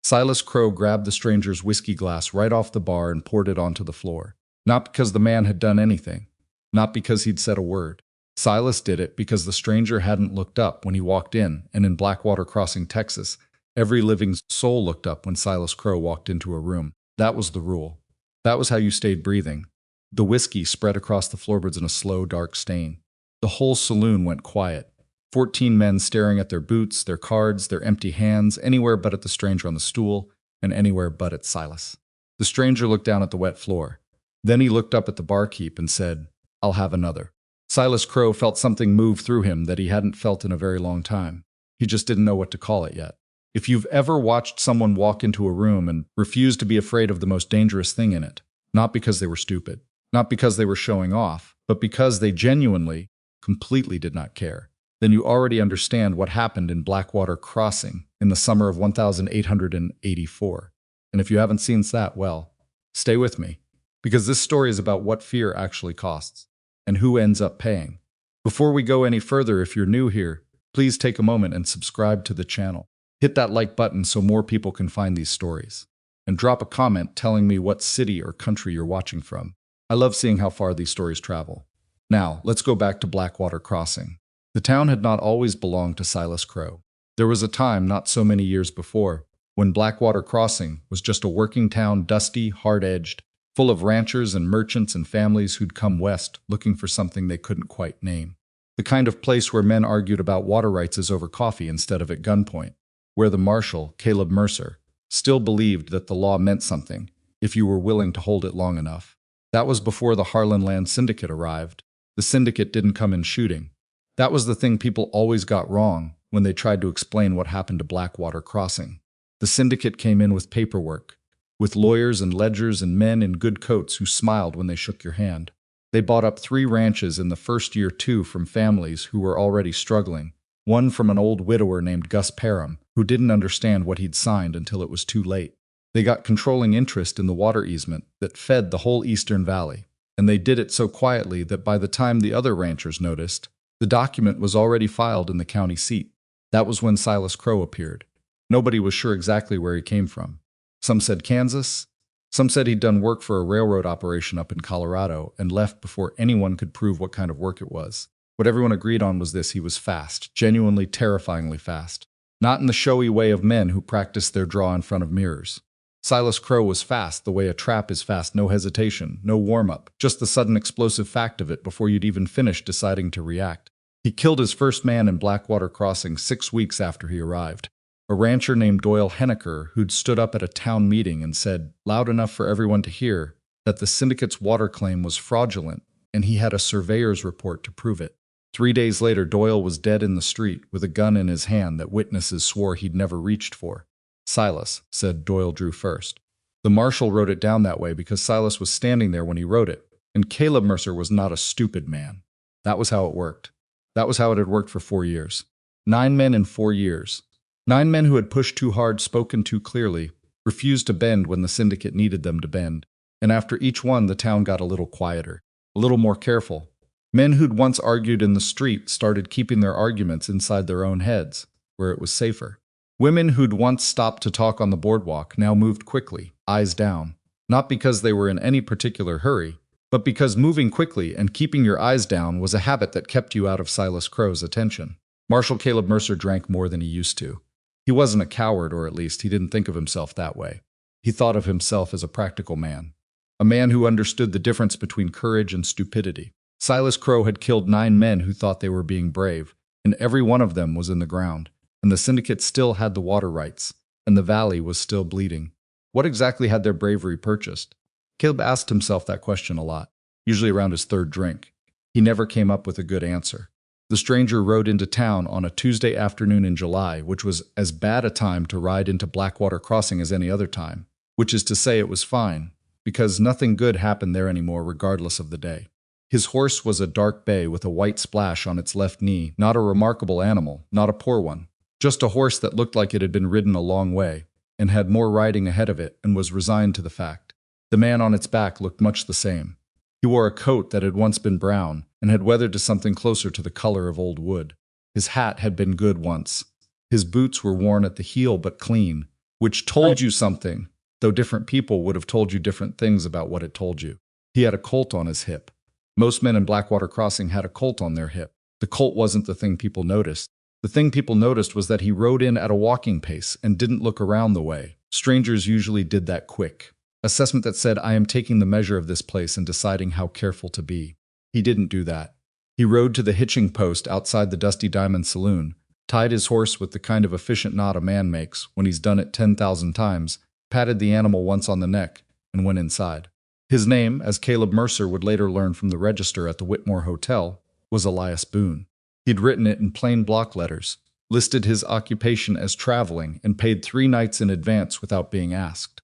Silas Crowe grabbed the stranger's whiskey glass right off the bar and poured it onto the floor. Not because the man had done anything. Not because he'd said a word. Silas did it because the stranger hadn't looked up when he walked in, and in Blackwater Crossing, Texas, every living soul looked up when Silas Crowe walked into a room. That was the rule. That was how you stayed breathing. The whiskey spread across the floorboards in a slow, dark stain. The whole saloon went quiet. 14 men staring at their boots, their cards, their empty hands, anywhere but at the stranger on the stool, and anywhere but at Silas. The stranger looked down at the wet floor. Then he looked up at the barkeep and said, "I'll have another." Silas Crowe felt something move through him that he hadn't felt in a very long time. He just didn't know what to call it yet. If you've ever watched someone walk into a room and refuse to be afraid of the most dangerous thing in it, not because they were stupid, not because they were showing off, but because they genuinely, completely did not care, then you already understand what happened in Blackwater Crossing in the summer of 1884. And if you haven't seen that, well, stay with me, because this story is about what fear actually costs and who ends up paying. Before we go any further, if you're new here, please take a moment and subscribe to the channel. Hit that like button so more people can find these stories. And drop a comment telling me what city or country you're watching from. I love seeing how far these stories travel. Now, let's go back to Blackwater Crossing. The town had not always belonged to Silas Crowe. There was a time, not so many years before, when Blackwater Crossing was just a working town, dusty, hard-edged, full of ranchers and merchants and families who'd come west looking for something they couldn't quite name. The kind of place where men argued about water rights over coffee instead of at gunpoint, where the marshal, Caleb Mercer, still believed that the law meant something if you were willing to hold it long enough. That was before the Harlan Land Syndicate arrived. The syndicate didn't come in shooting. That was the thing people always got wrong when they tried to explain what happened to Blackwater Crossing. The syndicate came in with paperwork, with lawyers and ledgers and men in good coats who smiled when they shook your hand. They bought up 3 ranches in the first year, 2 from families who were already struggling, one from an old widower named Gus Parham, who didn't understand what he'd signed until it was too late. They got controlling interest in the water easement that fed the whole eastern valley, and they did it so quietly that by the time the other ranchers noticed, the document was already filed in the county seat. That was when Silas Crowe appeared. Nobody was sure exactly where he came from. Some said Kansas. Some said he'd done work for a railroad operation up in Colorado and left before anyone could prove what kind of work it was. What everyone agreed on was this: he was fast, genuinely terrifyingly fast. Not in the showy way of men who practice their draw in front of mirrors. Silas Crowe was fast the way a trap is fast, no hesitation, no warm-up, just the sudden explosive fact of it before you'd even finished deciding to react. He killed his first man in Blackwater Crossing 6 weeks after he arrived. A rancher named Doyle Henniker who'd stood up at a town meeting and said, loud enough for everyone to hear, that the syndicate's water claim was fraudulent, and he had a surveyor's report to prove it. 3 days later, Doyle was dead in the street with a gun in his hand that witnesses swore he'd never reached for. Silas said Doyle drew first. The marshal wrote it down that way because Silas was standing there when he wrote it, and Caleb Mercer was not a stupid man. That was how it worked. That was how it had worked for 4 years. 9 men in 4 years. 9 men who had pushed too hard, spoken too clearly, refused to bend when the syndicate needed them to bend. And after each one, the town got a little quieter, a little more careful. Men who'd once argued in the street started keeping their arguments inside their own heads, where it was safer. Women who'd once stopped to talk on the boardwalk now moved quickly, eyes down, not because they were in any particular hurry, but because moving quickly and keeping your eyes down was a habit that kept you out of Silas Crowe's attention. Marshal Caleb Mercer drank more than he used to. He wasn't a coward, or at least he didn't think of himself that way. He thought of himself as a practical man, a man who understood the difference between courage and stupidity. Silas Crowe had killed 9 men who thought they were being brave, and every one of them was in the ground, and the syndicate still had the water rights, and the valley was still bleeding. What exactly had their bravery purchased? Caleb asked himself that question a lot, usually around his 3rd drink. He never came up with a good answer. The stranger rode into town on a Tuesday afternoon in July, which was as bad a time to ride into Blackwater Crossing as any other time, which is to say it was fine, because nothing good happened there anymore regardless of the day. His horse was a dark bay with a white splash on its left knee, not a remarkable animal, not a poor one, just a horse that looked like it had been ridden a long way, and had more riding ahead of it and was resigned to the fact. The man on its back looked much the same. He wore a coat that had once been brown and had weathered to something closer to the color of old wood. His hat had been good once. His boots were worn at the heel but clean, which told you something, though different people would have told you different things about what it told you. He had a Colt on his hip. Most men in Blackwater Crossing had a Colt on their hip. The Colt wasn't the thing people noticed. The thing people noticed was that he rode in at a walking pace and didn't look around the way. Strangers usually did that quick. Assessment that said, I am taking the measure of this place and deciding how careful to be. He didn't do that. He rode to the hitching post outside the Dusty Diamond Saloon, tied his horse with the kind of efficient knot a man makes when he's done it 10,000 times, patted the animal once on the neck, and went inside. His name, as Caleb Mercer would later learn from the register at the Whitmore Hotel, was Elias Boone. He'd written it in plain block letters, listed his occupation as traveling, and paid 3 nights in advance without being asked.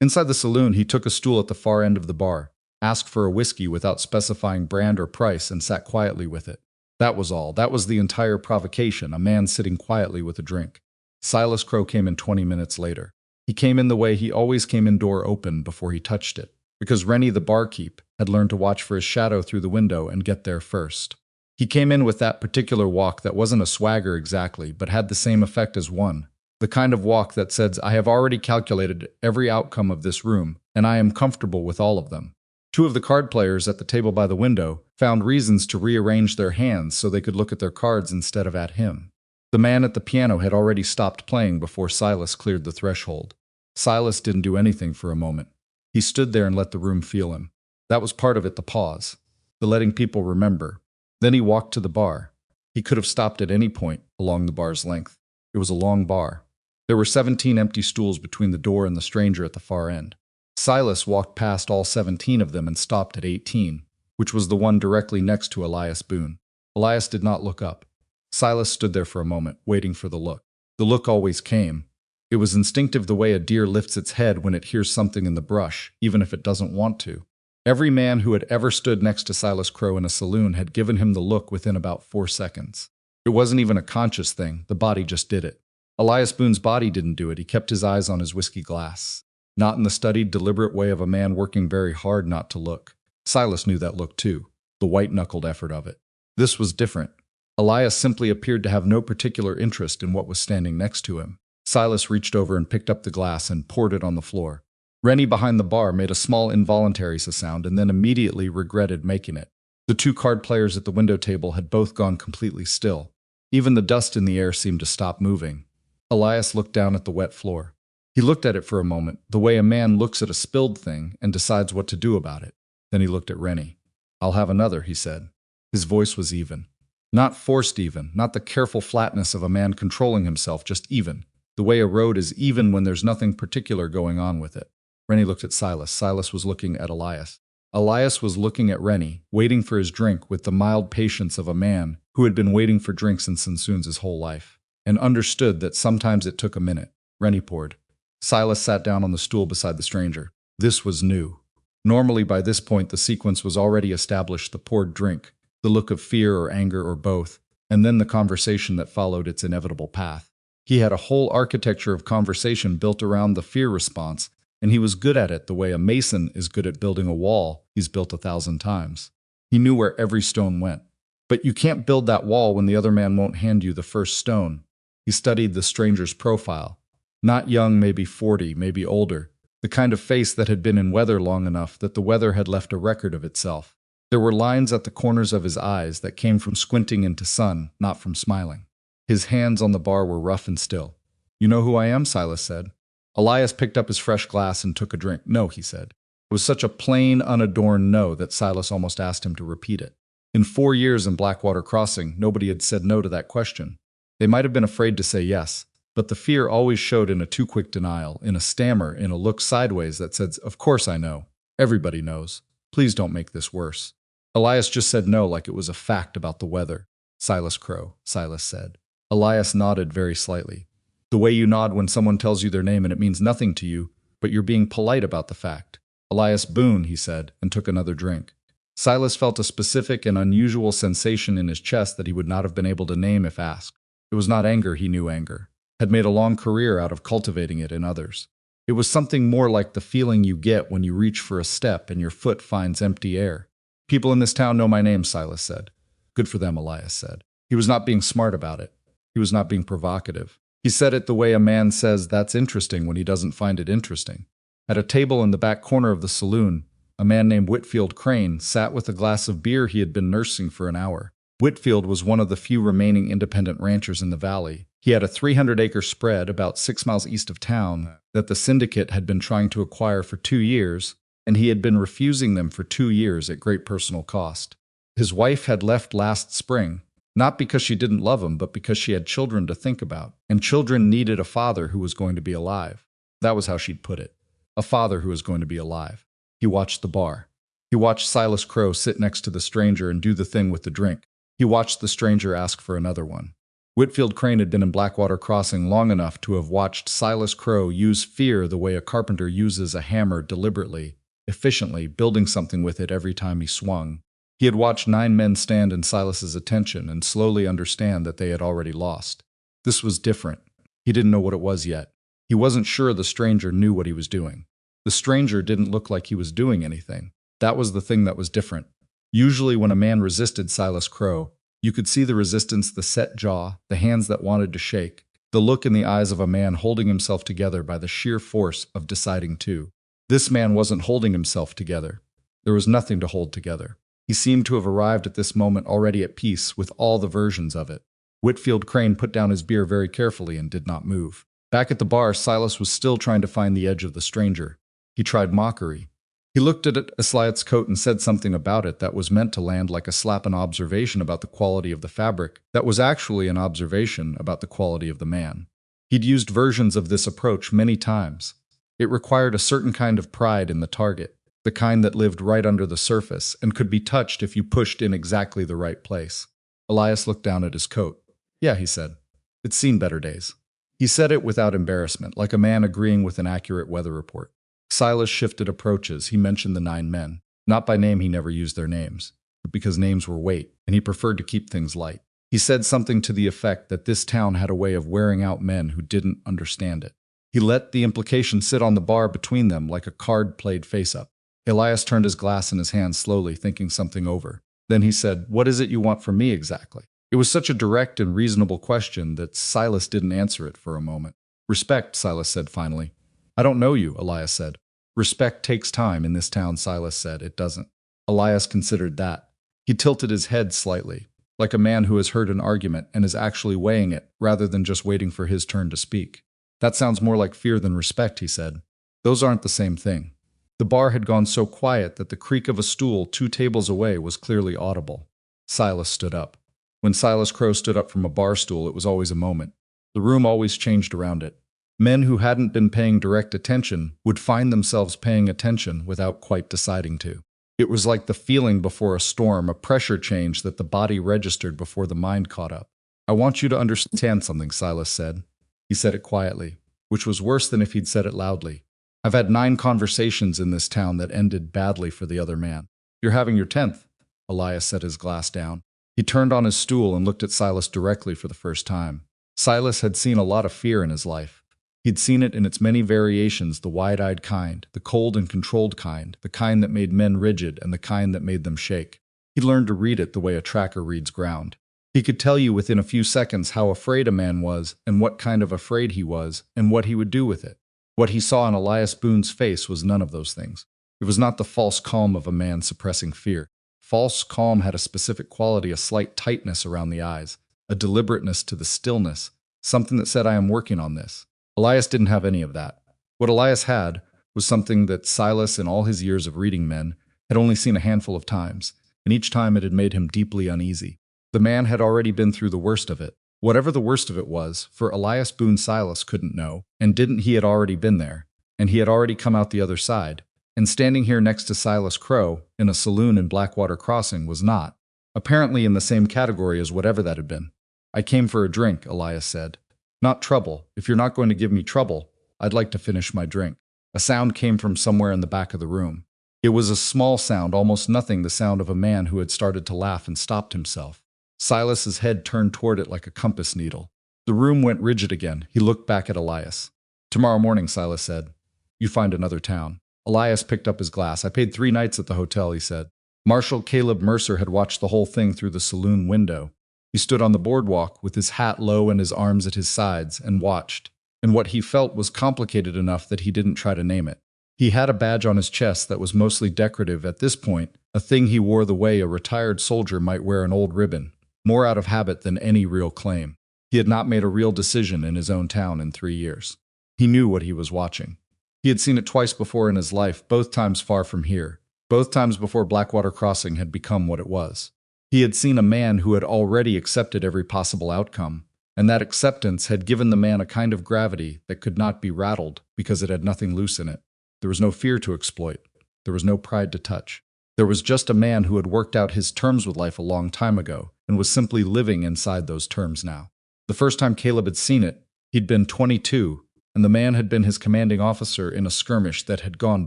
Inside the saloon, he took a stool at the far end of the bar, asked for a whiskey without specifying brand or price, and sat quietly with it. That was all. That was the entire provocation, a man sitting quietly with a drink. Silas Crowe came in 20 minutes later. He came in the way he always came in, door open before he touched it, because Rennie the barkeep had learned to watch for his shadow through the window and get there first. He came in with that particular walk that wasn't a swagger exactly, but had the same effect as one. The kind of walk that says, I have already calculated every outcome of this room, and I am comfortable with all of them. 2 of the card players at the table by the window found reasons to rearrange their hands so they could look at their cards instead of at him. The man at the piano had already stopped playing before Silas cleared the threshold. Silas didn't do anything for a moment. He stood there and let the room feel him. That was part of it, the pause, the letting people remember. Then he walked to the bar. He could have stopped at any point along the bar's length. It was a long bar. There were 17 empty stools between the door and the stranger at the far end. Silas walked past all 17 of them and stopped at 18, which was the one directly next to Elias Boone. Elias did not look up. Silas stood there for a moment, waiting for the look. The look always came. It was instinctive, the way a deer lifts its head when it hears something in the brush, even if it doesn't want to. Every man who had ever stood next to Silas Crowe in a saloon had given him the look within about 4 seconds. It wasn't even a conscious thing, the body just did it. Elias Boone's body didn't do it, he kept his eyes on his whiskey glass. Not in the studied, deliberate way of a man working very hard not to look. Silas knew that look too, the white-knuckled effort of it. This was different. Elias simply appeared to have no particular interest in what was standing next to him. Silas reached over and picked up the glass and poured it on the floor. Rennie behind the bar made a small involuntary sound and then immediately regretted making it. The 2 card players at the window table had both gone completely still. Even the dust in the air seemed to stop moving. Elias looked down at the wet floor. He looked at it for a moment, the way a man looks at a spilled thing and decides what to do about it. Then he looked at Rennie. I'll have another, he said. His voice was even. Not forced even, not the careful flatness of a man controlling himself, just even. The way a road is even when there's nothing particular going on with it. Rennie looked at Silas. Silas was looking at Elias. Elias was looking at Rennie, waiting for his drink with the mild patience of a man who had been waiting for drinks in Sansoon's his whole life, and understood that sometimes it took a minute. Rennie poured. Silas sat down on the stool beside the stranger. This was new. Normally by this point the sequence was already established: the poured drink, the look of fear or anger or both, and then the conversation that followed its inevitable path. He had a whole architecture of conversation built around the fear response, and he was good at it the way a mason is good at building a wall he's built 1,000 times. He knew where every stone went. But you can't build that wall when the other man won't hand you the first stone. He studied the stranger's profile. Not young, maybe 40, maybe older. The kind of face that had been in weather long enough that the weather had left a record of itself. There were lines at the corners of his eyes that came from squinting into sun, not from smiling. His hands on the bar were rough and still. You know who I am? Silas said. Elias picked up his fresh glass and took a drink. No, he said. It was such a plain, unadorned no that Silas almost asked him to repeat it. In 4 years in Blackwater Crossing, nobody had said no to that question. They might have been afraid to say yes, but the fear always showed in a too quick denial, in a stammer, in a look sideways that said, of course I know. Everybody knows. Please don't make this worse. Elias just said no like it was a fact about the weather. Silas Crowe, Silas said. Elias nodded very slightly. The way you nod when someone tells you their name and it means nothing to you, but you're being polite about the fact. Elias Boone, he said, and took another drink. Silas felt a specific and unusual sensation in his chest that he would not have been able to name if asked. It was not anger, he knew anger. Had made a long career out of cultivating it in others. It was something more like the feeling you get when you reach for a step and your foot finds empty air. People in this town know my name, Silas said. Good for them, Elias said. He was not being smart about it. He was not being provocative. He said it the way a man says that's interesting when he doesn't find it interesting. At a table in the back corner of the saloon, a man named Whitfield Crane sat with a glass of beer he had been nursing for an hour. Whitfield was one of the few remaining independent ranchers in the valley. He had a 300-acre spread about 6 miles east of town that the syndicate had been trying to acquire for 2 years, and he had been refusing them for 2 years at great personal cost. His wife had left last spring, not because she didn't love him, but because she had children to think about, and children needed a father who was going to be alive. That was how she'd put it. A father who was going to be alive. He watched the bar. He watched Silas Crowe sit next to the stranger and do the thing with the drink. He watched the stranger ask for another one. Whitfield Crane had been in Blackwater Crossing long enough to have watched Silas Crowe use fear the way a carpenter uses a hammer deliberately, efficiently, building something with it every time he swung. He had watched 9 men stand in Silas's attention and slowly understand that they had already lost. This was different. He didn't know what it was yet. He wasn't sure the stranger knew what he was doing. The stranger didn't look like he was doing anything. That was the thing that was different. Usually when a man resisted Silas Crowe, you could see the resistance, the set jaw, the hands that wanted to shake, the look in the eyes of a man holding himself together by the sheer force of deciding to. This man wasn't holding himself together. There was nothing to hold together. He seemed to have arrived at this moment already at peace with all the versions of it. Whitfield Crane put down his beer very carefully and did not move. Back at the bar, Silas was still trying to find the edge of the stranger. He tried mockery. He looked at Elias's coat and said something about it that was meant to land like a slap, an observation about the quality of the fabric that was actually an observation about the quality of the man. He'd used versions of this approach many times. It required a certain kind of pride in the target, the kind that lived right under the surface and could be touched if you pushed in exactly the right place. Elias looked down at his coat. Yeah, he said. It's seen better days. He said it without embarrassment, like a man agreeing with an accurate weather report. Silas shifted approaches. He mentioned the 9 men. Not by name, he never used their names, but because names were weight, and he preferred to keep things light. He said something to the effect that this town had a way of wearing out men who didn't understand it. He let the implication sit on the bar between them like a card played face-up. Elias turned his glass in his hand slowly, thinking something over. Then he said, "What is it you want from me exactly?" It was such a direct and reasonable question that Silas didn't answer it for a moment. "Respect," Silas said finally. "I don't know you," Elias said. "Respect takes time in this town," Silas said. "It doesn't." Elias considered that. He tilted his head slightly, like a man who has heard an argument and is actually weighing it rather than just waiting for his turn to speak. "That sounds more like fear than respect," he said. "Those aren't the same thing." The bar had gone so quiet that the creak of a stool 2 tables away was clearly audible. Silas stood up. When Silas Crowe stood up from a bar stool, it was always a moment. The room always changed around it. Men who hadn't been paying direct attention would find themselves paying attention without quite deciding to. It was like the feeling before a storm, a pressure change that the body registered before the mind caught up. "I want you to understand something," Silas said. He said it quietly, which was worse than if he'd said it loudly. "I've had 9 conversations in this town that ended badly for the other man. You're having your 10th. Elias set his glass down. He turned on his stool and looked at Silas directly for the first time. Silas had seen a lot of fear in his life. He'd seen it in its many variations, the wide-eyed kind, the cold and controlled kind, the kind that made men rigid and the kind that made them shake. He learned to read it the way a tracker reads ground. He could tell you within a few seconds how afraid a man was and what kind of afraid he was and what he would do with it. What he saw in Elias Boone's face was none of those things. It was not the false calm of a man suppressing fear. False calm had a specific quality, a slight tightness around the eyes, a deliberateness to the stillness, something that said, "I am working on this." Elias didn't have any of that. What Elias had was something that Silas, in all his years of reading men, had only seen a handful of times, and each time it had made him deeply uneasy. The man had already been through the worst of it. Whatever the worst of it was, for Elias Boone, Silas couldn't know, and didn't he had already been there, and he had already come out the other side, and standing here next to Silas Crowe, in a saloon in Blackwater Crossing, was not, apparently in the same category as whatever that had been. "I came for a drink," Elias said. "Not trouble. If you're not going to give me trouble, I'd like to finish my drink." A sound came from somewhere in the back of the room. It was a small sound, almost nothing, the sound of a man who had started to laugh and stopped himself. Silas's head turned toward it like a compass needle. The room went rigid again. He looked back at Elias. "Tomorrow morning," Silas said, "you find another town." Elias picked up his glass. "I paid 3 nights at the hotel," he said. Marshal Caleb Mercer had watched the whole thing through the saloon window. He stood on the boardwalk with his hat low and his arms at his sides and watched, and what he felt was complicated enough that he didn't try to name it. He had a badge on his chest that was mostly decorative at this point, a thing he wore the way a retired soldier might wear an old ribbon, more out of habit than any real claim. He had not made a real decision in his own town in 3 years. He knew what he was watching. He had seen it twice before in his life, both times far from here, both times before Blackwater Crossing had become what it was. He had seen a man who had already accepted every possible outcome, and that acceptance had given the man a kind of gravity that could not be rattled because it had nothing loose in it. There was no fear to exploit. There was no pride to touch. There was just a man who had worked out his terms with life a long time ago and was simply living inside those terms now. The first time Caleb had seen it, he'd been 22, and the man had been his commanding officer in a skirmish that had gone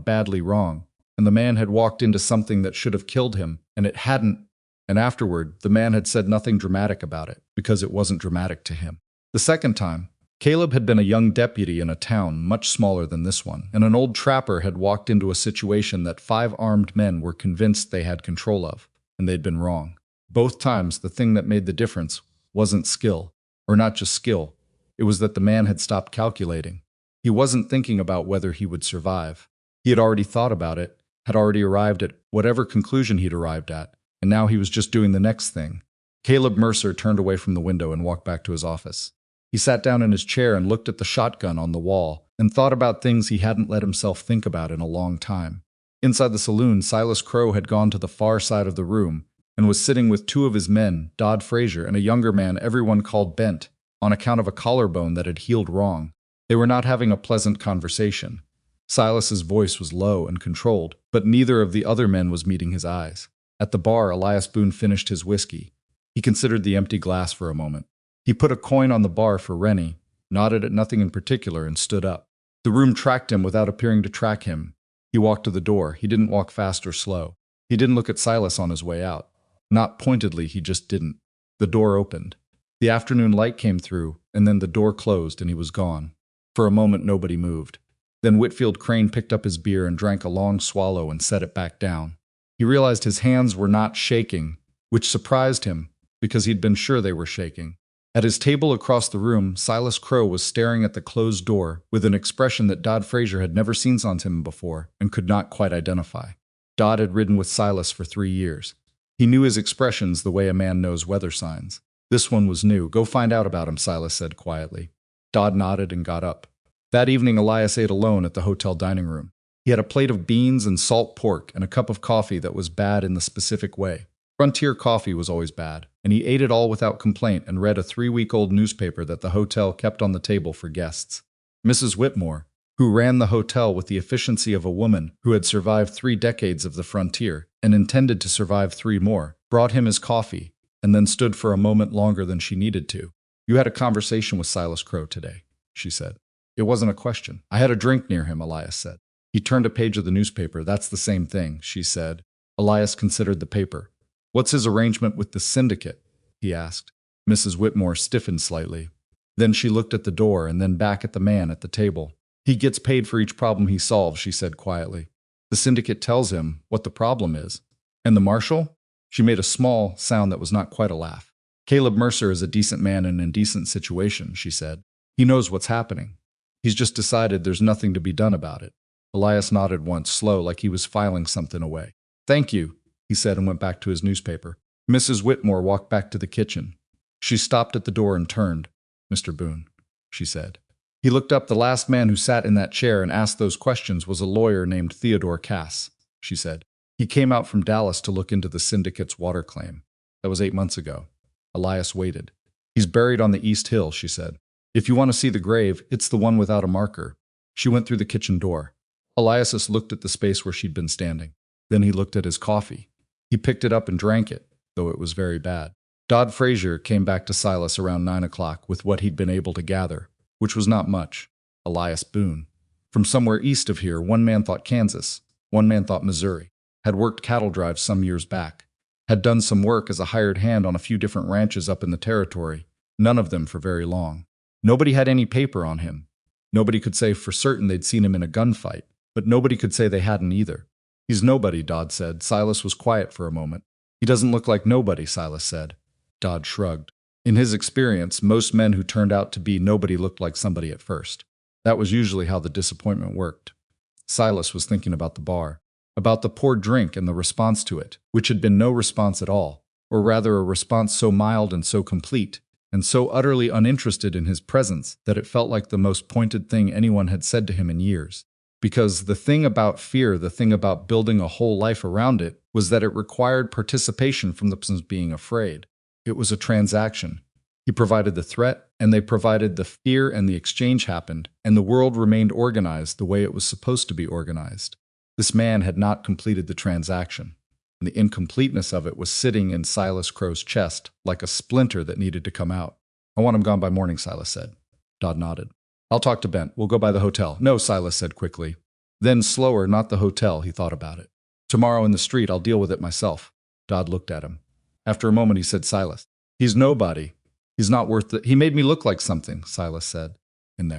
badly wrong, and the man had walked into something that should have killed him, and it hadn't. And afterward, the man had said nothing dramatic about it, because it wasn't dramatic to him. The second time, Caleb had been a young deputy in a town much smaller than this one, and an old trapper had walked into a situation that 5 armed men were convinced they had control of, and they'd been wrong. Both times, the thing that made the difference wasn't skill, or not just skill. It was that the man had stopped calculating. He wasn't thinking about whether he would survive. He had already thought about it, had already arrived at whatever conclusion he'd arrived at, and now he was just doing the next thing. Caleb Mercer turned away from the window and walked back to his office. He sat down in his chair and looked at the shotgun on the wall and thought about things he hadn't let himself think about in a long time. Inside the saloon, Silas Crowe had gone to the far side of the room and was sitting with 2 of his men, Dodd Frazier and a younger man everyone called Bent, on account of a collarbone that had healed wrong. They were not having a pleasant conversation. Silas's voice was low and controlled, but neither of the other men was meeting his eyes. At the bar, Elias Boone finished his whiskey. He considered the empty glass for a moment. He put a coin on the bar for Rennie, nodded at nothing in particular, and stood up. The room tracked him without appearing to track him. He walked to the door. He didn't walk fast or slow. He didn't look at Silas on his way out. Not pointedly, he just didn't. The door opened. The afternoon light came through, and then the door closed and he was gone. For a moment, nobody moved. Then Whitfield Crane picked up his beer and drank a long swallow and set it back down. He realized his hands were not shaking, which surprised him, because he'd been sure they were shaking. At his table across the room, Silas Crowe was staring at the closed door with an expression that Dodd Frazier had never seen on him before and could not quite identify. Dodd had ridden with Silas for 3 years. He knew his expressions the way a man knows weather signs. This one was new. Go find out about him, Silas said quietly. Dodd nodded and got up. That evening, Elias ate alone at the hotel dining room. He had a plate of beans and salt pork and a cup of coffee that was bad in the specific way. Frontier coffee was always bad, and he ate it all without complaint and read a 3-week-old newspaper that the hotel kept on the table for guests. Mrs. Whitmore, who ran the hotel with the efficiency of a woman who had survived 3 decades of the frontier and intended to survive 3 more, brought him his coffee and then stood for a moment longer than she needed to. You had a conversation with Silas Crowe today, she said. It wasn't a question. I had a drink near him, Elias said. He turned a page of the newspaper. That's the same thing, she said. Elias considered the paper. What's his arrangement with the syndicate? He asked. Mrs. Whitmore stiffened slightly. Then she looked at the door and then back at the man at the table. He gets paid for each problem he solves, she said quietly. The syndicate tells him what the problem is. And the marshal? She made a small sound that was not quite a laugh. Caleb Mercer is a decent man in an indecent situation, she said. He knows what's happening. He's just decided there's nothing to be done about it. Elias nodded once, slow, like he was filing something away. Thank you, he said and went back to his newspaper. Mrs. Whitmore walked back to the kitchen. She stopped at the door and turned. Mr. Boone, she said. He looked up. The last man who sat in that chair and asked those questions was a lawyer named Theodore Cass, she said. He came out from Dallas to look into the syndicate's water claim. That was 8 months ago. Elias waited. He's buried on the East Hill, she said. If you want to see the grave, it's the one without a marker. She went through the kitchen door. Elias looked at the space where she'd been standing. Then he looked at his coffee. He picked it up and drank it, though it was very bad. Dodd Frazier came back to Silas around 9 o'clock with what he'd been able to gather, which was not much. Elias Boone. From somewhere east of here, one man thought Kansas, one man thought Missouri, had worked cattle drives some years back, had done some work as a hired hand on a few different ranches up in the territory, none of them for very long. Nobody had any paper on him. Nobody could say for certain they'd seen him in a gunfight, but nobody could say they hadn't either. He's nobody, Dodd said. Silas was quiet for a moment. He doesn't look like nobody, Silas said. Dodd shrugged. In his experience, most men who turned out to be nobody looked like somebody at first. That was usually how the disappointment worked. Silas was thinking about the bar, about the poor drink and the response to it, which had been no response at all, or rather a response so mild and so complete, and so utterly uninterested in his presence that it felt like the most pointed thing anyone had said to him in years. Because the thing about fear, the thing about building a whole life around it, was that it required participation from the persons being afraid. It was a transaction. He provided the threat, and they provided the fear, and the exchange happened, and the world remained organized the way it was supposed to be organized. This man had not completed the transaction, and the incompleteness of it was sitting in Silas Crowe's chest like a splinter that needed to come out. "I want him gone by morning," Silas said. Dodd nodded. "I'll talk to Bent. We'll go by the hotel." "No," Silas said quickly. Then slower, "Not the hotel," he thought about it. "Tomorrow in the street, I'll deal with it myself." Dodd looked at him. After a moment, he said, "Silas, he's nobody. He's not worth it. He made me look like something," Silas said, in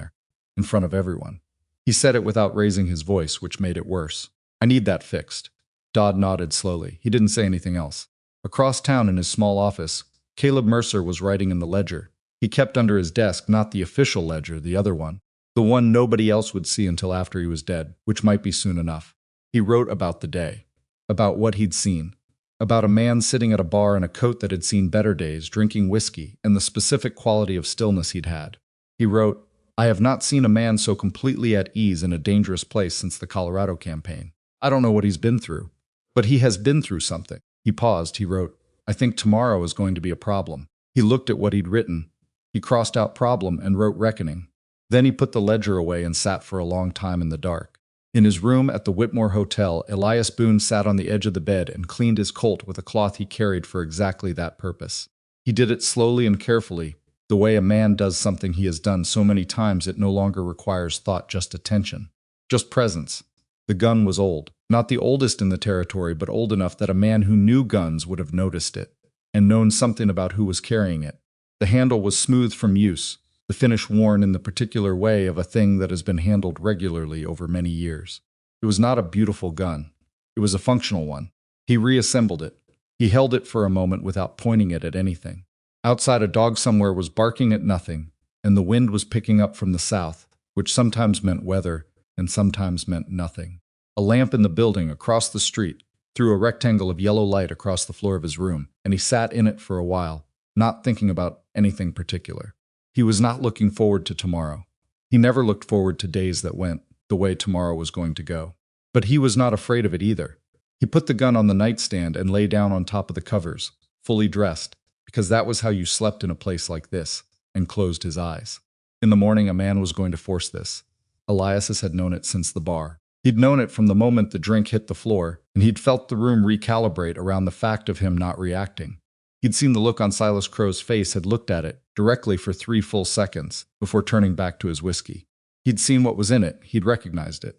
front of everyone. He said it without raising his voice, which made it worse. "I need that fixed." Dodd nodded slowly. He didn't say anything else. Across town in his small office, Caleb Mercer was writing in the ledger. He kept under his desk not the official ledger, the other one, the one nobody else would see until after he was dead, which might be soon enough. He wrote about the day, about what he'd seen, about a man sitting at a bar in a coat that had seen better days, drinking whiskey, and the specific quality of stillness he'd had. He wrote, "I have not seen a man so completely at ease in a dangerous place since the Colorado campaign. I don't know what he's been through, but he has been through something." He paused. He wrote, "I think tomorrow is going to be a problem." He looked at what he'd written. He crossed out problem and wrote reckoning. Then he put the ledger away and sat for a long time in the dark. In his room at the Whitmore Hotel, Elias Boone sat on the edge of the bed and cleaned his Colt with a cloth he carried for exactly that purpose. He did it slowly and carefully, the way a man does something he has done so many times it no longer requires thought, just attention, just presence. The gun was old, not the oldest in the territory, but old enough that a man who knew guns would have noticed it, and known something about who was carrying it. The handle was smooth from use, the finish worn in the particular way of a thing that has been handled regularly over many years. It was not a beautiful gun. It was a functional one. He reassembled it. He held it for a moment without pointing it at anything. Outside, a dog somewhere was barking at nothing, and the wind was picking up from the south, which sometimes meant weather and sometimes meant nothing. A lamp in the building across the street threw a rectangle of yellow light across the floor of his room, and he sat in it for a while, not thinking about anything particular. He was not looking forward to tomorrow. He never looked forward to days that went the way tomorrow was going to go. But he was not afraid of it either. He put the gun on the nightstand and lay down on top of the covers, fully dressed, because that was how you slept in a place like this, and closed his eyes. In the morning, a man was going to force this. Elias had known it since the bar. He'd known it from the moment the drink hit the floor, and he'd felt the room recalibrate around the fact of him not reacting. He'd seen the look on Silas Crowe's face, had looked at it directly for 3 full seconds before turning back to his whiskey. He'd seen what was in it. He'd recognized it.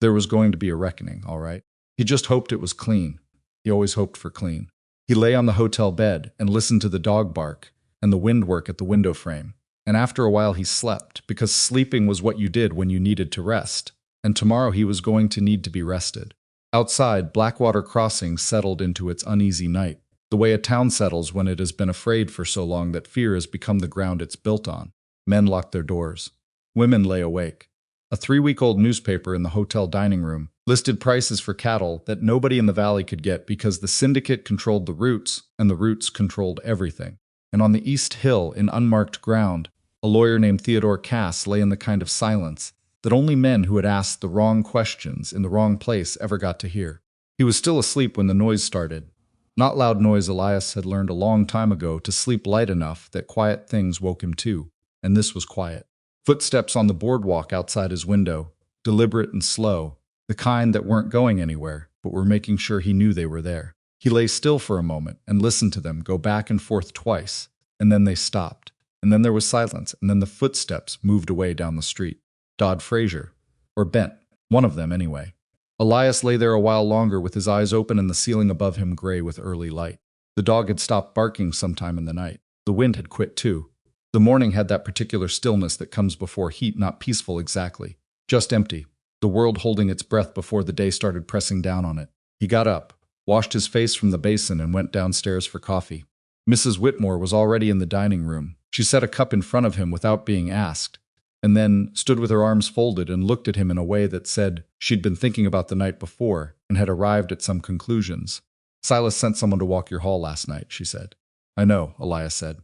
There was going to be a reckoning, all right. He just hoped it was clean. He always hoped for clean. He lay on the hotel bed and listened to the dog bark and the wind work at the window frame. And after a while he slept, because sleeping was what you did when you needed to rest. And tomorrow he was going to need to be rested. Outside, Blackwater Crossing settled into its uneasy night, the way a town settles when it has been afraid for so long that fear has become the ground it's built on. Men locked their doors. Women lay awake. A 3-week-old newspaper in the hotel dining room listed prices for cattle that nobody in the valley could get because the syndicate controlled the routes and the routes controlled everything. And on the East Hill, in unmarked ground, a lawyer named Theodore Cass lay in the kind of silence that only men who had asked the wrong questions in the wrong place ever got to hear. He was still asleep when the noise started. Not loud noise. Elias had learned a long time ago to sleep light enough that quiet things woke him too, and this was quiet. Footsteps on the boardwalk outside his window, deliberate and slow, the kind that weren't going anywhere, but were making sure he knew they were there. He lay still for a moment and listened to them go back and forth twice, and then they stopped, and then there was silence, and then the footsteps moved away down the street. Dodd Frazier, or Bent, one of them anyway. Elias lay there a while longer with his eyes open and the ceiling above him gray with early light. The dog had stopped barking sometime in the night. The wind had quit too. The morning had that particular stillness that comes before heat, not peaceful exactly, just empty, the world holding its breath before the day started pressing down on it. He got up, washed his face from the basin, and went downstairs for coffee. Mrs. Whitmore was already in the dining room. She set a cup in front of him without being asked, and then stood with her arms folded and looked at him in a way that said she'd been thinking about the night before and had arrived at some conclusions. Silas sent someone to walk your hall last night, she said. I know, Elias said.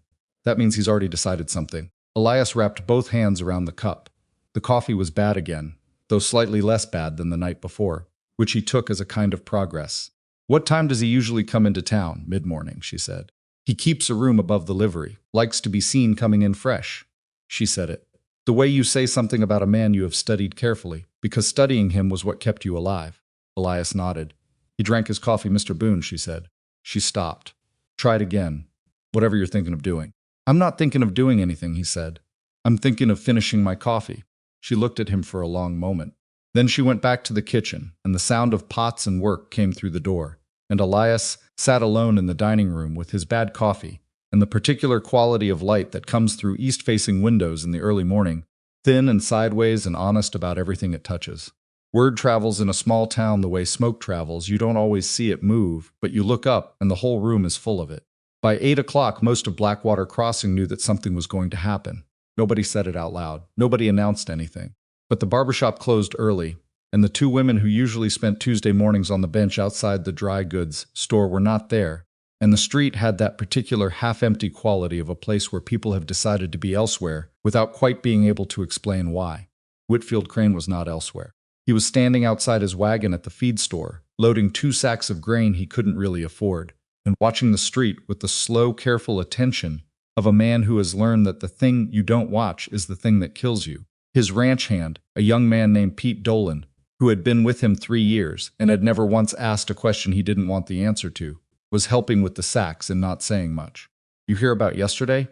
That means he's already decided something. Elias wrapped both hands around the cup. The coffee was bad again, though slightly less bad than the night before, which he took as a kind of progress. What time does he usually come into town? Mid-morning, she said. He keeps a room above the livery, likes to be seen coming in fresh. She said it. The way you say something about a man you have studied carefully, because studying him was what kept you alive. Elias nodded. He drank his coffee, Mr. Boone, she said. She stopped. Try it again. Whatever you're thinking of doing. I'm not thinking of doing anything, he said. I'm thinking of finishing my coffee. She looked at him for a long moment. Then she went back to the kitchen, and the sound of pots and work came through the door, and Elias sat alone in the dining room with his bad coffee and the particular quality of light that comes through east-facing windows in the early morning, thin and sideways and honest about everything it touches. Word travels in a small town the way smoke travels. You don't always see it move, but you look up and the whole room is full of it. By 8 o'clock, most of Blackwater Crossing knew that something was going to happen. Nobody said it out loud. Nobody announced anything. But the barbershop closed early, and the two women who usually spent Tuesday mornings on the bench outside the dry goods store were not there, and the street had that particular half-empty quality of a place where people have decided to be elsewhere without quite being able to explain why. Whitfield Crane was not elsewhere. He was standing outside his wagon at the feed store, loading 2 sacks of grain he couldn't really afford, and watching the street with the slow, careful attention of a man who has learned that the thing you don't watch is the thing that kills you. His ranch hand, a young man named Pete Dolan, who had been with him 3 years and had never once asked a question he didn't want the answer to, was helping with the sacks and not saying much. You hear about yesterday?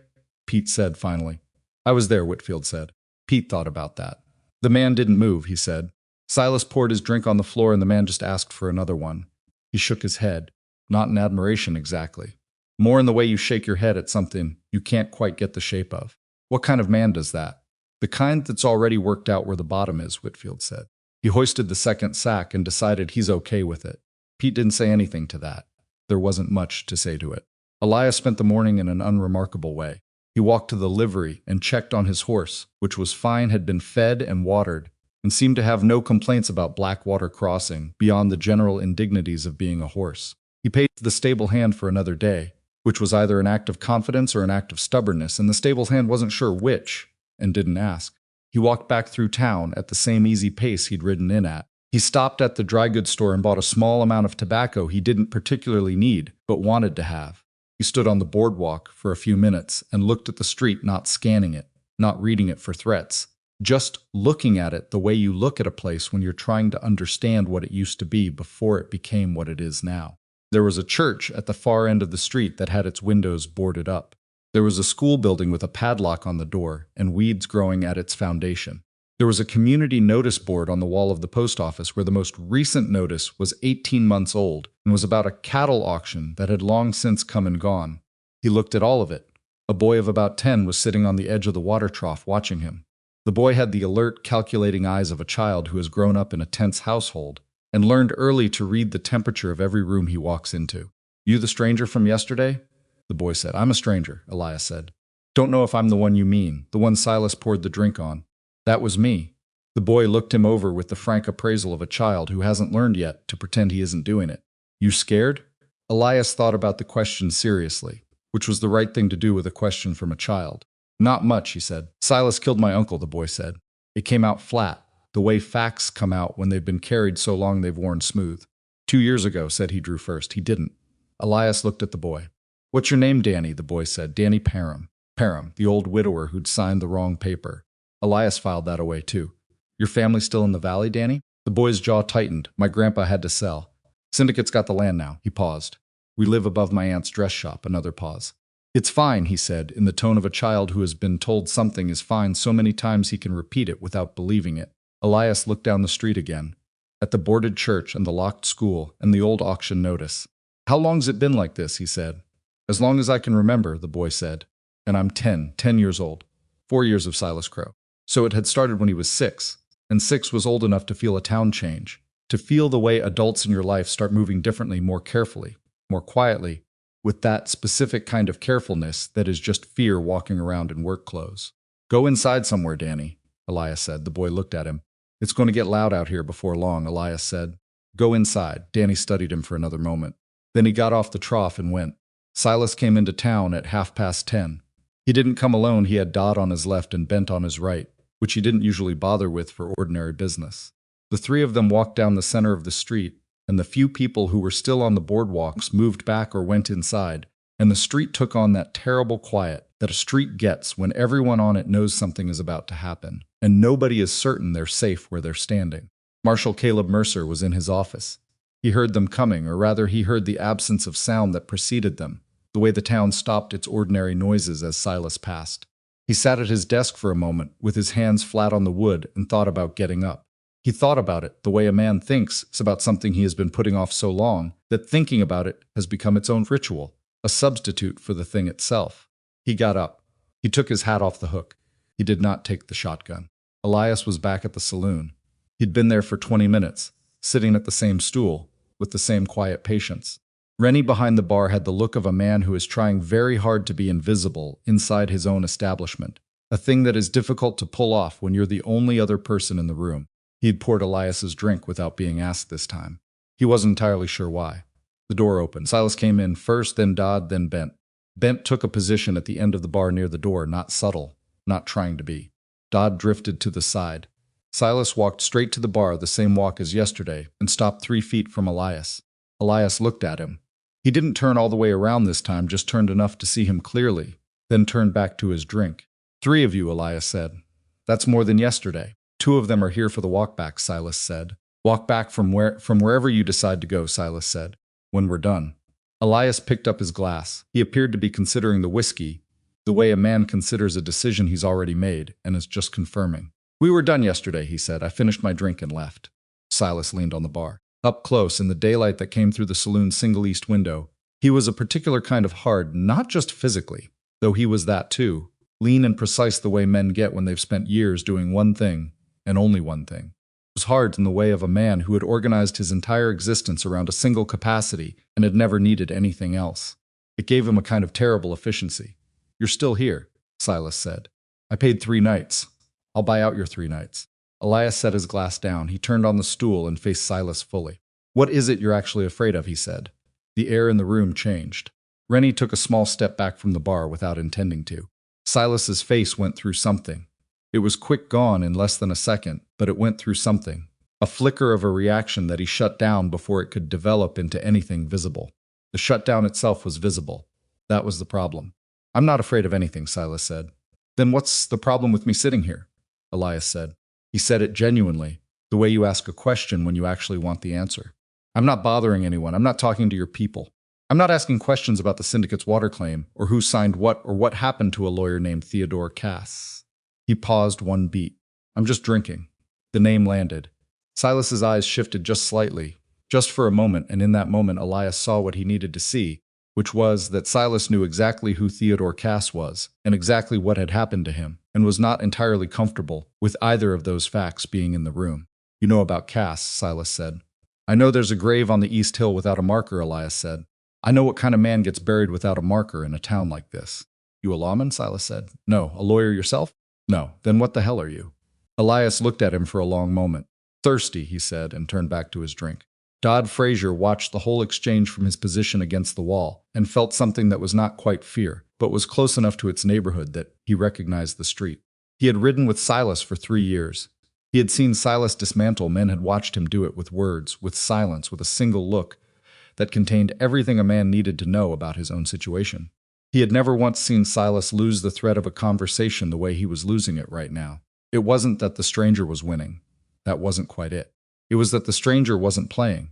Pete said finally. I was there, Whitfield said. Pete thought about that. The man didn't move, he said. Silas poured his drink on the floor and the man just asked for another one. He shook his head. Not in admiration exactly. More in the way you shake your head at something you can't quite get the shape of. What kind of man does that? The kind that's already worked out where the bottom is, Whitfield said. He hoisted the second sack and decided he's okay with it. Pete didn't say anything to that. There wasn't much to say to it. Elias spent the morning in an unremarkable way. He walked to the livery and checked on his horse, which was fine, had been fed and watered, and seemed to have no complaints about Blackwater Crossing beyond the general indignities of being a horse. He paid the stable hand for another day, which was either an act of confidence or an act of stubbornness, and the stable hand wasn't sure which, and didn't ask. He walked back through town at the same easy pace he'd ridden in at. He stopped at the dry goods store and bought a small amount of tobacco he didn't particularly need, but wanted to have. He stood on the boardwalk for a few minutes and looked at the street, not scanning it, not reading it for threats, just looking at it the way you look at a place when you're trying to understand what it used to be before it became what it is now. There was a church at the far end of the street that had its windows boarded up. There was a school building with a padlock on the door and weeds growing at its foundation. There was a community notice board on the wall of the post office where the most recent notice was 18 months old and was about a cattle auction that had long since come and gone. He looked at all of it. A boy of about 10 was sitting on the edge of the water trough watching him. The boy had the alert, calculating eyes of a child who has grown up in a tense household and learned early to read the temperature of every room he walks into. You the stranger from yesterday? The boy said. I'm a stranger, Elias said. Don't know if I'm the one you mean, the one Silas poured the drink on. That was me. The boy looked him over with the frank appraisal of a child who hasn't learned yet to pretend he isn't doing it. You scared? Elias thought about the question seriously, which was the right thing to do with a question from a child. Not much, he said. Silas killed my uncle, the boy said. It came out flat, the way facts come out when they've been carried so long they've worn smooth. 2 years ago, said he drew first. He didn't. Elias looked at the boy. What's your name, Danny? The boy said. Danny Parham. Parham, the old widower who'd signed the wrong paper. Elias filed that away too. Your family still in the valley, Danny? The boy's jaw tightened. My grandpa had to sell. Syndicate's got the land now. He paused. We live above my aunt's dress shop. Another pause. It's fine, he said, in the tone of a child who has been told something is fine so many times he can repeat it without believing it. Elias looked down the street again, at the boarded church and the locked school and the old auction notice. How long's it been like this, he said. As long as I can remember, the boy said. And I'm 10 years old. 4 years of Silas Crowe. So it had started when he was 6, and 6 was old enough to feel a town change, to feel the way adults in your life start moving differently, more carefully, more quietly, with that specific kind of carefulness that is just fear walking around in work clothes. Go inside somewhere, Danny, Elias said. The boy looked at him. It's going to get loud out here before long, Elias said. Go inside. Danny studied him for another moment. Then he got off the trough and went. Silas came into town at 10:30. He didn't come alone. He had Dodd on his left and Bent on his right, which he didn't usually bother with for ordinary business. The three of them walked down the center of the street, and the few people who were still on the boardwalks moved back or went inside, and the street took on that terrible quiet that a street gets when everyone on it knows something is about to happen, and nobody is certain they're safe where they're standing. Marshal Caleb Mercer was in his office. He heard them coming, or rather he heard the absence of sound that preceded them, the way the town stopped its ordinary noises as Silas passed. He sat at his desk for a moment, with his hands flat on the wood, and thought about getting up. He thought about it the way a man thinks about something he has been putting off so long that thinking about it has become its own ritual, a substitute for the thing itself. He got up. He took his hat off the hook. He did not take the shotgun. Elias was back at the saloon. He'd been there for 20 minutes, sitting at the same stool, with the same quiet patience. Rennie behind the bar had the look of a man who is trying very hard to be invisible inside his own establishment, a thing that is difficult to pull off when you're the only other person in the room. He'd poured Elias's drink without being asked this time. He wasn't entirely sure why. The door opened. Silas came in first, then Dodd, then Bent. Bent took a position at the end of the bar near the door, not subtle, not trying to be. Dodd drifted to the side. Silas walked straight to the bar, the same walk as yesterday, and stopped 3 feet from Elias. Elias looked at him. He didn't turn all the way around this time, just turned enough to see him clearly, then turned back to his drink. 3 of you, Elias said. That's more than yesterday. 2 of them are here for the walk back, Silas said. Walk back from wherever you decide to go, Silas said. When we're done. Elias picked up his glass. He appeared to be considering the whiskey, the way a man considers a decision he's already made, and is just confirming. We were done yesterday, he said. I finished my drink and left. Silas leaned on the bar. Up close, in the daylight that came through the saloon's single east window, he was a particular kind of hard, not just physically, though he was that too, lean and precise the way men get when they've spent years doing one thing, and only one thing. It was hard in the way of a man who had organized his entire existence around a single capacity and had never needed anything else. It gave him a kind of terrible efficiency. You're still here, Silas said. I paid 3 nights. I'll buy out your 3 nights. Elias set his glass down. He turned on the stool and faced Silas fully. What is it you're actually afraid of, he said. The air in the room changed. Rennie took a small step back from the bar without intending to. Silas's face went through something. It was quick gone in less than a second, but it went through something. A flicker of a reaction that he shut down before it could develop into anything visible. The shutdown itself was visible. That was the problem. I'm not afraid of anything, Silas said. Then what's the problem with me sitting here? Elias said. He said it genuinely, the way you ask a question when you actually want the answer. I'm not bothering anyone. I'm not talking to your people. I'm not asking questions about the syndicate's water claim, or who signed what, or what happened to a lawyer named Theodore Cass. He paused 1 beat. I'm just drinking. The name landed. Silas's eyes shifted just slightly, just for a moment, and in that moment Elias saw what he needed to see, which was that Silas knew exactly who Theodore Cass was, and exactly what had happened to him, and was not entirely comfortable with either of those facts being in the room. You know about Cass, Silas said. I know there's a grave on the East Hill without a marker, Elias said. I know what kind of man gets buried without a marker in a town like this. You a lawman, Silas said. No. A lawyer yourself? No. Then what the hell are you? Elias looked at him for a long moment. Thirsty, he said, and turned back to his drink. Dodd Frazier watched the whole exchange from his position against the wall, and felt something that was not quite fear, but was close enough to its neighborhood that he recognized the street. He had ridden with Silas for 3 years. He had seen Silas dismantle men, had watched him do it with words, with silence, with a single look that contained everything a man needed to know about his own situation. He had never once seen Silas lose the thread of a conversation the way he was losing it right now. It wasn't that the stranger was winning. That wasn't quite it. It was that the stranger wasn't playing.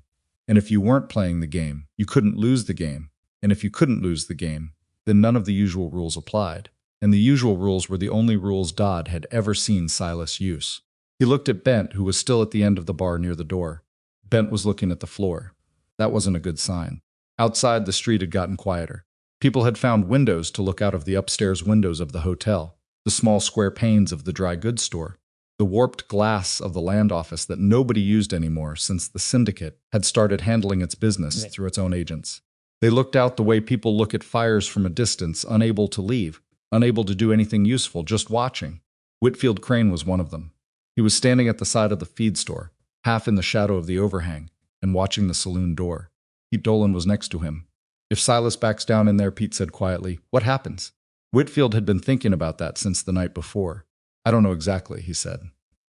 And if you weren't playing the game, you couldn't lose the game. And if you couldn't lose the game, then none of the usual rules applied. And the usual rules were the only rules Dodd had ever seen Silas use. He looked at Bent, who was still at the end of the bar near the door. Bent was looking at the floor. That wasn't a good sign. Outside, the street had gotten quieter. People had found windows to look out of the upstairs windows of the hotel, the small square panes of the dry goods store, the warped glass of the land office that nobody used anymore since the syndicate had started handling its business through its own agents. They looked out the way people look at fires from a distance, unable to leave, unable to do anything useful, just watching. Whitfield Crane was one of them. He was standing at the side of the feed store, half in the shadow of the overhang, and watching the saloon door. Pete Dolan was next to him. "If Silas backs down in there," Pete said quietly, "what happens?" Whitfield had been thinking about that since the night before. "I don't know exactly," he said.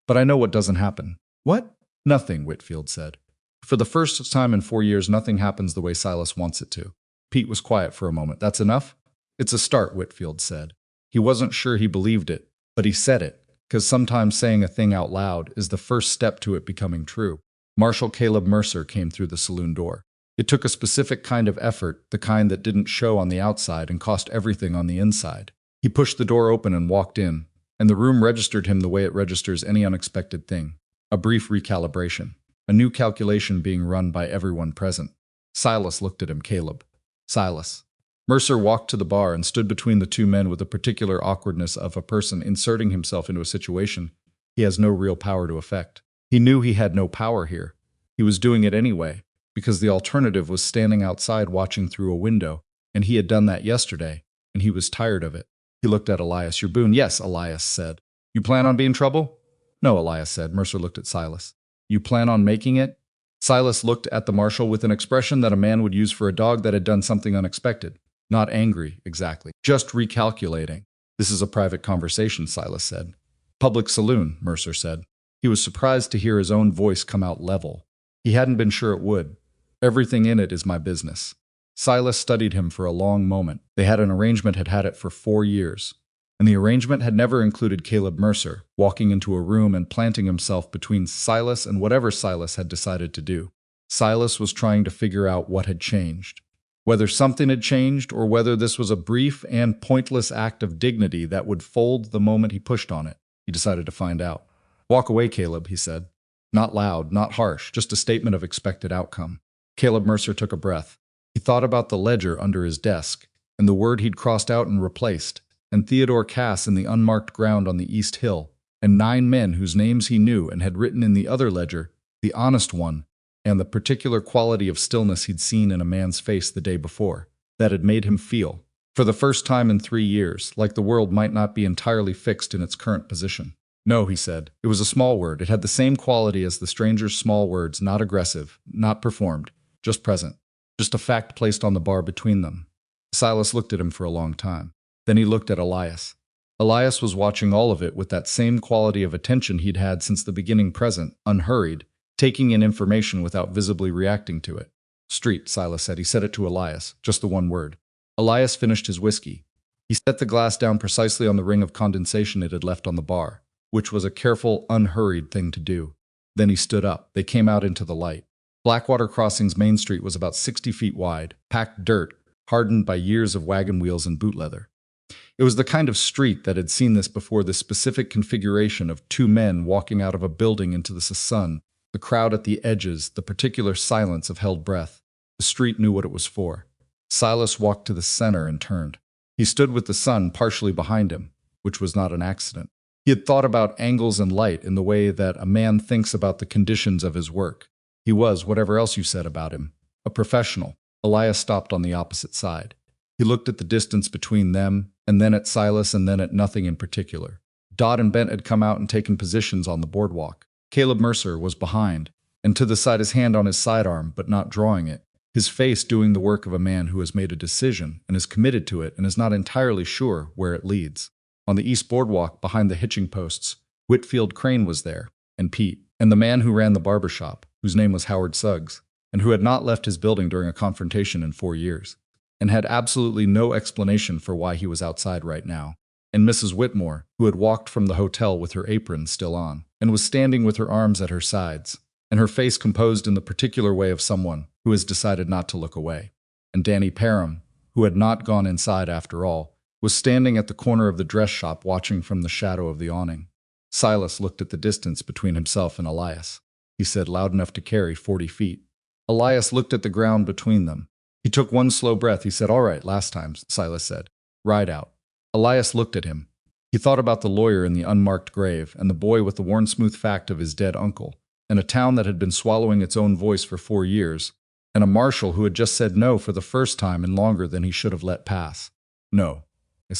"But I know what doesn't happen." "What?" "Nothing," Whitfield said. "For the first time in 4 years, nothing happens the way Silas wants it to." Pete was quiet for a moment. "That's enough?" "It's a start," Whitfield said. He wasn't sure he believed it, but he said it, because sometimes saying a thing out loud is the first step to it becoming true. Marshal Caleb Mercer came through the saloon door. It took a specific kind of effort, the kind that didn't show on the outside and cost everything on the inside. He pushed the door open and walked in, and the room registered him the way it registers any unexpected thing. A brief recalibration. A new calculation being run by everyone present. Silas looked at him. "Caleb." "Silas." Mercer walked to the bar and stood between the two men with the particular awkwardness of a person inserting himself into a situation he has no real power to affect. He knew he had no power here. He was doing it anyway, because the alternative was standing outside watching through a window, and he had done that yesterday, and he was tired of it. He looked at Elias. "You're Boone." "Yes," Elias said. "You plan on being trouble?" "No," Elias said. Mercer looked at Silas. "You plan on making it?" Silas looked at the marshal with an expression that a man would use for a dog that had done something unexpected. Not angry, exactly. Just recalculating. "This is a private conversation," Silas said. "Public saloon," Mercer said. He was surprised to hear his own voice come out level. He hadn't been sure it would. "Everything in it is my business." Silas studied him for a long moment. They had an arrangement, had had it for 4 years. And the arrangement had never included Caleb Mercer walking into a room and planting himself between Silas and whatever Silas had decided to do. Silas was trying to figure out what had changed. Whether something had changed, or whether this was a brief and pointless act of dignity that would fold the moment he pushed on it. He decided to find out. "Walk away, Caleb," he said. Not loud, not harsh, just a statement of expected outcome. Caleb Mercer took a breath. He thought about the ledger under his desk, and the word he'd crossed out and replaced, and Theodore Cass in the unmarked ground on the East Hill, and 9 men whose names he knew and had written in the other ledger, the honest one, and the particular quality of stillness he'd seen in a man's face the day before, that had made him feel, for the first time in 3 years, like the world might not be entirely fixed in its current position. "No," he said. It was a small word. It had the same quality as the stranger's small words, not aggressive, not performed, just present, just a fact placed on the bar between them. Silas looked at him for a long time. Then he looked at Elias. Elias was watching all of it with that same quality of attention he'd had since the beginning, present, unhurried, taking in information without visibly reacting to it. "Street," Silas said. He said it to Elias, just the one word. Elias finished his whiskey. He set the glass down precisely on the ring of condensation it had left on the bar, which was a careful, unhurried thing to do. Then he stood up. They came out into the light. Blackwater Crossing's main street was about 60 feet wide, packed dirt, hardened by years of wagon wheels and boot leather. It was the kind of street that had seen this before, the specific configuration of 2 men walking out of a building into the sun, the crowd at the edges, the particular silence of held breath. The street knew what it was for. Silas walked to the center and turned. He stood with the sun partially behind him, which was not an accident. He had thought about angles and light in the way that a man thinks about the conditions of his work. He was, whatever else you said about him, a professional. Elias stopped on the opposite side. He looked at the distance between them, and then at Silas, and then at nothing in particular. Dodd and Bent had come out and taken positions on the boardwalk. Caleb Mercer was behind, and to the side, his hand on his sidearm, but not drawing it, his face doing the work of a man who has made a decision and is committed to it and is not entirely sure where it leads. On the east boardwalk, behind the hitching posts, Whitfield Crane was there, and Pete, and the man who ran the barber shop, whose name was Howard Suggs, and who had not left his building during a confrontation in 4 years, and had absolutely no explanation for why he was outside right now, and Mrs. Whitmore, who had walked from the hotel with her apron still on, and was standing with her arms at her sides, and her face composed in the particular way of someone who has decided not to look away, and Danny Parham, who had not gone inside after all, was standing at the corner of the dress shop watching from the shadow of the awning. Silas looked at the distance between himself and Elias. He said, loud enough to carry 40 feet. Elias looked at the ground between them. He took one slow breath. He said, "All right, last time," Silas said. "Ride out." Elias looked at him. He thought about the lawyer in the unmarked grave, and the boy with the worn smooth fact of his dead uncle, and a town that had been swallowing its own voice for 4 years, and a marshal who had just said no for the first time in longer than he should have let pass. No,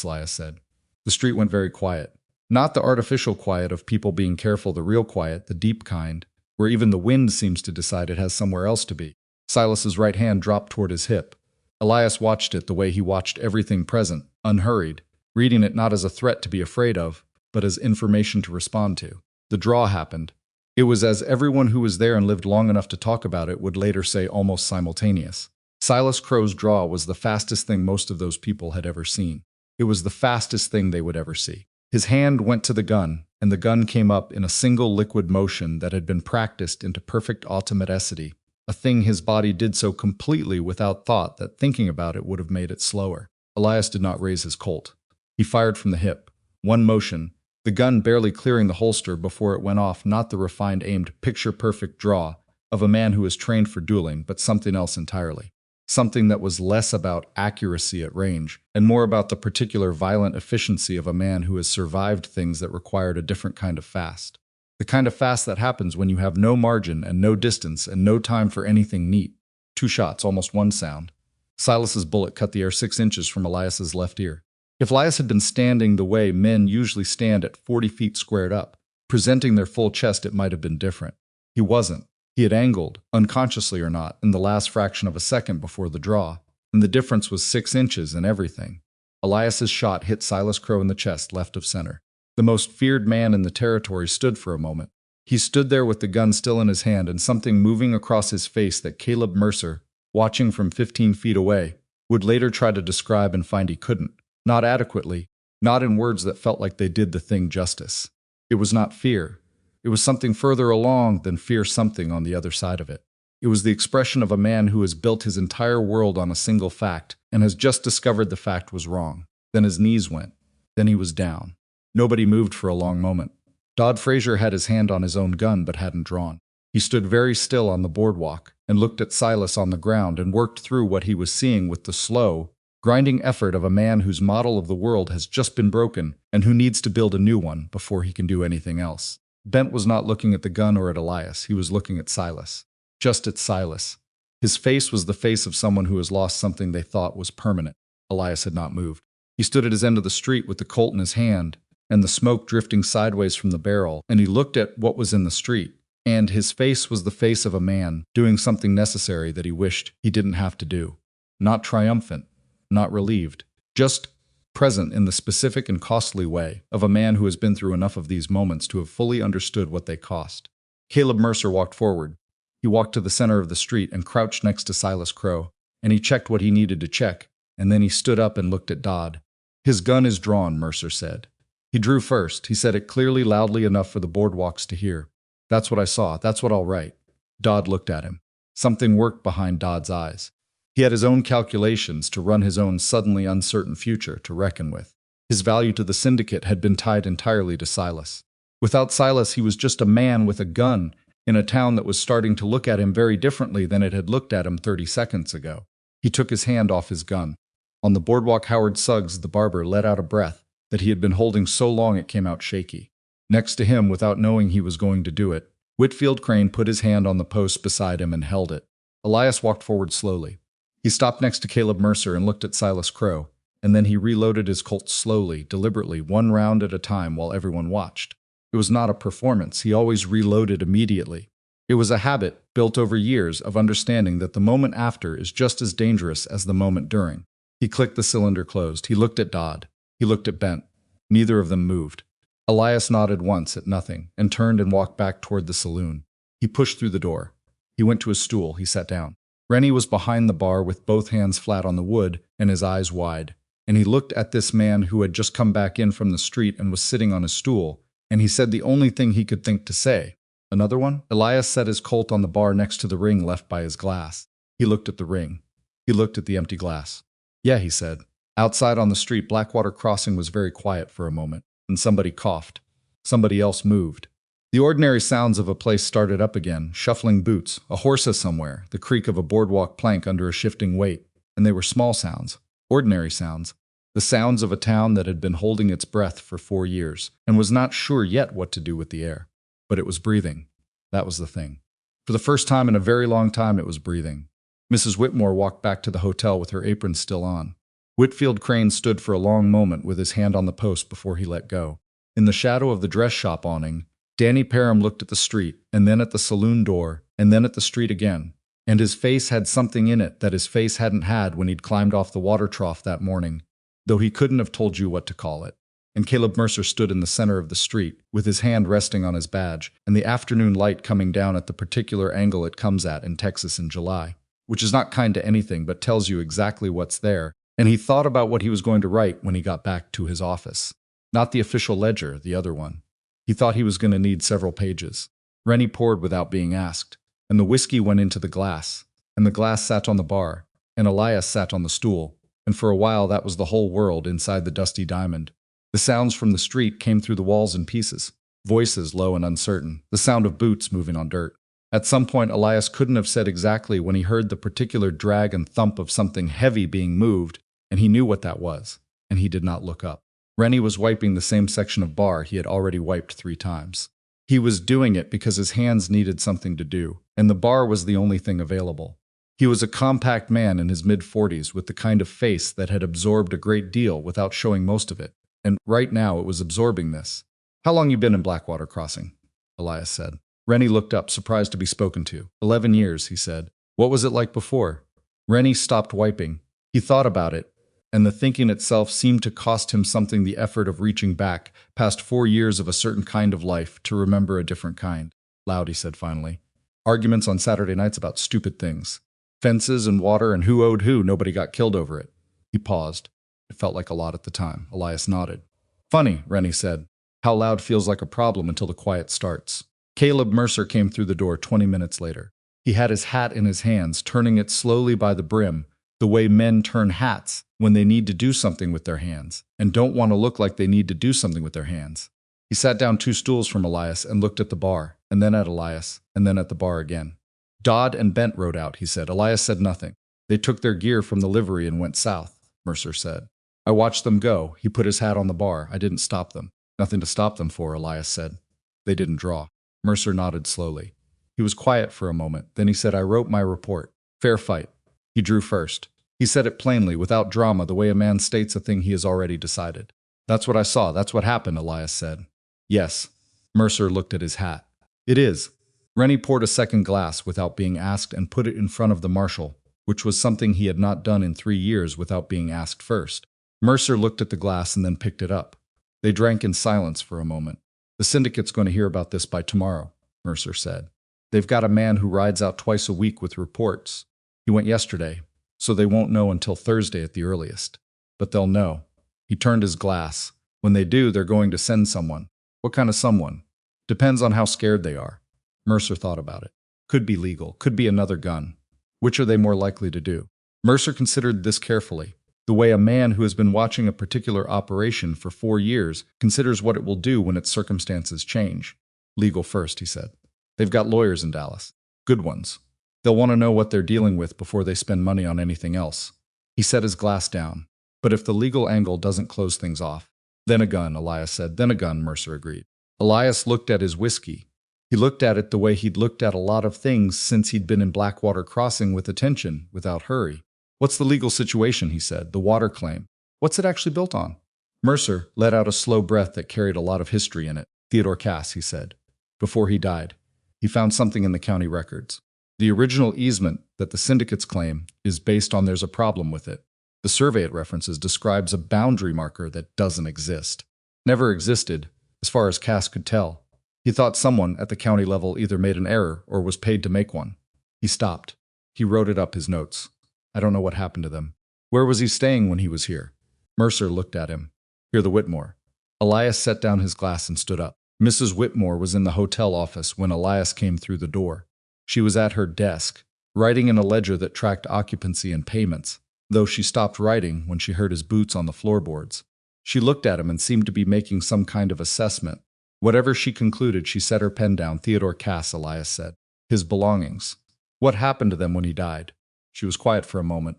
Elias said. The street went very quiet. Not the artificial quiet of people being careful, the real quiet, the deep kind, where even the wind seems to decide it has somewhere else to be. Silas's right hand dropped toward his hip. Elias watched it the way he watched everything present, unhurried, reading it not as a threat to be afraid of, but as information to respond to. The draw happened. It was, as everyone who was there and lived long enough to talk about it would later say, almost simultaneous. Silas Crowe's draw was the fastest thing most of those people had ever seen. It was the fastest thing they would ever see. His hand went to the gun, and the gun came up in a single liquid motion that had been practiced into perfect automaticity, a thing his body did so completely without thought that thinking about it would have made it slower. Elias did not raise his Colt. He fired from the hip. One motion, the gun barely clearing the holster before it went off, not the refined, aimed, picture-perfect draw of a man who was trained for dueling, but something else entirely. Something that was less about accuracy at range and more about the particular violent efficiency of a man who has survived things that required a different kind of fast. The kind of fast that happens when you have no margin and no distance and no time for anything neat. 2 shots, almost one sound. Silas's bullet cut the air 6 inches from Elias's left ear. If Elias had been standing the way men usually stand at 40 feet squared up, presenting their full chest, it might have been different. He wasn't. He had angled, unconsciously or not, in the last fraction of a second before the draw, and the difference was 6 inches in everything. Elias's shot hit Silas Crowe in the chest, left of center. The most feared man in the territory stood for a moment. He stood there with the gun still in his hand and something moving across his face that Caleb Mercer, watching from 15 feet away, would later try to describe and find he couldn't. Not adequately, not in words that felt like they did the thing justice. It was not fear. It was something further along than fear, something on the other side of it. It was the expression of a man who has built his entire world on a single fact and has just discovered the fact was wrong. Then his knees went. Then he was down. Nobody moved for a long moment. Dodd Frazier had his hand on his own gun but hadn't drawn. He stood very still on the boardwalk and looked at Silas on the ground and worked through what he was seeing with the slow, grinding effort of a man whose model of the world has just been broken and who needs to build a new one before he can do anything else. Bent was not looking at the gun or at Elias. He was looking at Silas. Just at Silas. His face was the face of someone who has lost something they thought was permanent. Elias had not moved. He stood at his end of the street with the Colt in his hand and the smoke drifting sideways from the barrel, and he looked at what was in the street. And his face was the face of a man doing something necessary that he wished he didn't have to do. Not triumphant, not relieved, just present in the specific and costly way of a man who has been through enough of these moments to have fully understood what they cost. Caleb Mercer walked forward. He walked to the center of the street and crouched next to Silas Crowe, and he checked what he needed to check, and then he stood up and looked at Dodd. "His gun is drawn," Mercer said. He drew first. He said it clearly, loudly enough for the boardwalks to hear. "That's what I saw. That's what I'll write." Dodd looked at him. Something worked behind Dodd's eyes. He had his own calculations to run his own suddenly uncertain future to reckon with. His value to the syndicate had been tied entirely to Silas. Without Silas, he was just a man with a gun in a town that was starting to look at him very differently than it had looked at him 30 seconds ago. He took his hand off his gun. On the boardwalk, Howard Suggs, the barber, let out a breath that he had been holding so long it came out shaky. Next to him, without knowing he was going to do it, Whitfield Crane put his hand on the post beside him and held it. Elias walked forward slowly. He stopped next to Caleb Mercer and looked at Silas Crowe, and then he reloaded his Colt slowly, deliberately, one round at a time while everyone watched. It was not a performance. He always reloaded immediately. It was a habit, built over years, of understanding that the moment after is just as dangerous as the moment during. He clicked the cylinder closed. He looked at Dodd. He looked at Bent. Neither of them moved. Elias nodded once at nothing and turned and walked back toward the saloon. He pushed through the door. He went to his stool. He sat down. Rennie was behind the bar with both hands flat on the wood and his eyes wide, and he looked at this man who had just come back in from the street and was sitting on his stool, and he said the only thing he could think to say. "Another one?" Elias set his Colt on the bar next to the ring left by his glass. He looked at the ring. He looked at the empty glass. "Yeah," he said. Outside on the street, Blackwater Crossing was very quiet for a moment, and somebody coughed. Somebody else moved. The ordinary sounds of a place started up again, shuffling boots, a horse somewhere, the creak of a boardwalk plank under a shifting weight, and they were small sounds, ordinary sounds, the sounds of a town that had been holding its breath for 4 years and was not sure yet what to do with the air. But it was breathing. That was the thing. For the first time in a very long time, it was breathing. Mrs. Whitmore walked back to the hotel with her apron still on. Whitfield Crane stood for a long moment with his hand on the post before he let go. In the shadow of the dress shop awning, Danny Parham looked at the street, and then at the saloon door, and then at the street again. And his face had something in it that his face hadn't had when he'd climbed off the water trough that morning, though he couldn't have told you what to call it. And Caleb Mercer stood in the center of the street, with his hand resting on his badge, and the afternoon light coming down at the particular angle it comes at in Texas in July, which is not kind to anything but tells you exactly what's there, and he thought about what he was going to write when he got back to his office. Not the official ledger, the other one. He thought he was going to need several pages. Rennie poured without being asked, and the whiskey went into the glass, and the glass sat on the bar, and Elias sat on the stool, and for a while that was the whole world inside the dusty diamond. The sounds from the street came through the walls in pieces, voices low and uncertain, the sound of boots moving on dirt. At some point Elias couldn't have said exactly when he heard the particular drag and thump of something heavy being moved, and he knew what that was, and he did not look up. Rennie was wiping the same section of bar he had already wiped 3 times. He was doing it because his hands needed something to do, and the bar was the only thing available. He was a compact man in his mid-40s with the kind of face that had absorbed a great deal without showing most of it, and right now it was absorbing this. "How long you been in Blackwater Crossing?" Elias said. Rennie looked up, surprised to be spoken to. 11 years, he said. "What was it like before?" Rennie stopped wiping. He thought about it, and the thinking itself seemed to cost him something, the effort of reaching back, past 4 years of a certain kind of life, to remember a different kind. "Loud," he said finally. "Arguments on Saturday nights about stupid things. Fences and water and who owed who, nobody got killed over it." He paused. It felt like a lot at the time. Elias nodded. "Funny," Rennie said, "how loud feels like a problem until the quiet starts." Caleb Mercer came through the door 20 minutes later. He had his hat in his hands, turning it slowly by the brim, the way men turn hats when they need to do something with their hands, and don't want to look like they need to do something with their hands. He sat down 2 stools from Elias and looked at the bar, and then at Elias, and then at the bar again. "Dodd and Bent rode out," he said. Elias said nothing. "They took their gear from the livery and went south," Mercer said. "I watched them go." He put his hat on the bar. "I didn't stop them." "Nothing to stop them for," Elias said. "They didn't draw." Mercer nodded slowly. He was quiet for a moment. Then he said, "I wrote my report. Fair fight." He drew first. He said it plainly, without drama, the way a man states a thing he has already decided. "That's what I saw. That's what happened," Elias said. "Yes." Mercer looked at his hat. "It is." Rennie poured a second glass without being asked and put it in front of the marshal, which was something he had not done in 3 years without being asked first. Mercer looked at the glass and then picked it up. They drank in silence for a moment. "The syndicate's going to hear about this by tomorrow," Mercer said. "They've got a man who rides out twice a week with reports. He went yesterday, so they won't know until Thursday at the earliest. But they'll know." He turned his glass. "When they do, they're going to send someone." "What kind of someone?" "Depends on how scared they are." Mercer thought about it. "Could be legal, could be another gun. Which are they more likely to do?" Mercer considered this carefully, the way a man who has been watching a particular operation for 4 years considers what it will do when its circumstances change. "Legal first," he said. "They've got lawyers in Dallas. Good ones. They'll want to know what they're dealing with before they spend money on anything else." He set his glass down. "But if the legal angle doesn't close things off, then a gun," Elias said. "Then a gun," Mercer agreed. Elias looked at his whiskey. He looked at it the way he'd looked at a lot of things since he'd been in Blackwater Crossing, with attention, without hurry. "What's the legal situation?" he said. "The water claim. What's it actually built on?" Mercer let out a slow breath that carried a lot of history in it. "Theodore Cass," he said. "Before he died, he found something in the county records. The original easement that the syndicates claim is based on there's a problem with it. The survey it references describes a boundary marker that doesn't exist. Never existed, as far as Cass could tell. He thought someone at the county level either made an error or was paid to make one." He stopped. He wrote it up his notes. "I don't know what happened to them." "Where was he staying when he was here?" Mercer looked at him. "Here, the Whitmore." Elias set down his glass and stood up. Mrs. Whitmore was in the hotel office when Elias came through the door. She was at her desk, writing in a ledger that tracked occupancy and payments, though she stopped writing when she heard his boots on the floorboards. She looked at him and seemed to be making some kind of assessment. Whatever she concluded, she set her pen down. "Theodore Cass," Elias said. "His belongings. What happened to them when he died?" She was quiet for a moment.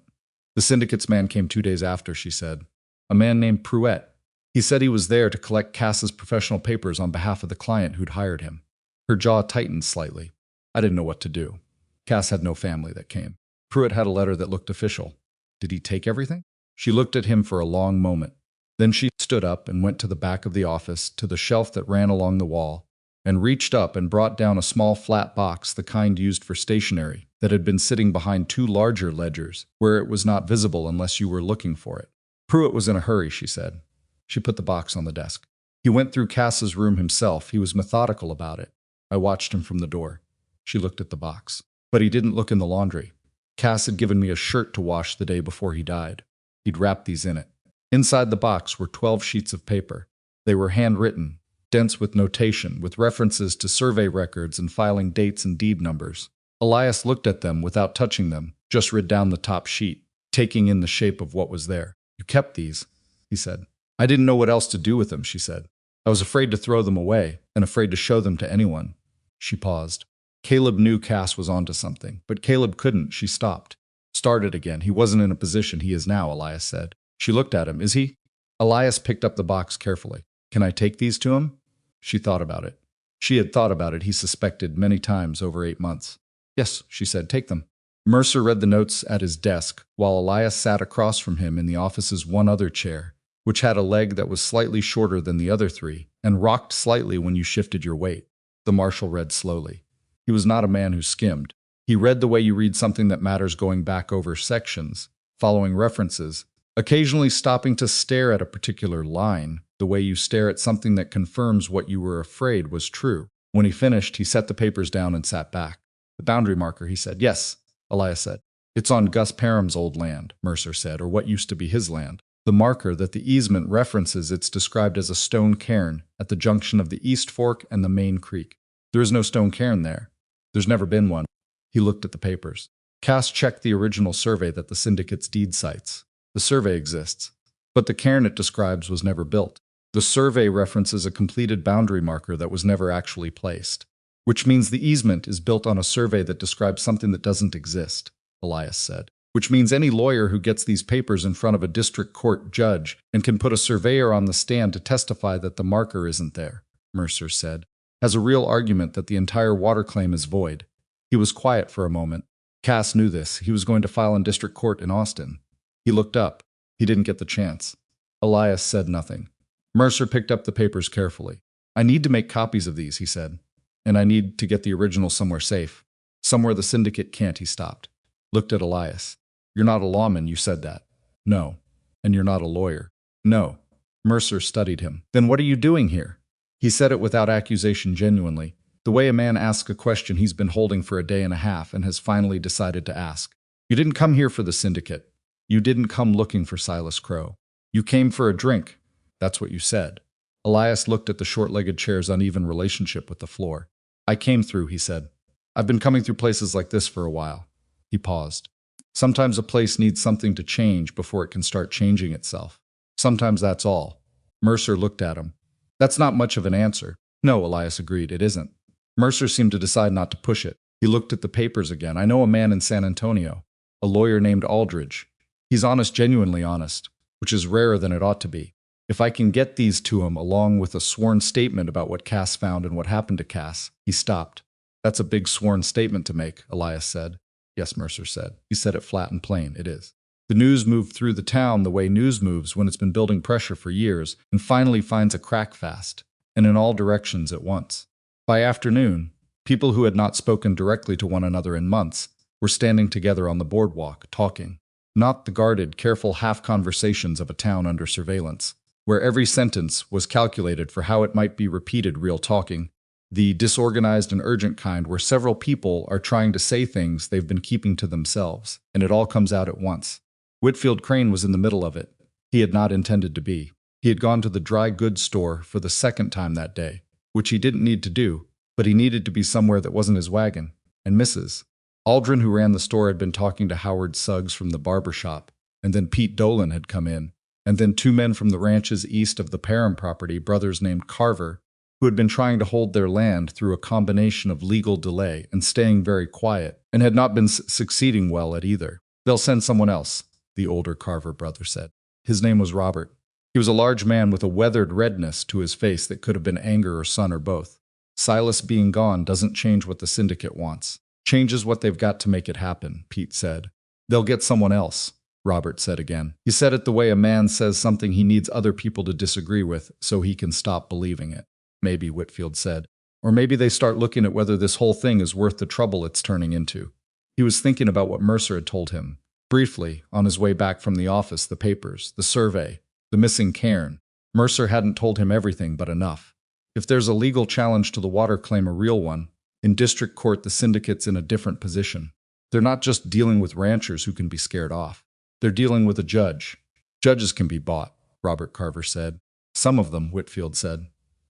"The syndicate's man came 2 days after," she said. "A man named Pruett. He said he was there to collect Cass's professional papers on behalf of the client who'd hired him." Her jaw tightened slightly. "I didn't know what to do. Cass had no family that came." Pruitt had a letter that looked official. Did he take everything? She looked at him for a long moment. Then she stood up and went to the back of the office, to the shelf that ran along the wall, and reached up and brought down a small flat box, the kind used for stationery, that had been sitting behind two larger ledgers, where it was not visible unless you were looking for it. Pruitt was in a hurry, she said. She put the box on the desk. He went through Cass's room himself. He was methodical about it. I watched him from the door. She looked at the box. But he didn't look in the laundry. Cass had given me a shirt to wash the day before he died. He'd wrapped these in it. Inside the box were 12 sheets of paper. They were handwritten, dense with notation, with references to survey records and filing dates and deed numbers. Elias looked at them without touching them, just read down the top sheet, taking in the shape of what was there. You kept these, he said. I didn't know what else to do with them, she said. I was afraid to throw them away and afraid to show them to anyone. She paused. Caleb knew Cass was onto something, but Caleb couldn't. She stopped. Started again. He wasn't in a position he is now, Elias said. She looked at him. Is he? Elias picked up the box carefully. Can I take these to him? She thought about it. She had thought about it, he suspected, many times over 8 months. Yes, she said, take them. Mercer read the notes at his desk, while Elias sat across from him in the office's one other chair, which had a leg that was slightly shorter than the other three, and rocked slightly when you shifted your weight. The marshal read slowly. He was not a man who skimmed. He read the way you read something that matters, going back over sections, following references, occasionally stopping to stare at a particular line, the way you stare at something that confirms what you were afraid was true. When he finished, he set the papers down and sat back. The boundary marker, he said. Yes, Elias said. It's on Gus Parham's old land, Mercer said, or what used to be his land. The marker that the easement references, it's described as a stone cairn at the junction of the East Fork and the main creek. There is no stone cairn there. There's never been one. He looked at the papers. Cass checked the original survey that the syndicate's deed cites. The survey exists, but the cairn it describes was never built. The survey references a completed boundary marker that was never actually placed, which means the easement is built on a survey that describes something that doesn't exist, Elias said. Which means any lawyer who gets these papers in front of a district court judge and can put a surveyor on the stand to testify that the marker isn't there, Mercer said, has a real argument that the entire water claim is void. He was quiet for a moment. Cass knew this. He was going to file in district court in Austin. He looked up. He didn't get the chance. Elias said nothing. Mercer picked up the papers carefully. I need to make copies of these, he said, and I need to get the original somewhere safe. Somewhere the syndicate can't, he stopped. Looked at Elias. You're not a lawman, you said that. No. And you're not a lawyer. No. Mercer studied him. Then what are you doing here? He said it without accusation, genuinely, the way a man asks a question he's been holding for a day and a half and has finally decided to ask. You didn't come here for the syndicate. You didn't come looking for Silas Crowe. You came for a drink. That's what you said. Elias looked at the short-legged chair's uneven relationship with the floor. I came through, he said. I've been coming through places like this for a while. He paused. Sometimes a place needs something to change before it can start changing itself. Sometimes that's all. Mercer looked at him. That's not much of an answer. No, Elias agreed, it isn't. Mercer seemed to decide not to push it. He looked at the papers again. I know a man in San Antonio, a lawyer named Aldridge. He's honest, genuinely honest, which is rarer than it ought to be. If I can get these to him, along with a sworn statement about what Cass found and what happened to Cass. He stopped. That's a big sworn statement to make, Elias said. Yes, Mercer said. He said it flat and plain. It is. The news moved through the town the way news moves when it's been building pressure for years and finally finds a crack fast, and in all directions at once. By afternoon, people who had not spoken directly to one another in months were standing together on the boardwalk, talking. Not the guarded, careful half-conversations of a town under surveillance, where every sentence was calculated for how it might be repeated, real talking. The disorganized and urgent kind where several people are trying to say things they've been keeping to themselves, and it all comes out at once. Whitfield Crane was in the middle of it. He had not intended to be. He had gone to the dry goods store for the second time that day, which he didn't need to do, but he needed to be somewhere that wasn't his wagon. And Mrs. Aldrin, who ran the store, had been talking to Howard Suggs from the barber shop, and then Pete Dolan had come in, and then 2 men from the ranches east of the Parham property, brothers named Carver, who had been trying to hold their land through a combination of legal delay and staying very quiet, and had not been succeeding well at either. They'll send someone else, the older Carver brother said. His name was Robert. He was a large man with a weathered redness to his face that could have been anger or sun or both. Silas being gone doesn't change what the syndicate wants. Changes what they've got to make it happen, Pete said. They'll get someone else, Robert said again. He said it the way a man says something he needs other people to disagree with so he can stop believing it. Maybe, Whitfield said. Or maybe they start looking at whether this whole thing is worth the trouble it's turning into. He was thinking about what Mercer had told him. Briefly, on his way back from the office, the papers, the survey, the missing cairn. Mercer hadn't told him everything but enough. If there's a legal challenge to the water claim, a real one, in district court the syndicate's in a different position. They're not just dealing with ranchers who can be scared off. They're dealing with a judge. Judges can be bought, Robert Carver said. Some of them, Whitfield said.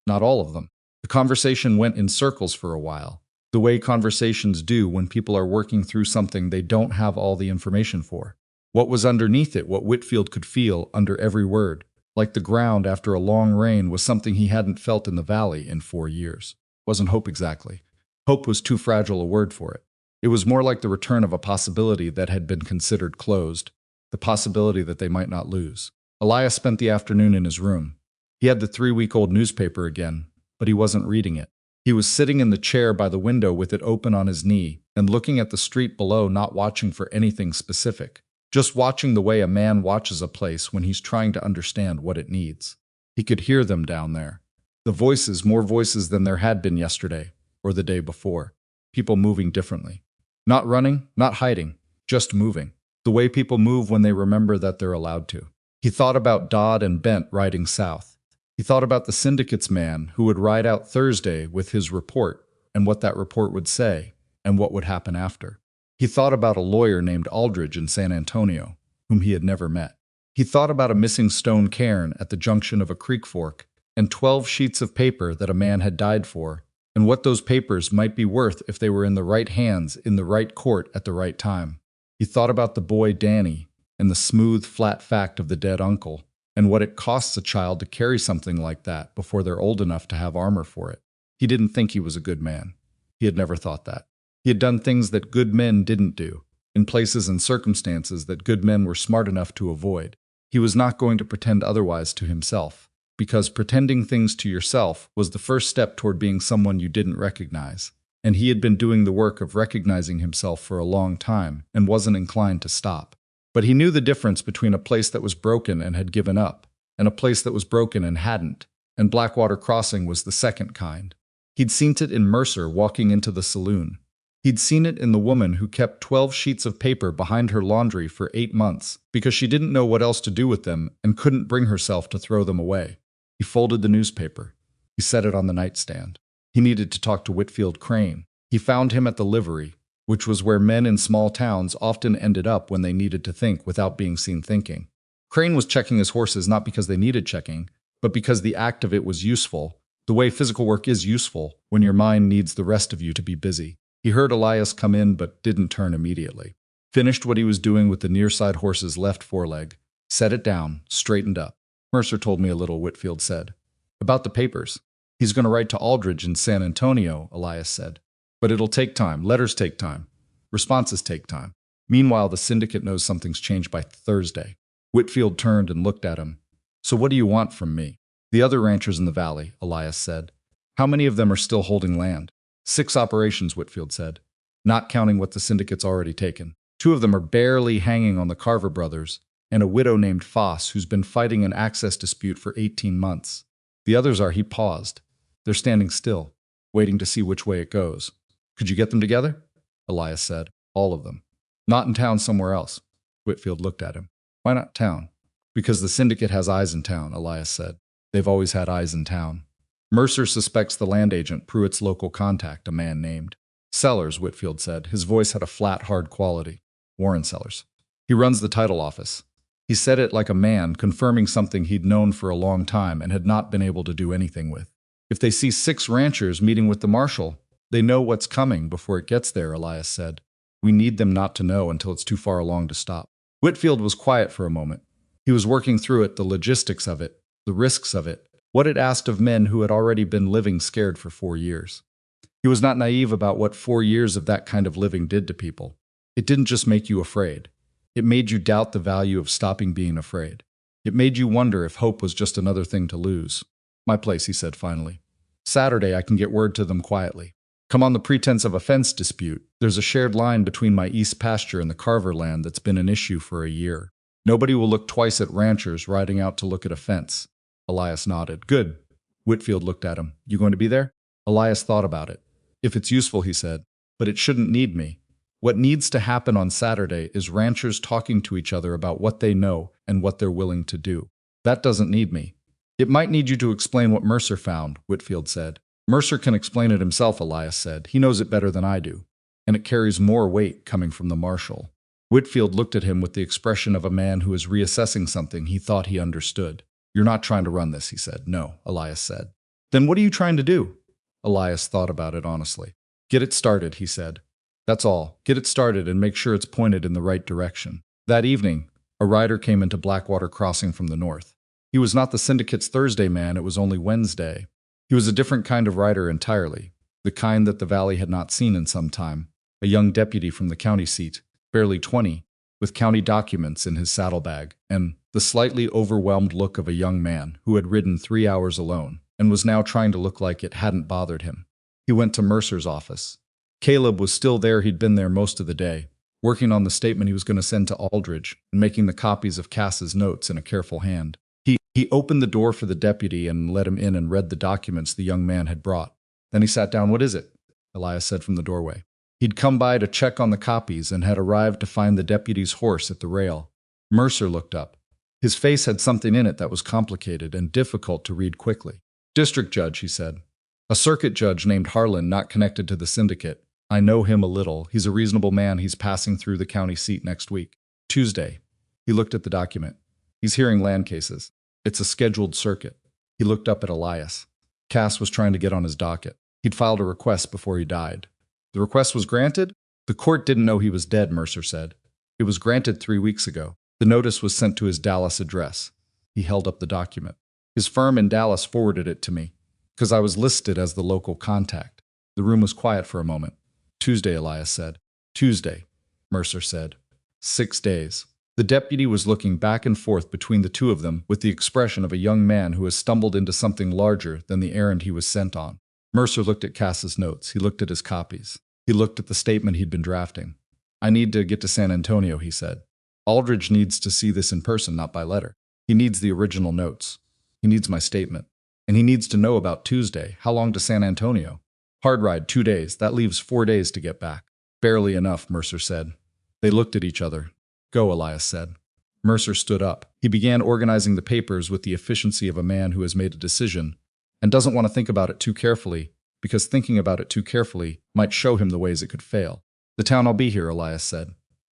Not all of them. The conversation went in circles for a while, the way conversations do when people are working through something they don't have all the information for. What was underneath it, what Whitfield could feel under every word, like the ground after a long rain, was something he hadn't felt in the valley in 4 years. Wasn't hope exactly. Hope was too fragile a word for it. It was more like the return of a possibility that had been considered closed, the possibility that they might not lose. Elias spent the afternoon in his room. He had the 3-week-old newspaper again, but he wasn't reading it. He was sitting in the chair by the window with it open on his knee and looking at the street below, not watching for anything specific, just watching the way a man watches a place when he's trying to understand what it needs. He could hear them down there. The voices, more voices than there had been yesterday or the day before. People moving differently. Not running, not hiding, just moving. The way people move when they remember that they're allowed to. He thought about Dodd and Bent riding south. He thought about the syndicate's man who would ride out Thursday with his report and what that report would say and what would happen after. He thought about a lawyer named Aldridge in San Antonio, whom he had never met. He thought about a missing stone cairn at the junction of a creek fork and 12 sheets of paper that a man had died for, and what those papers might be worth if they were in the right hands, in the right court at the right time. He thought about the boy Danny and the smooth, flat fact of the dead uncle, and what it costs a child to carry something like that before they're old enough to have armor for it. He didn't think he was a good man. He had never thought that. He had done things that good men didn't do, in places and circumstances that good men were smart enough to avoid. He was not going to pretend otherwise to himself, because pretending things to yourself was the first step toward being someone you didn't recognize, and he had been doing the work of recognizing himself for a long time and wasn't inclined to stop. But he knew the difference between a place that was broken and had given up, and a place that was broken and hadn't, and Blackwater Crossing was the second kind. He'd seen it in Mercer walking into the saloon. He'd seen it in the woman who kept 12 sheets of paper behind her laundry for 8 months because she didn't know what else to do with them and couldn't bring herself to throw them away. He folded the newspaper. He set it on the nightstand. He needed to talk to Whitfield Crane. He found him at the livery, which was where men in small towns often ended up when they needed to think without being seen thinking. Crane was checking his horses not because they needed checking, but because the act of it was useful, the way physical work is useful when your mind needs the rest of you to be busy. He heard Elias come in but didn't turn immediately. Finished what he was doing with the near-side horse's left foreleg, set it down, straightened up. Mercer told me a little, Whitfield said. About the papers. He's going to write to Aldridge in San Antonio, Elias said. But it'll take time. Letters take time. Responses take time. Meanwhile, the syndicate knows something's changed by Thursday. Whitfield turned and looked at him. So what do you want from me? The other ranchers in the valley, Elias said. How many of them are still holding land? 6 operations, Whitfield said, not counting what the syndicate's already taken. 2 of them are barely hanging on the Carver brothers, and a widow named Foss who's been fighting an access dispute for 18 months. The others are, he paused. They're standing still, waiting to see which way it goes. Could you get them together? Elias said. All of them. Not in town, somewhere else. Whitfield looked at him. Why not town? Because the syndicate has eyes in town, Elias said. They've always had eyes in town. Mercer suspects the land agent, Pruitt's local contact, a man named Sellers, Whitfield said. His voice had a flat, hard quality. Warren Sellers. He runs the title office. He said it like a man, confirming something he'd known for a long time and had not been able to do anything with. If they see 6 ranchers meeting with the marshal, they know what's coming before it gets there, Elias said. We need them not to know until it's too far along to stop. Whitfield was quiet for a moment. He was working through it, the logistics of it, the risks of it, what it asked of men who had already been living scared for 4 years. He was not naive about what 4 years of that kind of living did to people. It didn't just make you afraid. It made you doubt the value of stopping being afraid. It made you wonder if hope was just another thing to lose. My place, he said finally. Saturday I can get word to them quietly. Come on the pretense of a fence dispute. There's a shared line between my east pasture and the Carver land that's been an issue for a year. Nobody will look twice at ranchers riding out to look at a fence. Elias nodded. Good. Whitfield looked at him. You going to be there? Elias thought about it. If it's useful, he said. But it shouldn't need me. What needs to happen on Saturday is ranchers talking to each other about what they know and what they're willing to do. That doesn't need me. It might need you to explain what Mercer found, Whitfield said. Mercer can explain it himself, Elias said. He knows it better than I do. And it carries more weight coming from the marshal. Whitfield looked at him with the expression of a man who is reassessing something he thought he understood. You're not trying to run this, he said. No, Elias said. Then what are you trying to do? Elias thought about it honestly. Get it started, he said. That's all. Get it started and make sure it's pointed in the right direction. That evening, a rider came into Blackwater Crossing from the north. He was not the syndicate's Thursday man, it was only Wednesday. He was a different kind of rider entirely, the kind that the valley had not seen in some time, a young deputy from the county seat, barely 20, with county documents in his saddlebag, and the slightly overwhelmed look of a young man who had ridden 3 hours alone and was now trying to look like it hadn't bothered him. He went to Mercer's office. Caleb was still there. He'd been there most of the day, working on the statement he was going to send to Aldridge and making the copies of Cass's notes in a careful hand. He opened the door for the deputy and let him in and read the documents the young man had brought. Then he sat down. What is it? Elias said from the doorway. He'd come by to check on the copies and had arrived to find the deputy's horse at the rail. Mercer looked up. His face had something in it that was complicated and difficult to read quickly. District judge, he said. A circuit judge named Harlan, not connected to the syndicate. I know him a little. He's a reasonable man. He's passing through the county seat next week. Tuesday. He looked at the document. He's hearing land cases. It's a scheduled circuit. He looked up at Elias. Cass was trying to get on his docket. He'd filed a request before he died. The request was granted? The court didn't know he was dead, Mercer said. It was granted 3 weeks ago. The notice was sent to his Dallas address. He held up the document. His firm in Dallas forwarded it to me, because I was listed as the local contact. The room was quiet for a moment. Tuesday, Elias said. Tuesday, Mercer said. 6 days. The deputy was looking back and forth between the two of them with the expression of a young man who has stumbled into something larger than the errand he was sent on. Mercer looked at Cass's notes. He looked at his copies. He looked at the statement he'd been drafting. I need to get to San Antonio, he said. Aldridge needs to see this in person, not by letter. He needs the original notes. He needs my statement. And he needs to know about Tuesday. How long to San Antonio? Hard ride, 2 days. That leaves 4 days to get back. Barely enough, Mercer said. They looked at each other. Go, Elias said. Mercer stood up. He began organizing the papers with the efficiency of a man who has made a decision and doesn't want to think about it too carefully, because thinking about it too carefully might show him the ways it could fail. The town I'll be here, Elias said.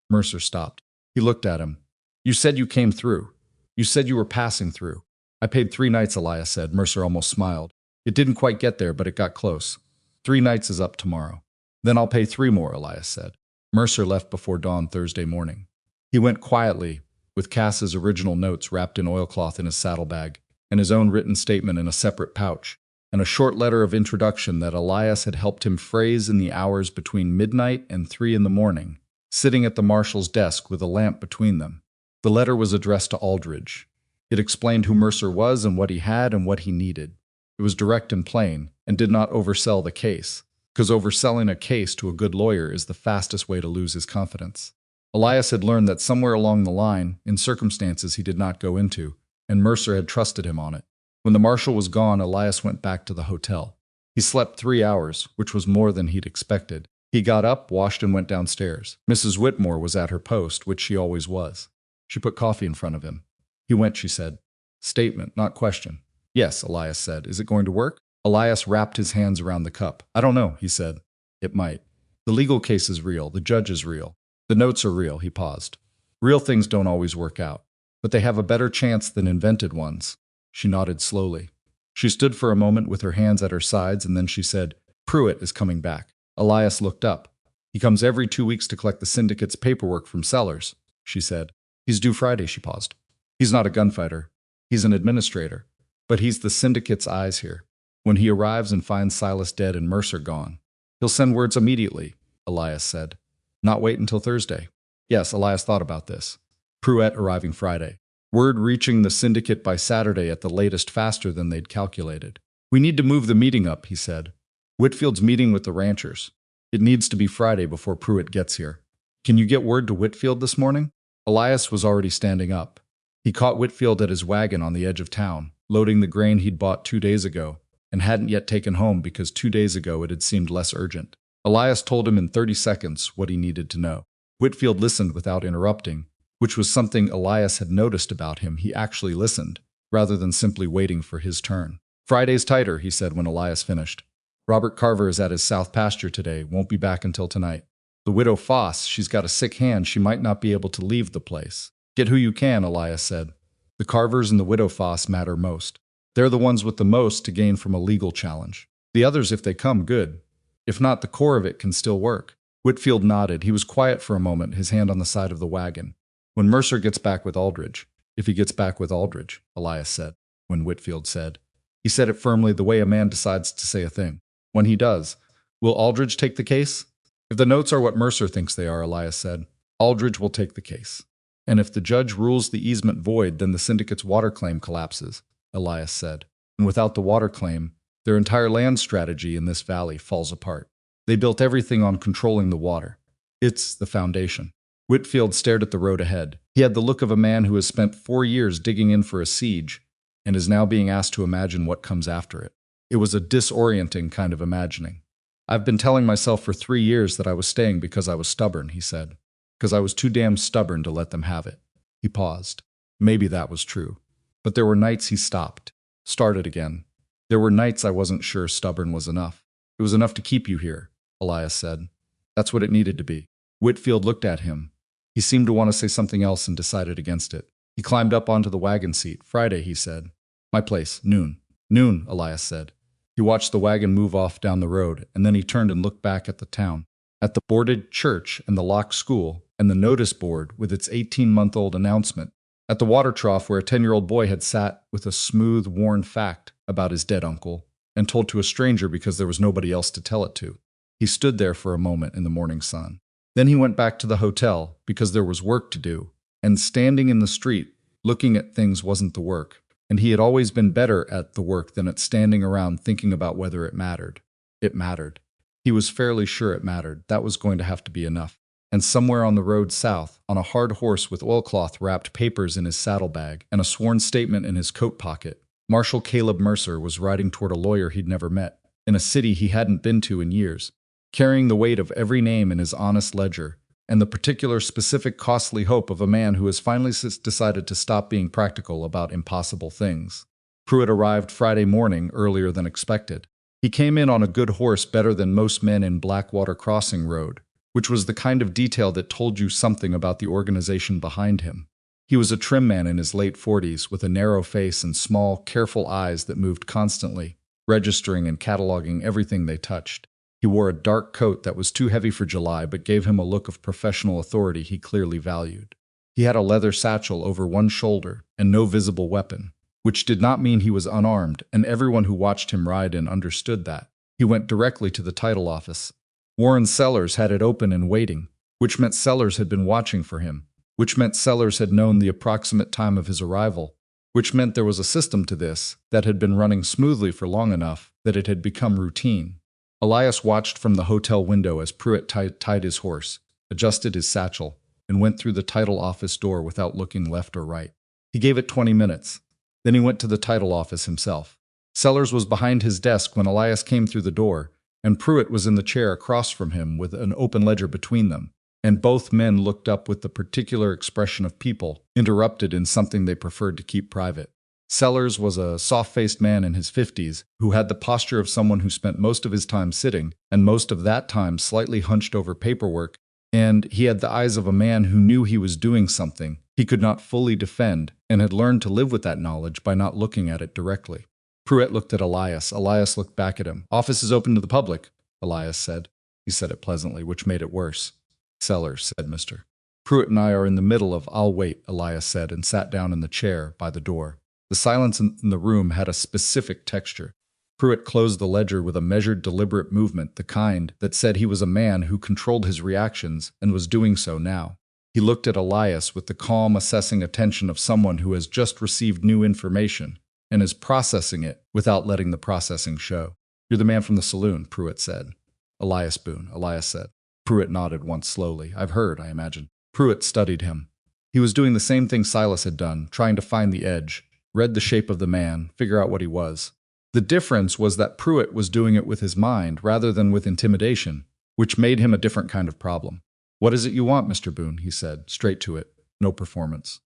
Mercer stopped. He looked at him. You said you came through. You said you were passing through. I paid 3 nights, Elias said. Mercer almost smiled. It didn't quite get there, but it got close. 3 nights is up tomorrow. Then I'll pay 3 more, Elias said. Mercer left before dawn Thursday morning. He went quietly, with Cass's original notes wrapped in oilcloth in his saddlebag, and his own written statement in a separate pouch, and a short letter of introduction that Elias had helped him phrase in the hours between midnight and 3 in the morning, sitting at the marshal's desk with a lamp between them. The letter was addressed to Aldridge. It explained who Mercer was and what he had and what he needed. It was direct and plain, and did not oversell the case, because overselling a case to a good lawyer is the fastest way to lose his confidence. Elias had learned that somewhere along the line, in circumstances he did not go into, and Mercer had trusted him on it. When the marshal was gone, Elias went back to the hotel. He slept 3 hours, which was more than he'd expected. He got up, washed, and went downstairs. Mrs. Whitmore was at her post, which she always was. She put coffee in front of him. He went, she said. Statement, not question. Yes, Elias said. Is it going to work? Elias wrapped his hands around the cup. I don't know, he said. It might. The legal case is real. The judge is real. The notes are real, he paused. Real things don't always work out, but they have a better chance than invented ones. She nodded slowly. She stood for a moment with her hands at her sides, and then she said, Pruitt is coming back. Elias looked up. He comes every 2 weeks to collect the syndicate's paperwork from sellers, she said. He's due Friday, she paused. He's not a gunfighter. He's an administrator. But he's the syndicate's eyes here. When he arrives and finds Silas dead and Mercer gone, he'll send words immediately, Elias said. Not wait until Thursday. Yes, Elias thought about this. Pruitt arriving Friday. Word reaching the syndicate by Saturday at the latest faster than they'd calculated. We need to move the meeting up, he said. Whitfield's meeting with the ranchers. It needs to be Friday before Pruitt gets here. Can you get word to Whitfield this morning? Elias was already standing up. He caught Whitfield at his wagon on the edge of town, loading the grain he'd bought 2 days ago, and hadn't yet taken home because 2 days ago it had seemed less urgent. Elias told him in 30 seconds what he needed to know. Whitfield listened without interrupting, which was something Elias had noticed about him. He actually listened, rather than simply waiting for his turn. Friday's tighter, he said when Elias finished. Robert Carver is at his south pasture today, won't be back until tonight. The widow Foss, she's got a sick hand, she might not be able to leave the place. Get who you can, Elias said. The Carvers and the widow Foss matter most. They're the ones with the most to gain from a legal challenge. The others, if they come, good. If not, the core of it can still work. Whitfield nodded. He was quiet for a moment, his hand on the side of the wagon. When Mercer gets back with Aldridge. If he gets back with Aldridge, Elias said. When Whitfield said. He said it firmly, the way a man decides to say a thing. When he does, will Aldridge take the case? If the notes are what Mercer thinks they are, Elias said, Aldridge will take the case. And if the judge rules the easement void, then the syndicate's water claim collapses, Elias said. And without the water claim, their entire land strategy in this valley falls apart. They built everything on controlling the water. It's the foundation. Whitfield stared at the road ahead. He had the look of a man who has spent 4 years digging in for a siege and is now being asked to imagine what comes after it. It was a disorienting kind of imagining. I've been telling myself for 3 years that I was staying because I was stubborn, he said. Because I was too damn stubborn to let them have it. He paused. Maybe that was true. But there were nights he stopped, started again. There were nights I wasn't sure stubborn was enough. It was enough to keep you here, Elias said. That's what it needed to be. Whitfield looked at him. He seemed to want to say something else and decided against it. He climbed up onto the wagon seat. Friday, he said. My place, noon. Noon, Elias said. He watched the wagon move off down the road, and then he turned and looked back at the town, at the boarded church and the locked school, and the notice board with its 18-month-old announcement, at the water trough where a 10-year-old boy had sat with a smooth, worn fact about his dead uncle, and told to a stranger because there was nobody else to tell it to. He stood there for a moment in the morning sun. Then he went back to the hotel because there was work to do, and standing in the street, looking at things wasn't the work. And he had always been better at the work than at standing around thinking about whether it mattered. It mattered. He was fairly sure it mattered. That was going to have to be enough. And somewhere on the road south, on a hard horse with oilcloth-wrapped papers in his saddlebag and a sworn statement in his coat pocket, Marshal Caleb Mercer was riding toward a lawyer he'd never met, in a city he hadn't been to in years, carrying the weight of every name in his honest ledger, and the particular specific costly hope of a man who has finally decided to stop being practical about impossible things. Pruitt arrived Friday morning earlier than expected. He came in on a good horse better than most men in Blackwater Crossing Road, which was the kind of detail that told you something about the organization behind him. He was a trim man in his late 40s with a narrow face and small, careful eyes that moved constantly, registering and cataloging everything they touched. He wore a dark coat that was too heavy for July but gave him a look of professional authority he clearly valued. He had a leather satchel over one shoulder and no visible weapon, which did not mean he was unarmed, and everyone who watched him ride in understood that. He went directly to the title office. Warren Sellers had it open and waiting, which meant Sellers had been watching for him, which meant Sellers had known the approximate time of his arrival, which meant there was a system to this that had been running smoothly for long enough that it had become routine. Elias watched from the hotel window as Pruitt tied his horse, adjusted his satchel, and went through the title office door without looking left or right. He gave it 20 minutes. Then he went to the title office himself. Sellers was behind his desk when Elias came through the door, and Pruitt was in the chair across from him with an open ledger between them, and both men looked up with the particular expression of people interrupted in something they preferred to keep private. Sellers was a soft-faced man in his 50s who had the posture of someone who spent most of his time sitting and most of that time slightly hunched over paperwork, and he had the eyes of a man who knew he was doing something he could not fully defend and had learned to live with that knowledge by not looking at it directly. Pruitt looked at Elias. Elias looked back at him. "Office is open to the public," Elias said. He said it pleasantly, which made it worse. "Sellers," said Mr. Pruitt and I are in the middle of "I'll wait," Elias said, and sat down in the chair by the door. The silence in the room had a specific texture. Pruitt closed the ledger with a measured, deliberate movement, the kind that said he was a man who controlled his reactions and was doing so now. He looked at Elias with the calm, assessing attention of someone who has just received new information and is processing it without letting the processing show. You're the man from the saloon, Pruitt said. Elias Boone, Elias said. Pruitt nodded once slowly. I've heard, I imagine. Pruitt studied him. He was doing the same thing Silas had done, trying to find the edge, read the shape of the man, figure out what he was. The difference was that Pruitt was doing it with his mind rather than with intimidation, which made him a different kind of problem. What is it you want, Mr. Boone? He said, straight to it. No performance.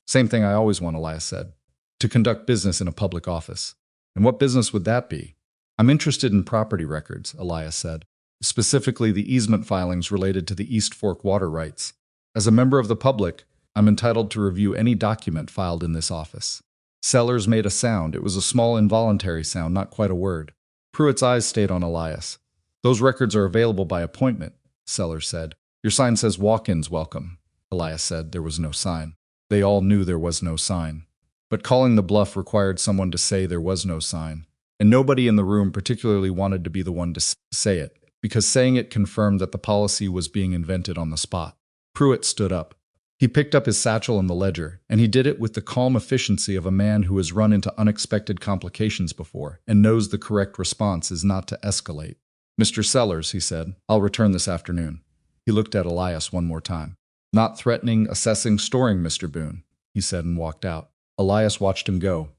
Same thing I always want, Elias said. To conduct business in a public office. And what business would that be? I'm interested in property records, Elias said. Specifically the easement filings related to the East Fork water rights. As a member of the public, I'm entitled to review any document filed in this office. Sellers made a sound. It was a small involuntary sound, not quite a word. Pruitt's eyes stayed on Elias. Those records are available by appointment, Sellers said. Your sign says walk-ins welcome. Elias said there was no sign. They all knew there was no sign. But calling the bluff required someone to say there was no sign. And nobody in the room particularly wanted to be the one to say it, because saying it confirmed that the policy was being invented on the spot. Pruitt stood up. He picked up his satchel and the ledger, and he did it with the calm efficiency of a man who has run into unexpected complications before and knows the correct response is not to escalate. Mr. Sellers, he said, I'll return this afternoon. He looked at Elias one more time. Not threatening, assessing, storing, Mr. Boone, he said and walked out. Elias watched him go.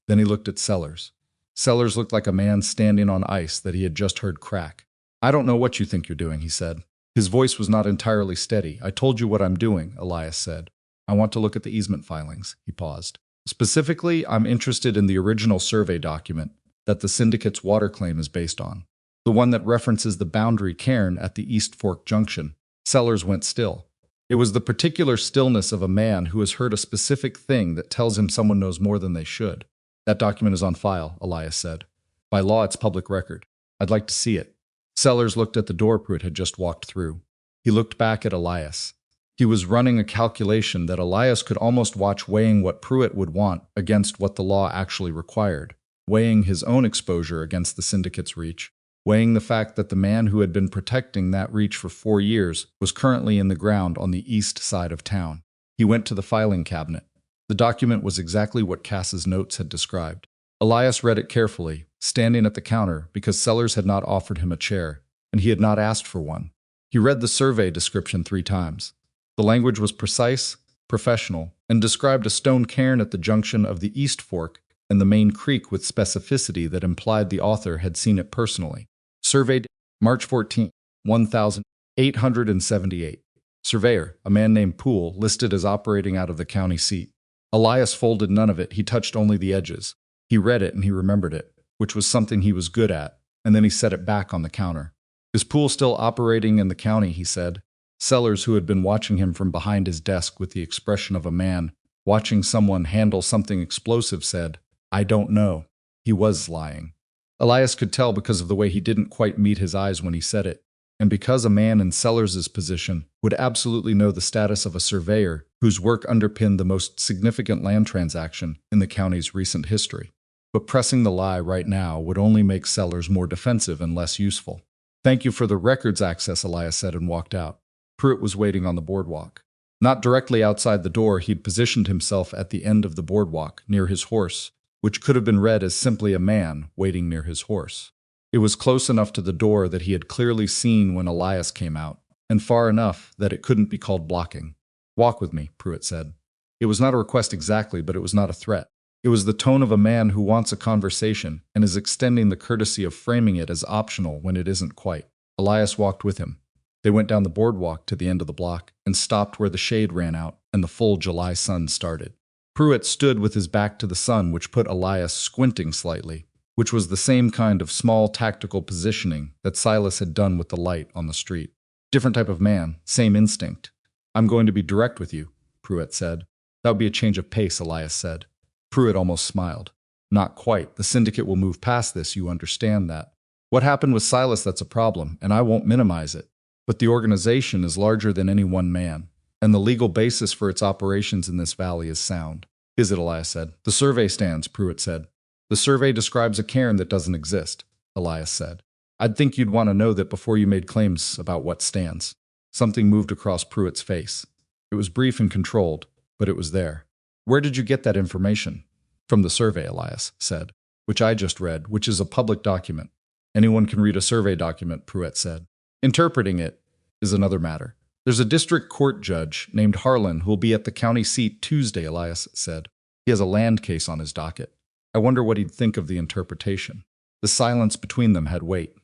Then he looked at Sellers. Sellers looked like a man standing on ice that he had just heard crack. I don't know what you think you're doing, he said. His voice was not entirely steady. I told you what I'm doing, Elias said. I want to look at the easement filings. He paused. Specifically, I'm interested in the original survey document that the syndicate's water claim is based on. The one that references the boundary cairn at the East Fork Junction. Sellers went still. It was the particular stillness of a man who has heard a specific thing that tells him someone knows more than they should. That document is on file, Elias said. By law, it's public record. I'd like to see it. Sellers looked at the door Pruitt had just walked through. He looked back at Elias. He was running a calculation that Elias could almost watch, weighing what Pruitt would want against what the law actually required, weighing his own exposure against the syndicate's reach, weighing the fact that the man who had been protecting that reach for 4 years was currently in the ground on the east side of town. He went to the filing cabinet. The document was exactly what Cass's notes had described. Elias read it carefully, standing at the counter because Sellers had not offered him a chair, and he had not asked for one. He read the survey description 3 times. The language was precise, professional, and described a stone cairn at the junction of the East Fork and the main creek with specificity that implied the author had seen it personally. Surveyed March 14, 1878. Surveyor, a man named Poole, listed as operating out of the county seat. Elias folded none of it. He touched only the edges. He read it and he remembered it, which was something he was good at, and then he set it back on the counter. Is Poole still operating in the county, he said. Sellers, who had been watching him from behind his desk with the expression of a man watching someone handle something explosive, said, I don't know. He was lying. Elias could tell because of the way he didn't quite meet his eyes when he said it, and because a man in Sellers's position would absolutely know the status of a surveyor whose work underpinned the most significant land transaction in the county's recent history. But pressing the lie right now would only make Sellers more defensive and less useful. Thank you for the records access, Elias said and walked out. Pruitt was waiting on the boardwalk. Not directly outside the door, he'd positioned himself at the end of the boardwalk, near his horse, which could have been read as simply a man waiting near his horse. It was close enough to the door that he had clearly seen when Elias came out, and far enough that it couldn't be called blocking. Walk with me, Pruitt said. It was not a request exactly, but it was not a threat. It was the tone of a man who wants a conversation and is extending the courtesy of framing it as optional when it isn't quite. Elias walked with him. They went down the boardwalk to the end of the block and stopped where the shade ran out and the full July sun started. Pruitt stood with his back to the sun, which put Elias squinting slightly, which was the same kind of small tactical positioning that Silas had done with the light on the street. Different type of man, same instinct. I'm going to be direct with you, Pruitt said. That would be a change of pace, Elias said. Pruitt almost smiled. Not quite. The syndicate will move past this, you understand that. What happened with Silas, that's a problem, and I won't minimize it. But the organization is larger than any one man, and the legal basis for its operations in this valley is sound. Is it, Elias said. The survey stands, Pruitt said. The survey describes a cairn that doesn't exist, Elias said. I'd think you'd want to know that before you made claims about what stands. Something moved across Pruitt's face. It was brief and controlled, but it was there. Where did you get that information? From the survey, Elias said, which I just read, which is a public document. Anyone can read a survey document, Pruitt said. Interpreting it is another matter. There's a district court judge named Harlan who will be at the county seat Tuesday, Elias said. He has a land case on his docket. I wonder what he'd think of the interpretation. The silence between them had weight.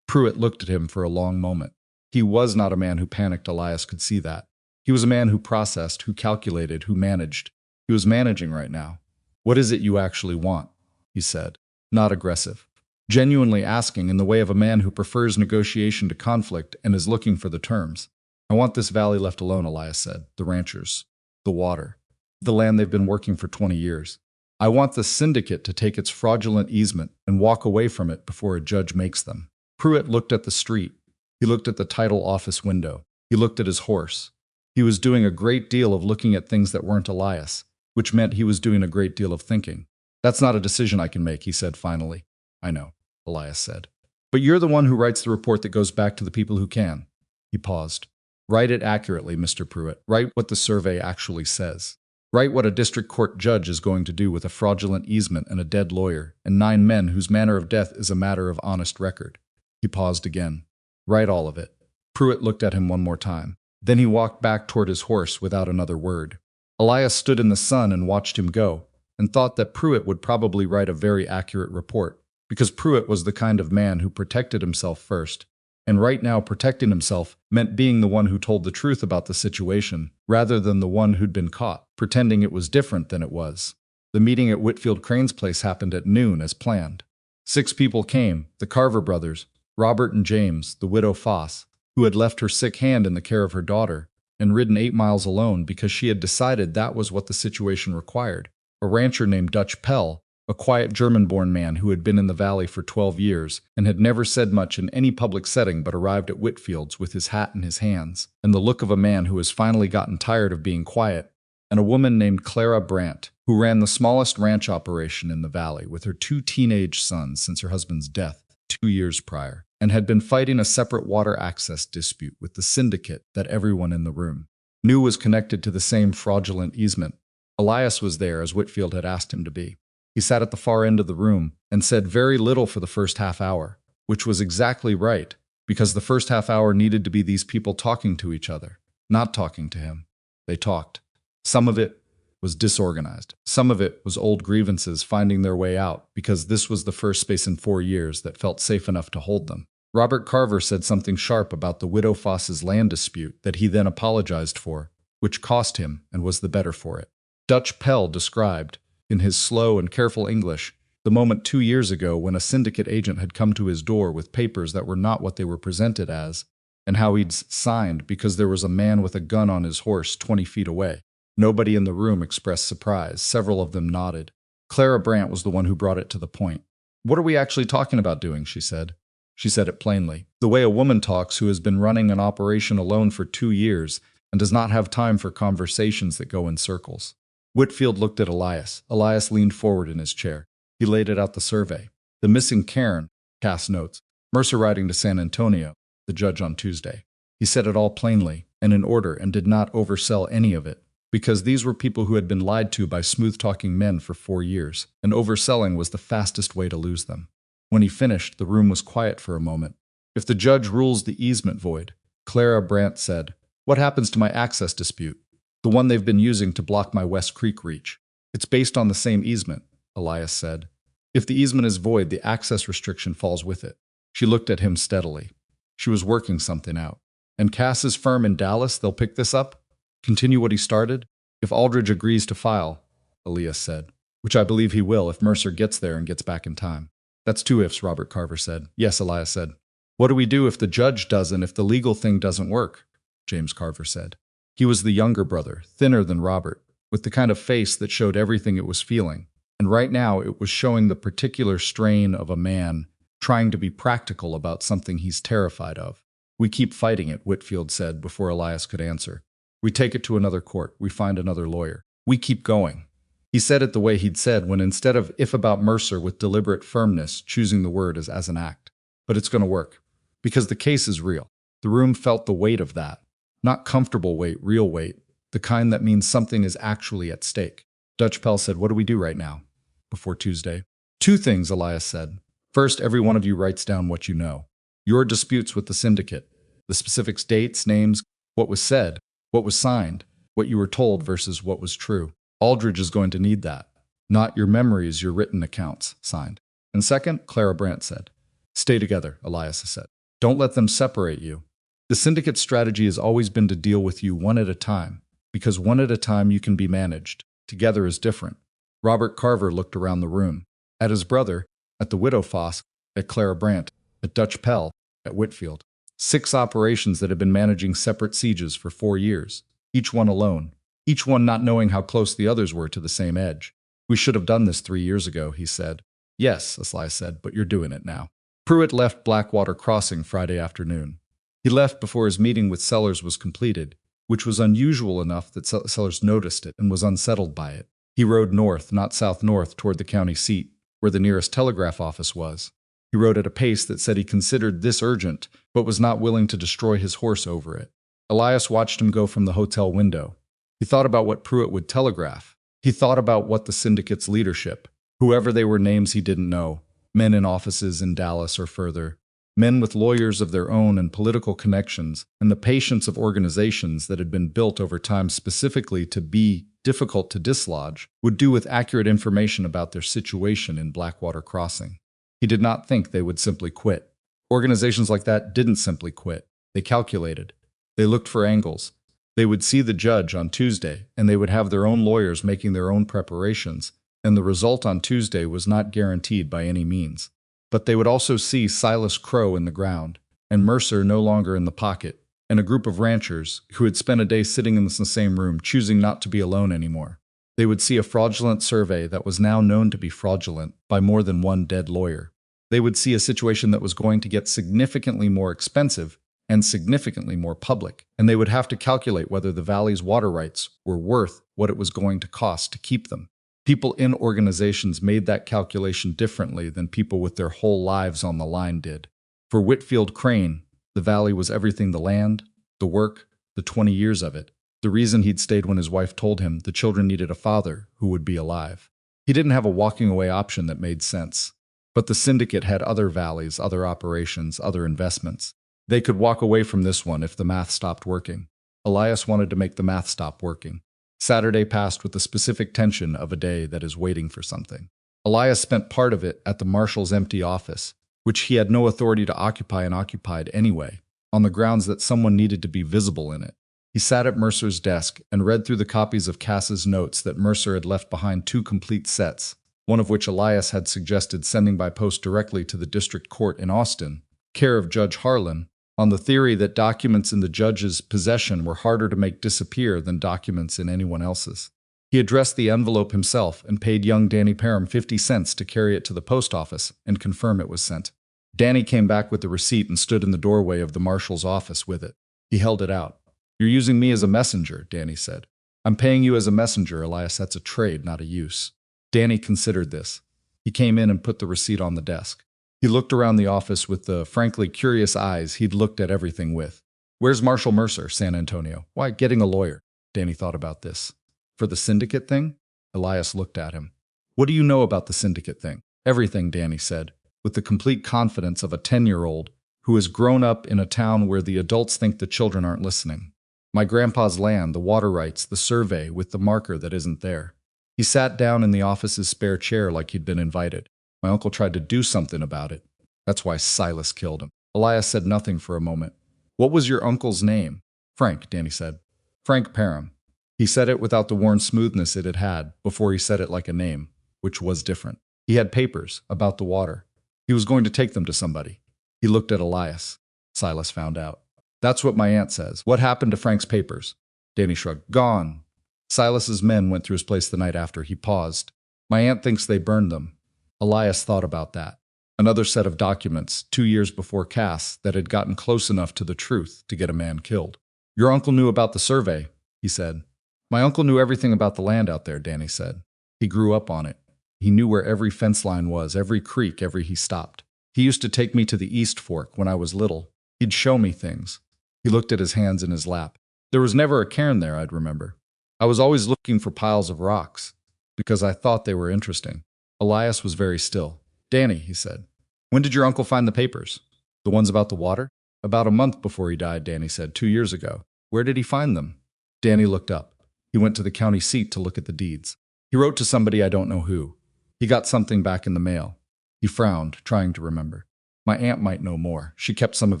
Pruitt looked at him for a long moment. He was not a man who panicked, Elias could see that. He was a man who processed, who calculated, who managed. He was managing right now. What is it you actually want? He said, not aggressive. Genuinely asking in the way of a man who prefers negotiation to conflict and is looking for the terms. I want this valley left alone, Elias said. The ranchers. The water. The land they've been working for 20 years. I want the syndicate to take its fraudulent easement and walk away from it before a judge makes them. Pruitt looked at the street. He looked at the title office window. He looked at his horse. He was doing a great deal of looking at things that weren't Elias, which meant he was doing a great deal of thinking. That's not a decision I can make, he said finally. I know, Elias said. But you're the one who writes the report that goes back to the people who can. He paused. Write it accurately, Mr. Pruitt. Write what the survey actually says. Write what a district court judge is going to do with a fraudulent easement and a dead lawyer and 9 men whose manner of death is a matter of honest record. He paused again. Write all of it. Pruitt looked at him one more time. Then he walked back toward his horse without another word. Elias stood in the sun and watched him go, and thought that Pruitt would probably write a very accurate report, because Pruitt was the kind of man who protected himself first. And right now protecting himself meant being the one who told the truth about the situation, rather than the one who'd been caught, pretending it was different than it was. The meeting at Whitfield Crane's place happened at noon as planned. 6 people came, the Carver brothers, Robert and James, the widow Foss, who had left her sick hand in the care of her daughter, and ridden 8 miles alone because she had decided that was what the situation required. A rancher named Dutch Pell, a quiet German-born man who had been in the valley for 12 years and had never said much in any public setting but arrived at Whitfield's with his hat in his hands and the look of a man who has finally gotten tired of being quiet, and a woman named Clara Brandt, who ran the smallest ranch operation in the valley with her 2 teenage sons since her husband's death 2 years prior, and had been fighting a separate water access dispute with the syndicate that everyone in the room knew was connected to the same fraudulent easement. Elias was there as Whitfield had asked him to be. He sat at the far end of the room and said very little for the first half hour, which was exactly right, because the first half hour needed to be these people talking to each other, not talking to him. They talked. Some of it was disorganized. Some of it was old grievances finding their way out, because this was the first space in 4 years that felt safe enough to hold them. Robert Carver said something sharp about the widow Foss's land dispute that he then apologized for, which cost him and was the better for it. Dutch Pell described, in his slow and careful English, the moment 2 years ago when a syndicate agent had come to his door with papers that were not what they were presented as, and how he'd signed because there was a man with a gun on his horse 20 feet away. Nobody in the room expressed surprise. Several of them nodded. Clara Brandt was the one who brought it to the point. What are we actually talking about doing, she said. She said it plainly, the way a woman talks who has been running an operation alone for 2 years and does not have time for conversations that go in circles. Whitfield looked at Elias. Elias leaned forward in his chair. He laid it out the survey. The missing cairn, Cass notes. Mercer riding to San Antonio, the judge on Tuesday. He said it all plainly and in order and did not oversell any of it, because these were people who had been lied to by smooth-talking men for 4 years, and overselling was the fastest way to lose them. When he finished, the room was quiet for a moment. If the judge rules the easement void, Clara Brandt said, what happens to my access dispute? The one they've been using to block my West Creek reach. It's based on the same easement, Elias said. If the easement is void, the access restriction falls with it. She looked at him steadily. She was working something out. And Cass's firm in Dallas, they'll pick this up? Continue what he started? If Aldridge agrees to file, Elias said, which I believe he will if Mercer gets there and gets back in time. That's 2 ifs, Robert Carver said. Yes, Elias said. What do we do if the judge doesn't, if the legal thing doesn't work? James Carver said. He was the younger brother, thinner than Robert, with the kind of face that showed everything it was feeling. And right now it was showing the particular strain of a man trying to be practical about something he's terrified of. We keep fighting it, Whitfield said before Elias could answer. We take it to another court. We find another lawyer. We keep going. He said it the way he'd said when instead of if about Mercer with deliberate firmness, choosing the word as an act. But it's going to work. Because the case is real. The room felt the weight of that. Not comfortable weight, real weight, the kind that means something is actually at stake. Dutch Pell said, what do we do right now? Before Tuesday. 2 things, Elias said. First, every one of you writes down what you know. Your disputes with the syndicate, the specific dates, names, what was said, what was signed, what you were told versus what was true. Aldridge is going to need that. Not your memories, your written accounts, signed. And second, Clara Brandt said, stay together, Elias said. Don't let them separate you. The syndicate's strategy has always been to deal with you one at a time, because one at a time you can be managed. Together is different. Robert Carver looked around the room. At his brother, at the widow Fosk, at Clara Brandt, at Dutch Pell, at Whitfield. 6 operations that had been managing separate sieges for 4 years, each one alone, each one not knowing how close the others were to the same edge. We should have done this 3 years ago, he said. Yes, Elias said, but you're doing it now. Pruitt left Blackwater Crossing Friday afternoon. He left before his meeting with Sellers was completed, which was unusual enough that Sellers noticed it and was unsettled by it. He rode north, not south-north, toward the county seat, where the nearest telegraph office was. He rode at a pace that said he considered this urgent, but was not willing to destroy his horse over it. Elias watched him go from the hotel window. He thought about what Pruitt would telegraph. He thought about what the syndicate's leadership, whoever they were, names he didn't know, men in offices in Dallas or further, men with lawyers of their own and political connections, and the patience of organizations that had been built over time specifically to be difficult to dislodge, would do with accurate information about their situation in Blackwater Crossing. He did not think they would simply quit. Organizations like that didn't simply quit. They calculated. They looked for angles. They would see the judge on Tuesday, and they would have their own lawyers making their own preparations, and the result on Tuesday was not guaranteed by any means. But they would also see Silas Crowe in the ground, and Mercer no longer in the pocket, and a group of ranchers who had spent a day sitting in the same room, choosing not to be alone anymore. They would see a fraudulent survey that was now known to be fraudulent by more than one dead lawyer. They would see a situation that was going to get significantly more expensive and significantly more public, and they would have to calculate whether the valley's water rights were worth what it was going to cost to keep them. People in organizations made that calculation differently than people with their whole lives on the line did. For Whitfield Crane, the valley was everything: the land, the work, the 20 years of it. The reason he'd stayed when his wife told him the children needed a father who would be alive. He didn't have a walking away option that made sense. But the syndicate had other valleys, other operations, other investments. They could walk away from this one if the math stopped working. Elias wanted to make the math stop working. Saturday passed with the specific tension of a day that is waiting for something. Elias spent part of it at the marshal's empty office, which he had no authority to occupy and occupied anyway, on the grounds that someone needed to be visible in it. He sat at Mercer's desk and read through the copies of Cass's notes that Mercer had left behind, 2 complete sets, one of which Elias had suggested sending by post directly to the district court in Austin, care of Judge Harlan, on the theory that documents in the judge's possession were harder to make disappear than documents in anyone else's. He addressed the envelope himself and paid young Danny Parham 50 cents to carry it to the post office and confirm it was sent. Danny came back with the receipt and stood in the doorway of the marshal's office with it. He held it out. "You're using me as a messenger," Danny said. "I'm paying you as a messenger, Elias. That's a trade, not a use." Danny considered this. He came in and put the receipt on the desk. He looked around the office with the frankly curious eyes he'd looked at everything with. "Where's Marshal Mercer, San Antonio?" "Why, getting a lawyer." Danny thought about this. "For the syndicate thing?" Elias looked at him. "What do you know about the syndicate thing?" "Everything," Danny said, with the complete confidence of a 10-year-old who has grown up in a town where the adults think the children aren't listening. "My grandpa's land, the water rights, the survey with the marker that isn't there." He sat down in the office's spare chair like he'd been invited. "My uncle tried to do something about it. That's why Silas killed him." Elias said nothing for a moment. "What was your uncle's name?" "Frank," Danny said. "Frank Parham." He said it without the worn smoothness it had had before he said it like a name, which was different. He had papers about the water. He was going to take them to somebody. He looked at Elias. Silas found out. "That's what my aunt says. What happened to Frank's papers?" Danny shrugged. "Gone. Silas's men went through his place the night after." He paused. "My aunt thinks they burned them." Elias thought about that. Another set of documents, 2 years before Cass, that had gotten close enough to the truth to get a man killed. "Your uncle knew about the survey," he said. "My uncle knew everything about the land out there," Danny said. "He grew up on it. He knew where every fence line was, every creek, he stopped. He used to take me to the East Fork when I was little. He'd show me things." He looked at his hands in his lap. "There was never a cairn there, I'd remember. I was always looking for piles of rocks, because I thought they were interesting." Elias was very still. "Danny," he said, When did your uncle find the papers? The ones about the water? About a month before he died, Danny said, 2 years ago. Where did he find them? Danny looked up. He went to the county seat to look at the deeds. He wrote to somebody I don't know who. He got something back in the mail. He frowned, trying to remember. My aunt might know more. She kept some of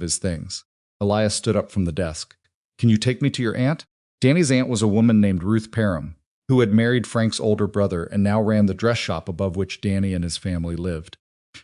his things. Elias stood up from the desk. Can you take me to your aunt? Danny's aunt was a woman named Ruth Parham, who had married Frank's older brother and now ran the dress shop above which Danny and his family lived.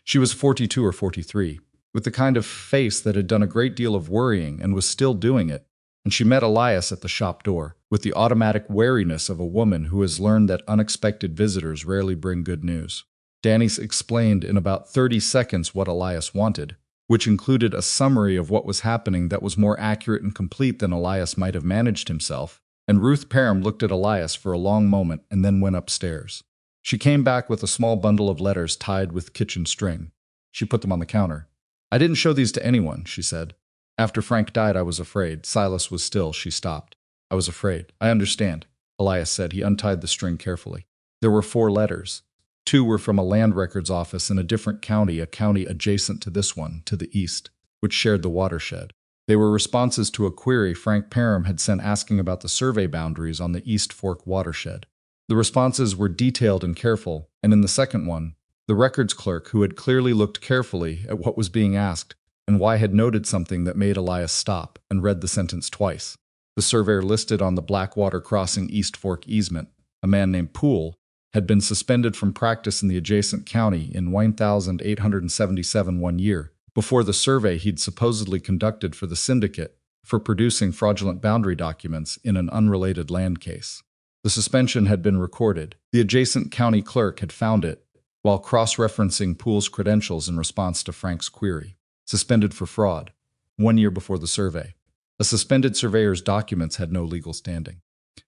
She was 42 or 43, with the kind of face that had done a great deal of worrying and was still doing it, and she met Elias at the shop door, with the automatic wariness of a woman who has learned that unexpected visitors rarely bring good news. Danny explained in about 30 seconds what Elias wanted, which included a summary of what was happening that was more accurate and complete than Elias might have managed himself, and Ruth Parham looked at Elias for a long moment and then went upstairs. She came back with a small bundle of letters tied with kitchen string. She put them on the counter. I didn't show these to anyone, she said. After Frank died, I was afraid. Silas was still. She stopped. I was afraid. I understand, Elias said. He untied the string carefully. There were 4 letters. 2 were from a land records office in a different county, a county adjacent to this one, to the east, which shared the watershed. They were responses to a query Frank Parham had sent asking about the survey boundaries on the East Fork watershed. The responses were detailed and careful, and in the second one, the records clerk, who had clearly looked carefully at what was being asked and why had noted something that made Elias stop and read the sentence twice. The surveyor listed on the Blackwater Crossing East Fork easement, a man named Poole, had been suspended from practice in the adjacent county in 1877 one year, before the survey he'd supposedly conducted for the syndicate for producing fraudulent boundary documents in an unrelated land case. The suspension had been recorded. The adjacent county clerk had found it while cross-referencing Poole's credentials in response to Frank's query. Suspended for fraud, 1 year before the survey. A suspended surveyor's documents had no legal standing.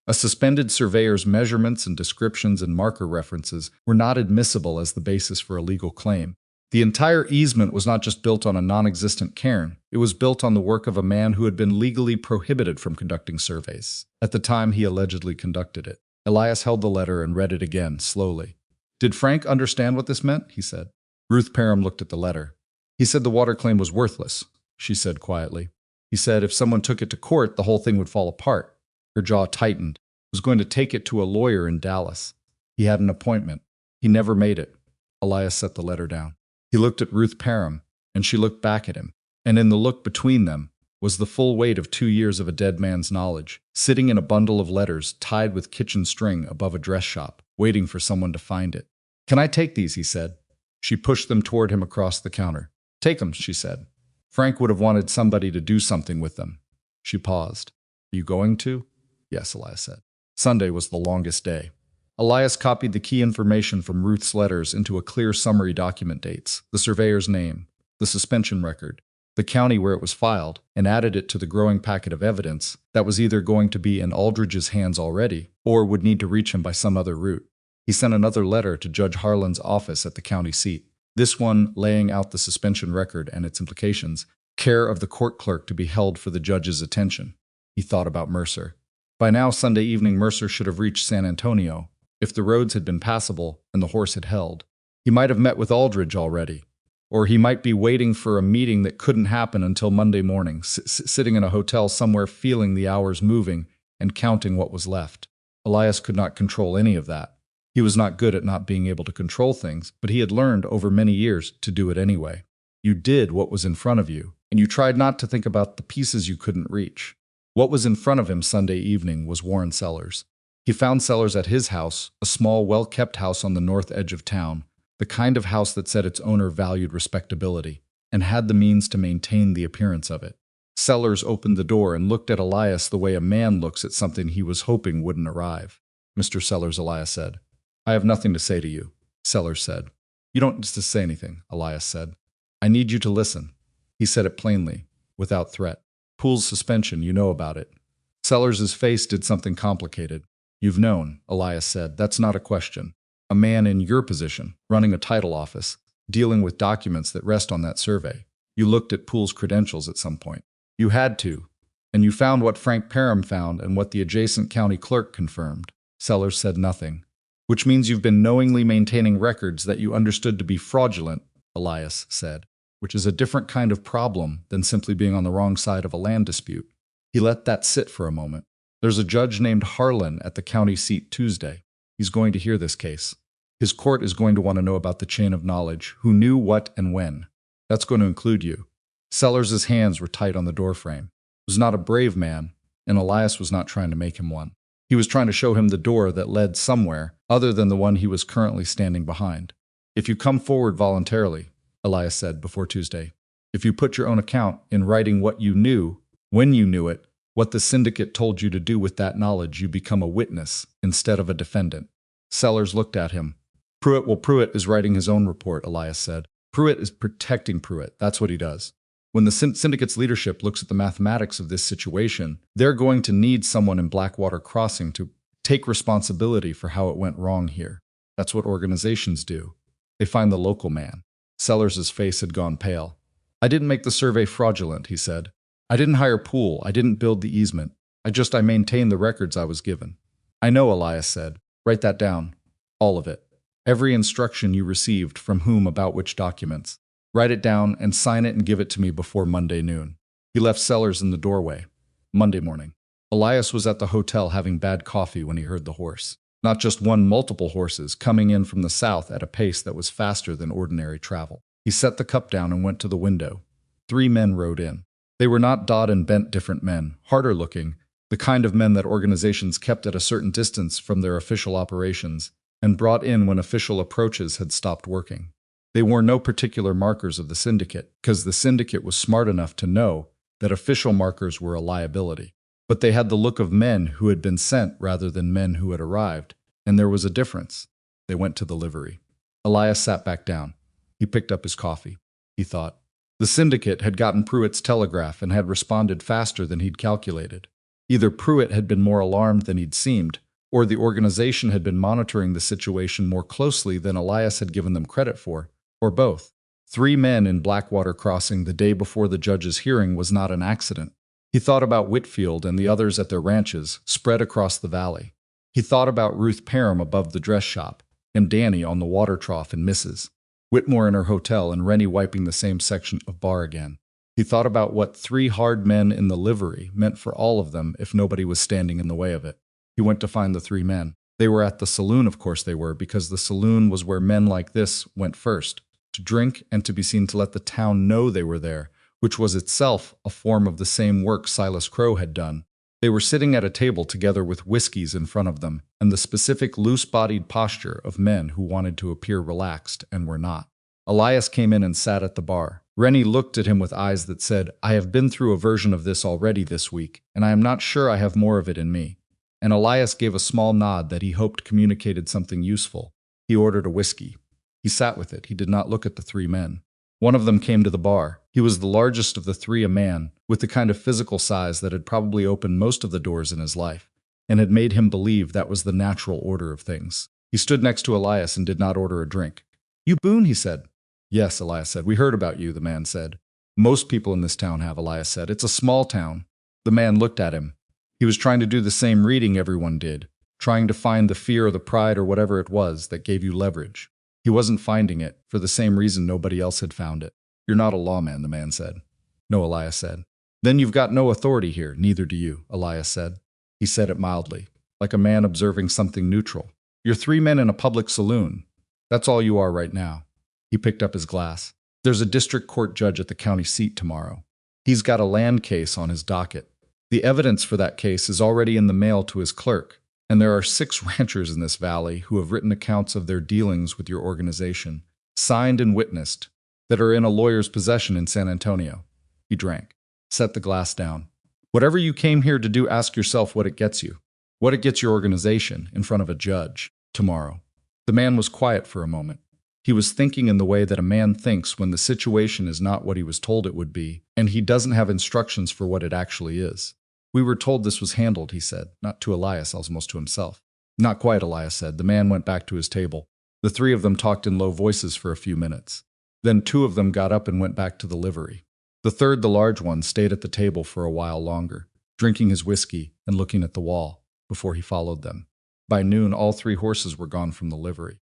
A suspended surveyor's measurements and descriptions and marker references were not admissible as the basis for a legal claim. The entire easement was not just built on a non-existent cairn, it was built on the work of a man who had been legally prohibited from conducting surveys at the time he allegedly conducted it. Elias held the letter and read it again, slowly. Did Frank understand what this meant? He said. Ruth Parham looked at the letter. He said the water claim was worthless, she said quietly. He said if someone took it to court, the whole thing would fall apart. Her jaw tightened. Was going to take it to a lawyer in Dallas. He had an appointment. He never made it. Elias set the letter down. He looked at Ruth Parham, and she looked back at him, and in the look between them was the full weight of 2 years of a dead man's knowledge, sitting in a bundle of letters tied with kitchen string above a dress shop, waiting for someone to find it. Can I take these? He said. She pushed them toward him across the counter. Take them, she said. Frank would have wanted somebody to do something with them. She paused. Are you going to? Yes, Elias said. Sunday was the longest day. Elias copied the key information from Ruth's letters into a clear summary document: dates, the surveyor's name, the suspension record, the county where it was filed, and added it to the growing packet of evidence that was either going to be in Aldridge's hands already or would need to reach him by some other route. He sent another letter to Judge Harlan's office at the county seat, this one laying out the suspension record and its implications, care of the court clerk to be held for the judge's attention. He thought about Mercer. By now, Sunday evening, Mercer should have reached San Antonio, if the roads had been passable and the horse had held. He might have met with Aldridge already, or he might be waiting for a meeting that couldn't happen until Monday morning, sitting in a hotel somewhere feeling the hours moving and counting what was left. Elias could not control any of that. He was not good at not being able to control things, but he had learned over many years to do it anyway. You did what was in front of you, and you tried not to think about the pieces you couldn't reach. What was in front of him Sunday evening was Warren Sellers. He found Sellers at his house, a small, well-kept house on the north edge of town, the kind of house that said its owner valued respectability, and had the means to maintain the appearance of it. Sellers opened the door and looked at Elias the way a man looks at something he was hoping wouldn't arrive. Mr. Sellers, Elias said. I have nothing to say to you, Sellers said. You don't need to say anything, Elias said. I need you to listen. He said it plainly, without threat. Poole's suspension, you know about it. Sellers's face did something complicated. You've known, Elias said. That's not a question. A man in your position, running a title office, dealing with documents that rest on that survey. You looked at Poole's credentials at some point. You had to. And you found what Frank Parham found and what the adjacent county clerk confirmed. Sellers said nothing. Which means you've been knowingly maintaining records that you understood to be fraudulent Elias said, which is a different kind of problem than simply being on the wrong side of a land dispute. He let that sit for a moment. There's a judge named Harlan at the county seat Tuesday. He's going to hear this case. His court is going to want to know about the chain of knowledge, who knew what and when. That's going to include you. Sellers' hands were tight on the doorframe. He was not a brave man, and Elias was not trying to make him one. He was trying to show him the door that led somewhere other than the one he was currently standing behind. If you come forward voluntarily, Elias said before Tuesday, if you put your own account in writing what you knew, when you knew it, what the syndicate told you to do with that knowledge, you become a witness instead of a defendant. Sellers looked at him. Pruitt is writing his own report, Elias said. Pruitt is protecting Pruitt. That's what he does. When the syndicate's leadership looks at the mathematics of this situation, they're going to need someone in Blackwater Crossing to take responsibility for how it went wrong here. That's what organizations do. They find the local man. Sellers' face had gone pale. I didn't make the survey fraudulent, he said. I didn't hire Poole. I didn't build the easement. I maintained the records I was given. I know, Elias said. Write that down. All of it. Every instruction you received from whom about which documents. Write it down and sign it and give it to me before Monday noon. He left Sellers in the doorway. Monday morning. Elias was at the hotel having bad coffee when he heard the horse. Not just one, multiple horses coming in from the south at a pace that was faster than ordinary travel. He set the cup down and went to the window. 3 men rode in. They were not Dodd and Bent different men, harder looking, the kind of men that organizations kept at a certain distance from their official operations and brought in when official approaches had stopped working. They wore no particular markers of the syndicate, because the syndicate was smart enough to know that official markers were a liability. But they had the look of men who had been sent rather than men who had arrived, and there was a difference. They went to the livery. Elias sat back down. He picked up his coffee. He thought. The syndicate had gotten Pruitt's telegraph and had responded faster than he'd calculated. Either Pruitt had been more alarmed than he'd seemed, or the organization had been monitoring the situation more closely than Elias had given them credit for, or both. 3 men in Blackwater Crossing the day before the judge's hearing was not an accident. He thought about Whitfield and the others at their ranches, spread across the valley. He thought about Ruth Parham above the dress shop, and Danny on the water trough and Mrs. Whitmore in her hotel and Rennie wiping the same section of bar again. He thought about what 3 hard men in the livery meant for all of them if nobody was standing in the way of it. He went to find the 3 men. They were at the saloon, of course they were, because the saloon was where men like this went first, to drink and to be seen to let the town know they were there, which was itself a form of the same work Silas Crowe had done. They were sitting at a table together with whiskeys in front of them, and the specific loose-bodied posture of men who wanted to appear relaxed and were not. Elias came in and sat at the bar. Rennie looked at him with eyes that said, I have been through a version of this already this week, and I am not sure I have more of it in me. And Elias gave a small nod that he hoped communicated something useful. He ordered a whiskey. He sat with it. He did not look at the 3 men. One of them came to the bar. He was the largest of the 3, a man, with the kind of physical size that had probably opened most of the doors in his life, and had made him believe that was the natural order of things. He stood next to Elias and did not order a drink. You Boone, he said. Yes, Elias said. We heard about you, the man said. Most people in this town have, Elias said. It's a small town. The man looked at him. He was trying to do the same reading everyone did, trying to find the fear or the pride or whatever it was that gave you leverage. He wasn't finding it, for the same reason nobody else had found it. You're not a lawman, the man said. No, Elias said. Then you've got no authority here, neither do you, Elias said. He said it mildly, like a man observing something neutral. You're 3 men in a public saloon. That's all you are right now. He picked up his glass. There's a district court judge at the county seat tomorrow. He's got a land case on his docket. The evidence for that case is already in the mail to his clerk, and there are 6 ranchers in this valley who have written accounts of their dealings with your organization, signed and witnessed, that are in a lawyer's possession in San Antonio. He drank, set the glass down. Whatever you came here to do, ask yourself what it gets you, what it gets your organization in front of a judge tomorrow. The man was quiet for a moment. He was thinking in the way that a man thinks when the situation is not what he was told it would be, and he doesn't have instructions for what it actually is. We were told this was handled, he said, not to Elias, almost to himself. Not quite, Elias said. The man went back to his table. The 3 of them talked in low voices for a few minutes. Then 2 of them got up and went back to the livery. The 3rd, the large one, stayed at the table for a while longer, drinking his whiskey and looking at the wall, before he followed them. By noon, all 3 horses were gone from the livery.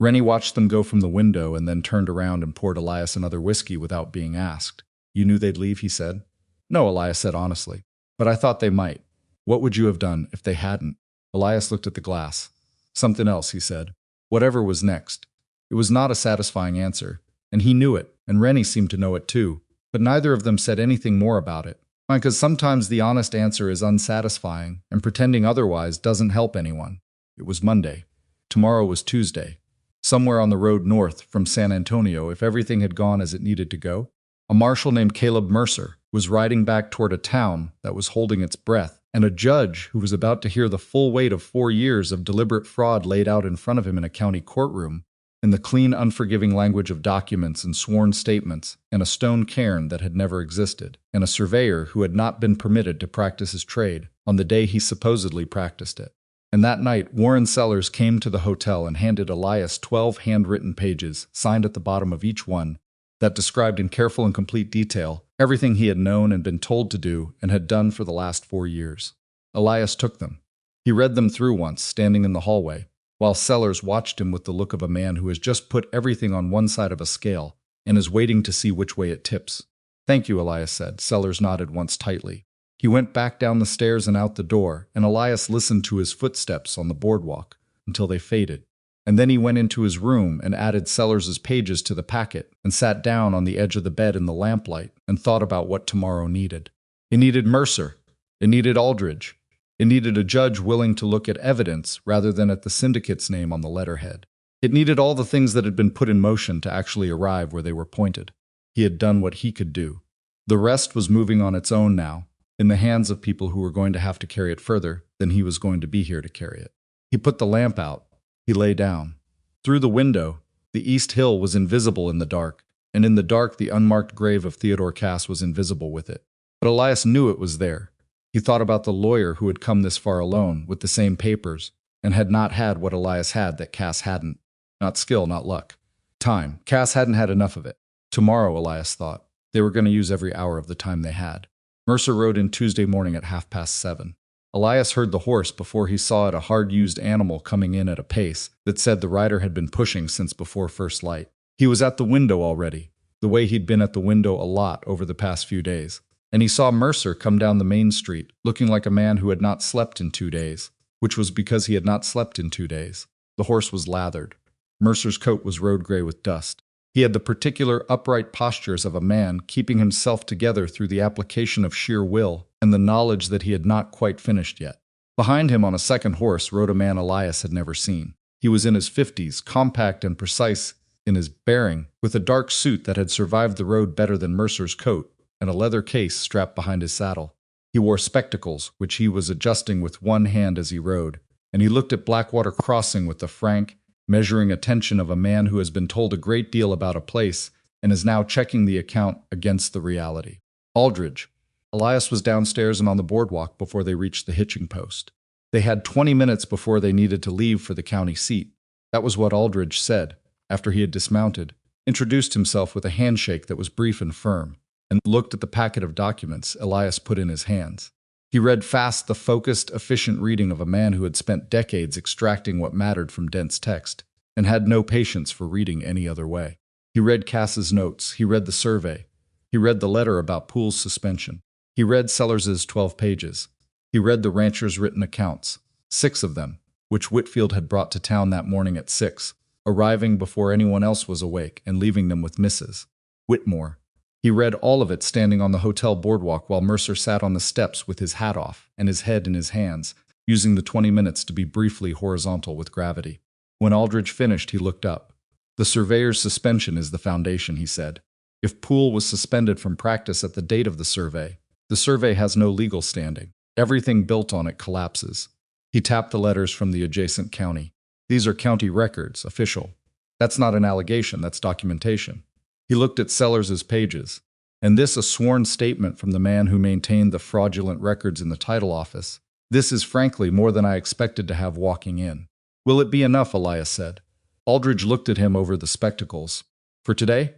Rennie watched them go from the window and then turned around and poured Elias another whiskey without being asked. You knew they'd leave, he said. No, Elias said honestly. But I thought they might. What would you have done if they hadn't? Elias looked at the glass. Something else, he said. Whatever was next. It was not a satisfying answer, and he knew it, and Rennie seemed to know it too, but neither of them said anything more about it. Because sometimes the honest answer is unsatisfying, and pretending otherwise doesn't help anyone. It was Monday. Tomorrow was Tuesday. Somewhere on the road north from San Antonio, if everything had gone as it needed to go, a marshal named Caleb Mercer was riding back toward a town that was holding its breath, and a judge who was about to hear the full weight of 4 years of deliberate fraud laid out in front of him in a county courtroom, in the clean, unforgiving language of documents and sworn statements, and a stone cairn that had never existed, and a surveyor who had not been permitted to practice his trade on the day he supposedly practiced it. And that night, Warren Sellers came to the hotel and handed Elias 12 handwritten pages, signed at the bottom of each one, that described in careful and complete detail everything he had known and been told to do and had done for the last 4 years. Elias took them. He read them through once, standing in the hallway, while Sellers watched him with the look of a man who has just put everything on one side of a scale and is waiting to see which way it tips. Thank you, Elias said. Sellers nodded once tightly. He went back down the stairs and out the door, and Elias listened to his footsteps on the boardwalk until they faded. And then he went into his room and added Sellers's pages to the packet and sat down on the edge of the bed in the lamplight and thought about what tomorrow needed. It needed Mercer. It needed Aldridge. It needed a judge willing to look at evidence rather than at the syndicate's name on the letterhead. It needed all the things that had been put in motion to actually arrive where they were pointed. He had done what he could do. The rest was moving on its own now, in the hands of people who were going to have to carry it further than he was going to be here to carry it. He put the lamp out. He lay down. Through the window, the East Hill was invisible in the dark, and in the dark the unmarked grave of Theodore Cass was invisible with it. But Elias knew it was there. He thought about the lawyer who had come this far alone, with the same papers, and had not had what Elias had that Cass hadn't. Not skill, not luck. Time. Cass hadn't had enough of it. Tomorrow, Elias thought, they were going to use every hour of the time they had. Mercer rode in Tuesday morning at 7:30. Elias heard the horse before he saw it, a hard-used animal coming in at a pace that said the rider had been pushing since before first light. He was at the window already, the way he'd been at the window a lot over the past few days. And he saw Mercer come down the main street, looking like a man who had not slept in 2 days, which was because he had not slept in 2 days. The horse was lathered. Mercer's coat was road gray with dust. He had the particular upright postures of a man keeping himself together through the application of sheer will and the knowledge that he had not quite finished yet. Behind him on a second horse rode a man Elias had never seen. He was in his 50s, compact and precise in his bearing, with a dark suit that had survived the road better than Mercer's coat, and a leather case strapped behind his saddle. He wore spectacles, which he was adjusting with one hand as he rode, and he looked at Blackwater Crossing with the frank, measuring attention of a man who has been told a great deal about a place and is now checking the account against the reality. Aldridge. Elias was downstairs and on the boardwalk before they reached the hitching post. They had 20 minutes before they needed to leave for the county seat. That was what Aldridge said, after he had dismounted, introduced himself with a handshake that was brief and firm, and looked at the packet of documents Elias put in his hands. He read fast the focused, efficient reading of a man who had spent decades extracting what mattered from dense text, and had no patience for reading any other way. He read Cass's notes. He read the survey. He read the letter about Poole's suspension. He read Sellers's 12 pages. He read the rancher's written accounts, 6 of them, which Whitfield had brought to town that morning at 6, arriving before anyone else was awake and leaving them with Mrs. Whitmore. He read all of it standing on the hotel boardwalk while Mercer sat on the steps with his hat off and his head in his hands, using the 20 minutes to be briefly horizontal with gravity. When Aldridge finished, he looked up. The surveyor's suspension is the foundation, he said. If Poole was suspended from practice at the date of the survey has no legal standing. Everything built on it collapses. He tapped the letters from the adjacent county. These are county records, official. That's not an allegation, that's documentation. He looked at Sellers's pages, and this a sworn statement from the man who maintained the fraudulent records in the title office. This is frankly more than I expected to have walking in. Will it be enough, Elias said. Aldridge looked at him over the spectacles. For today?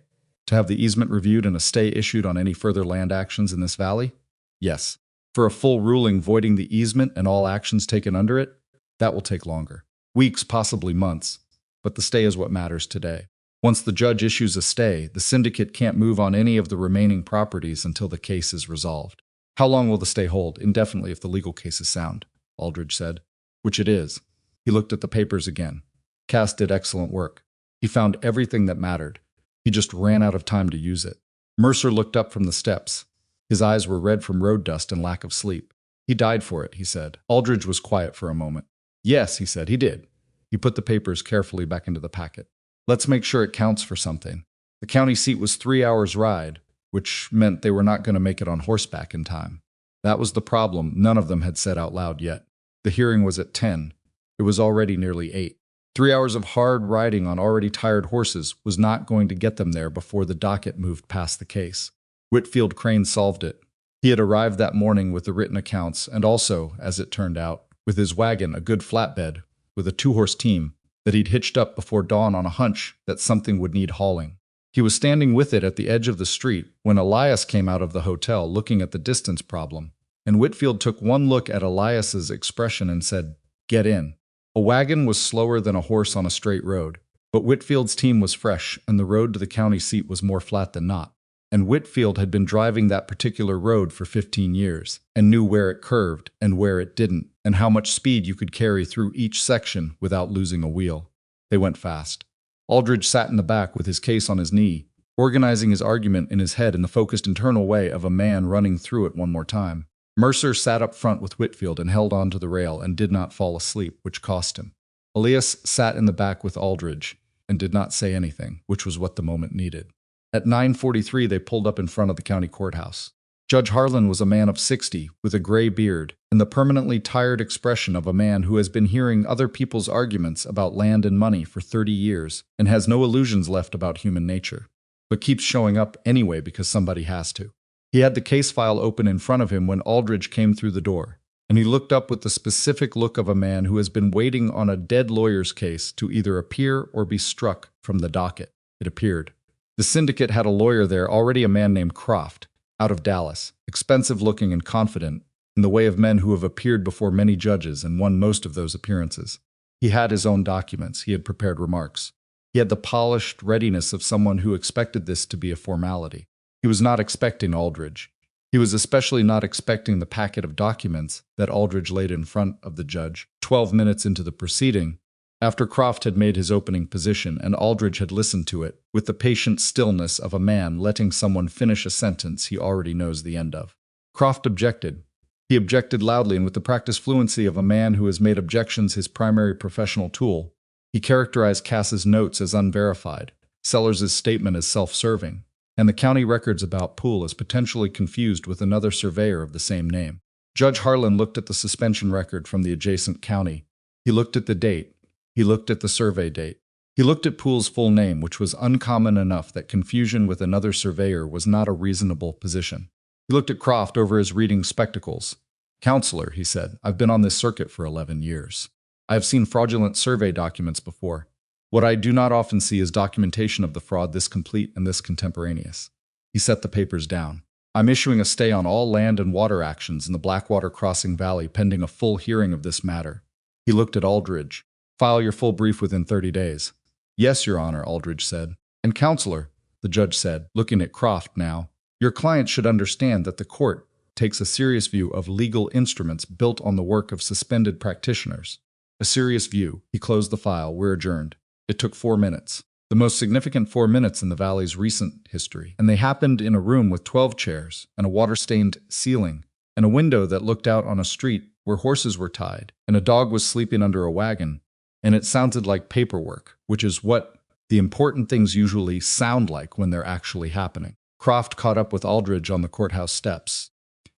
To have the easement reviewed and a stay issued on any further land actions in this valley? Yes. For a full ruling voiding the easement and all actions taken under it? That will take longer. Weeks, possibly months. but the stay is what matters today. Once the judge issues a stay, the syndicate can't move on any of the remaining properties until the case is resolved. How long will the stay hold? Indefinitely if the legal case is sound, Aldridge said. Which it is. He looked at the papers again. Cass did excellent work. He found everything that mattered. He just ran out of time to use it. Mercer looked up from the steps. His eyes were red from road dust and lack of sleep. He died for it, he said. Aldridge was quiet for a moment. Yes, he said, he did. He put the papers carefully back into the packet. Let's make sure it counts for something. The county seat was 3 hours' ride, which meant they were not going to make it on horseback in time. That was the problem none of them had said out loud yet. The hearing was at 10. It was already nearly 8. 3 hours of hard riding on already tired horses was not going to get them there before the docket moved past the case. Whitfield Crane solved it. He had arrived that morning with the written accounts and also, as it turned out, with his wagon, a good flatbed, with a 2-horse team, that he'd hitched up before dawn on a hunch that something would need hauling. He was standing with it at the edge of the street when Elias came out of the hotel looking at the distance problem, and Whitfield took one look at Elias's expression and said, "Get in." A wagon was slower than a horse on a straight road, but Whitfield's team was fresh and the road to the county seat was more flat than not. And Whitfield had been driving that particular road for 15 years and knew where it curved and where it didn't and how much speed you could carry through each section without losing a wheel. They went fast. Aldridge sat in the back with his case on his knee, organizing his argument in his head in the focused internal way of a man running through it one more time. Mercer sat up front with Whitfield and held on to the rail and did not fall asleep, which cost him. Elias sat in the back with Aldridge and did not say anything, which was what the moment needed. At 9:43, they pulled up in front of the county courthouse. Judge Harlan was a man of 60, with a gray beard, and the permanently tired expression of a man who has been hearing other people's arguments about land and money for 30 years and has no illusions left about human nature, but keeps showing up anyway because somebody has to. He had the case file open in front of him when Aldridge came through the door, and he looked up with the specific look of a man who has been waiting on a dead lawyer's case to either appear or be struck from the docket. It appeared. The syndicate had a lawyer there, already a man named Croft, out of Dallas, expensive-looking and confident, in the way of men who have appeared before many judges and won most of those appearances. He had his own documents. He had prepared remarks. He had the polished readiness of someone who expected this to be a formality. He was not expecting Aldridge. He was especially not expecting the packet of documents that Aldridge laid in front of the judge 12 minutes into the proceeding, after Croft had made his opening position and Aldridge had listened to it with the patient stillness of a man letting someone finish a sentence he already knows the end of. Croft objected. He objected loudly and with the practiced fluency of a man who has made objections his primary professional tool. He characterized Cass's notes as unverified, Sellers' statement as self-serving, and the county records about Poole as potentially confused with another surveyor of the same name. Judge Harlan looked at the suspension record from the adjacent county. He looked at the date. He looked at the survey date. He looked at Poole's full name, which was uncommon enough that confusion with another surveyor was not a reasonable position. He looked at Croft over his reading spectacles. "Counselor," he said, "I've been on this circuit for 11 years. I have seen fraudulent survey documents before. What I do not often see is documentation of the fraud this complete and this contemporaneous." He set the papers down. "I'm issuing a stay on all land and water actions in the Blackwater Crossing Valley pending a full hearing of this matter." He looked at Aldridge. "File your full brief within 30 days. "Yes, Your Honor," Aldridge said. "And Counselor," the judge said, looking at Croft now, "your client should understand that the court takes a serious view of legal instruments built on the work of suspended practitioners." A serious view. He closed the file. "We're adjourned." It took 4 minutes. The most significant 4 minutes in the Valley's recent history, and they happened in a room with 12 chairs and a water-stained ceiling and a window that looked out on a street where horses were tied and a dog was sleeping under a wagon. And it sounded like paperwork, which is what the important things usually sound like when they're actually happening. Croft caught up with Aldridge on the courthouse steps.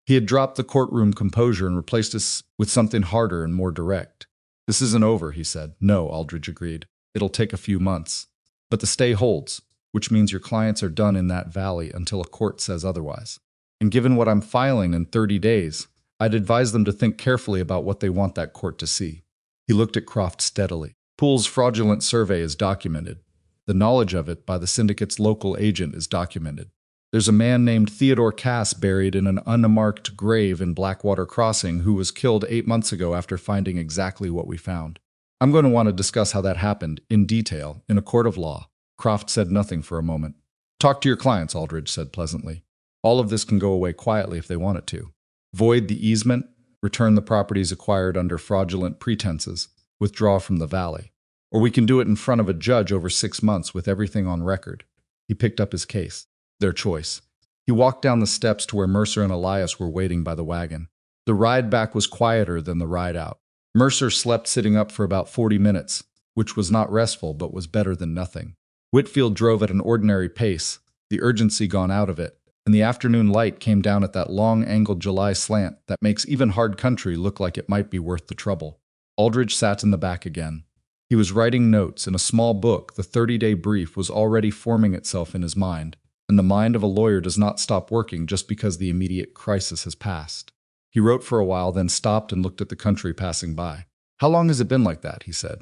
He had dropped the courtroom composure and replaced it with something harder and more direct. "This isn't over," he said. "No," Aldridge agreed. "It'll take a few months. But the stay holds, which means your clients are done in that valley until a court says otherwise. And given what I'm filing in 30 days, I'd advise them to think carefully about what they want that court to see." He looked at Croft steadily. "Poole's fraudulent survey is documented. The knowledge of it by the syndicate's local agent is documented. There's a man named Theodore Cass buried in an unmarked grave in Blackwater Crossing who was killed 8 months ago after finding exactly what we found. I'm going to want to discuss how that happened, in detail, in a court of law. Croft said nothing for a moment. Talk to your clients, Aldridge said pleasantly. All of this can go away quietly if they want it to. Void the easement, return the properties acquired under fraudulent pretenses, withdraw from the valley. Or we can do it in front of a judge over 6 months with everything on record. He picked up his case. Their choice. He walked down the steps to where Mercer and Elias were waiting by the wagon. The ride back was quieter than the ride out. Mercer slept sitting up for about 40 minutes, which was not restful but was better than nothing. Whitfield drove at an ordinary pace, the urgency gone out of it, and the afternoon light came down at that long-angled July slant that makes even hard country look like it might be worth the trouble. Aldridge sat in the back again. He was writing notes in a small book. The 30-day brief was already forming itself in his mind, and the mind of a lawyer does not stop working just because the immediate crisis has passed. He wrote for a while, then stopped and looked at the country passing by. How long has it been like that? He said.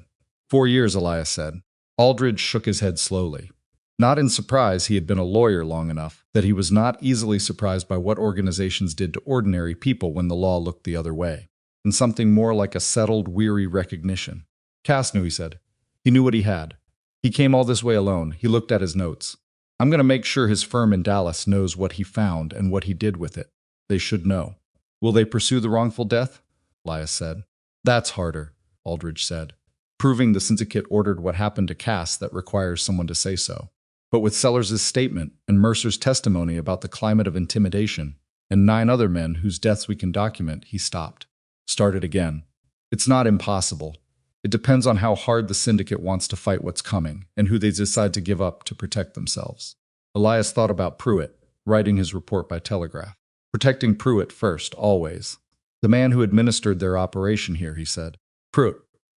4 years, Elias said. Aldridge shook his head slowly. Not in surprise, he had been a lawyer long enough that he was not easily surprised by what organizations did to ordinary people when the law looked the other way, and something more like a settled, weary recognition. Cass knew, he said. He knew what he had. He came all this way alone. He looked at his notes. I'm going to make sure his firm in Dallas knows what he found and what he did with it. They should know. Will they pursue the wrongful death? Elias said. That's harder, Aldridge said. Proving the syndicate ordered what happened to Cass that requires someone to say so. But with Sellers' statement and Mercer's testimony about the climate of intimidation and 9 other men whose deaths we can document, he stopped. Started again. It's not impossible. It depends on how hard the syndicate wants to fight what's coming and who they decide to give up to protect themselves. Elias thought about Pruitt, writing his report by telegraph. Protecting Pruitt first, always. The man who administered their operation here, he said. Pruitt.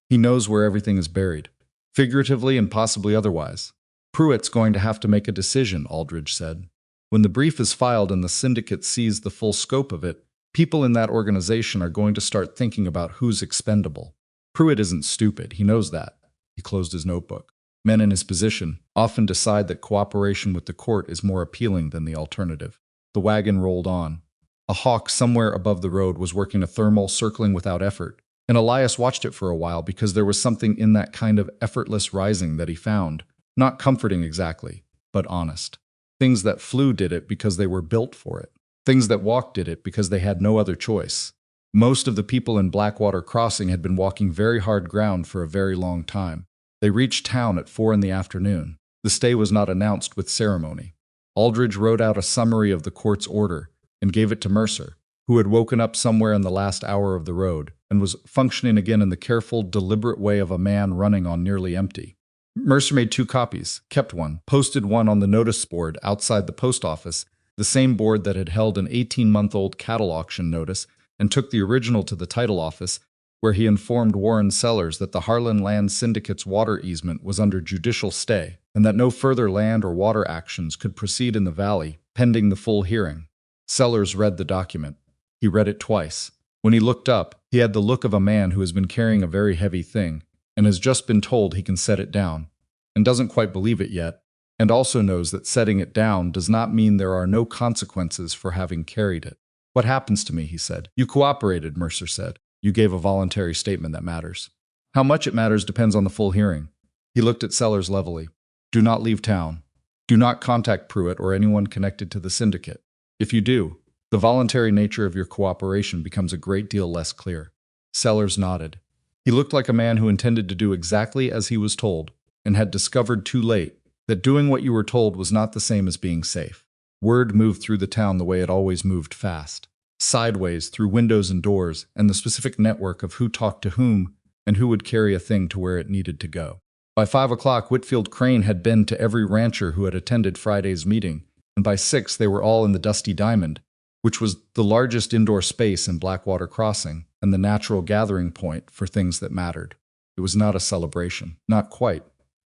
He knows where everything is buried, figuratively and possibly otherwise. Pruitt's going to have to make a decision, Aldridge said. When the brief is filed and the syndicate sees the full scope of it, people in that organization are going to start thinking about who's expendable. Pruitt isn't stupid, he knows that. He closed his notebook. Men in his position often decide that cooperation with the court is more appealing than the alternative. The wagon rolled on. A hawk somewhere above the road was working a thermal, circling without effort, and Elias watched it for a while because there was something in that kind of effortless rising that he found, not comforting exactly, but honest. Things that flew did it because they were built for it. Things that walked did it because they had no other choice. Most of the people in Blackwater Crossing had been walking very hard ground for a very long time. They reached town at 4 in the afternoon. The stay was not announced with ceremony. Aldridge wrote out a summary of the court's order and gave it to Mercer, who had woken up somewhere in the last hour of the road and was functioning again in the careful, deliberate way of a man running on nearly empty. Mercer made 2 copies, kept one, posted one on the notice board outside the post office, the same board that had held an 18-month-old cattle auction notice, and took the original to the title office, where he informed Warren Sellers that the Harlan Land Syndicate's water easement was under judicial stay, and that no further land or water actions could proceed in the valley, pending the full hearing. Sellers read the document. He read it twice. When he looked up, he had the look of a man who has been carrying a very heavy thing, and has just been told he can set it down, and doesn't quite believe it yet, and also knows that setting it down does not mean there are no consequences for having carried it. What happens to me, he said. You cooperated, Mercer said. You gave a voluntary statement that matters. How much it matters depends on the full hearing. He looked at Sellers levelly. Do not leave town. Do not contact Pruitt or anyone connected to the syndicate. If you do, the voluntary nature of your cooperation becomes a great deal less clear. Sellers nodded. He looked like a man who intended to do exactly as he was told, and had discovered too late that doing what you were told was not the same as being safe. Word moved through the town the way it always moved fast. Sideways, through windows and doors, and the specific network of who talked to whom and who would carry a thing to where it needed to go. By 5 o'clock, Whitfield Crane had been to every rancher who had attended Friday's meeting, and by 6 they were all in the Dusty Diamond, which was the largest indoor space in Blackwater Crossing and the natural gathering point for things that mattered. It was not a celebration. Not quite.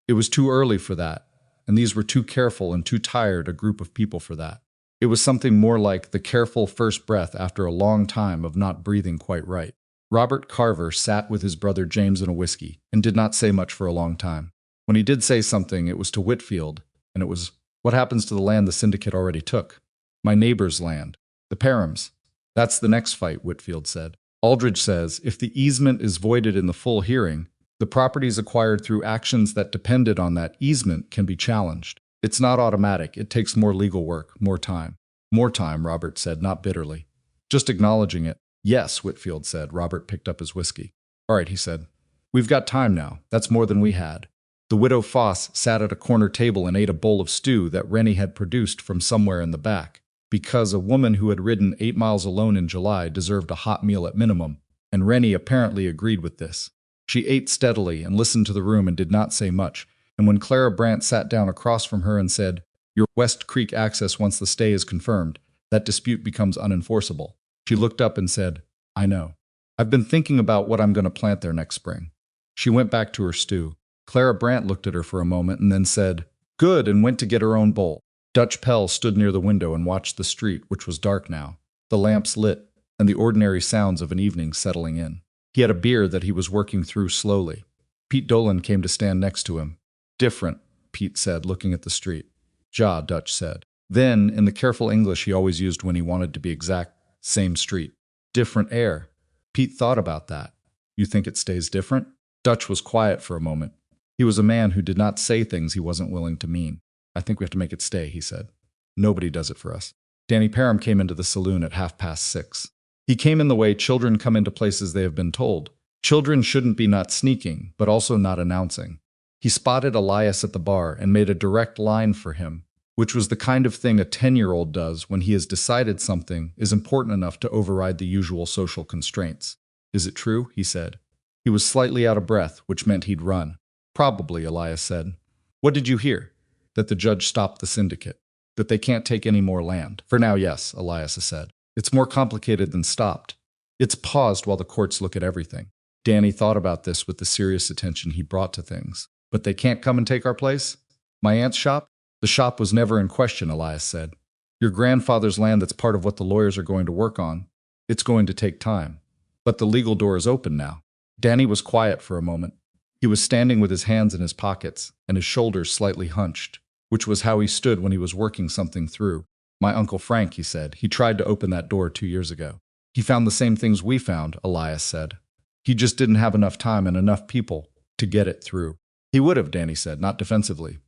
It was too early for that, and these were too careful and too tired a group of people for that. It was something more like the careful first breath after a long time of not breathing quite right. Robert Carver sat with his brother James and a whiskey, and did not say much for a long time. When he did say something, it was to Whitfield, and it was, what happens to the land the syndicate already took? My neighbor's land. The Parhams. That's the next fight, Whitfield said. Aldridge says, if the easement is voided in the full hearing, The properties acquired through actions that depended on that easement can be challenged. It's not automatic. It takes more legal work, more time. More time, Robert said, not bitterly. Just acknowledging it. Yes, Whitfield said. Robert picked up his whiskey. All right, he said. We've got time now. That's more than we had. The widow Foss sat at a corner table and ate a bowl of stew that Rennie had produced from somewhere in the back, because a woman who had ridden 8 miles alone in July deserved a hot meal at minimum, and Rennie apparently agreed with this. She ate steadily and listened to the room and did not say much, and when Clara Brandt sat down across from her and said, "Your West Creek access once the stay is confirmed, that dispute becomes unenforceable," she looked up and said, "I know. I've been thinking about what I'm going to plant there next spring." She went back to her stew. Clara Brandt looked at her for a moment and then said, "Good," and went to get her own bowl. Dutch Pell stood near the window and watched the street, which was dark now, the lamps lit, and the ordinary sounds of an evening settling in. He had a beer that he was working through slowly. Pete Dolan came to stand next to him. "Different," Pete said, looking at the street. "Ja," Dutch said. Then, in the careful English he always used when he wanted to be exact, "Same street. Different air." Pete thought about that. "You think it stays different?" Dutch was quiet for a moment. He was a man who did not say things he wasn't willing to mean. "I think we have to make it stay," he said. "Nobody does it for us." Danny Parham came into the saloon at 6:30. He came in the way children come into places they have been told. Children shouldn't be not sneaking, but also not announcing. He spotted Elias at the bar and made a direct line for him, which was the kind of thing a 10-year-old does when he has decided something is important enough to override the usual social constraints. "Is it true?" he said. He was slightly out of breath, which meant he'd run. "Probably," Elias said. "What did you hear?" "That the judge stopped the syndicate. That they can't take any more land." "For now, yes," Elias said. "It's more complicated than stopped. It's paused while the courts look at everything." Danny thought about this with the serious attention he brought to things. "But they can't come and take our place?" "My aunt's shop?" "The shop was never in question," Elias said. "Your grandfather's land that's part of what the lawyers are going to work on. It's going to take time. But the legal door is open now." Danny was quiet for a moment. He was standing with his hands in his pockets and his shoulders slightly hunched, which was how he stood when he was working something through. "My Uncle Frank," he said. "He tried to open that door 2 years ago. He found the same things we found," Elias said. "He just didn't have enough time and enough people to get it through." "He would have," Danny said, not defensively,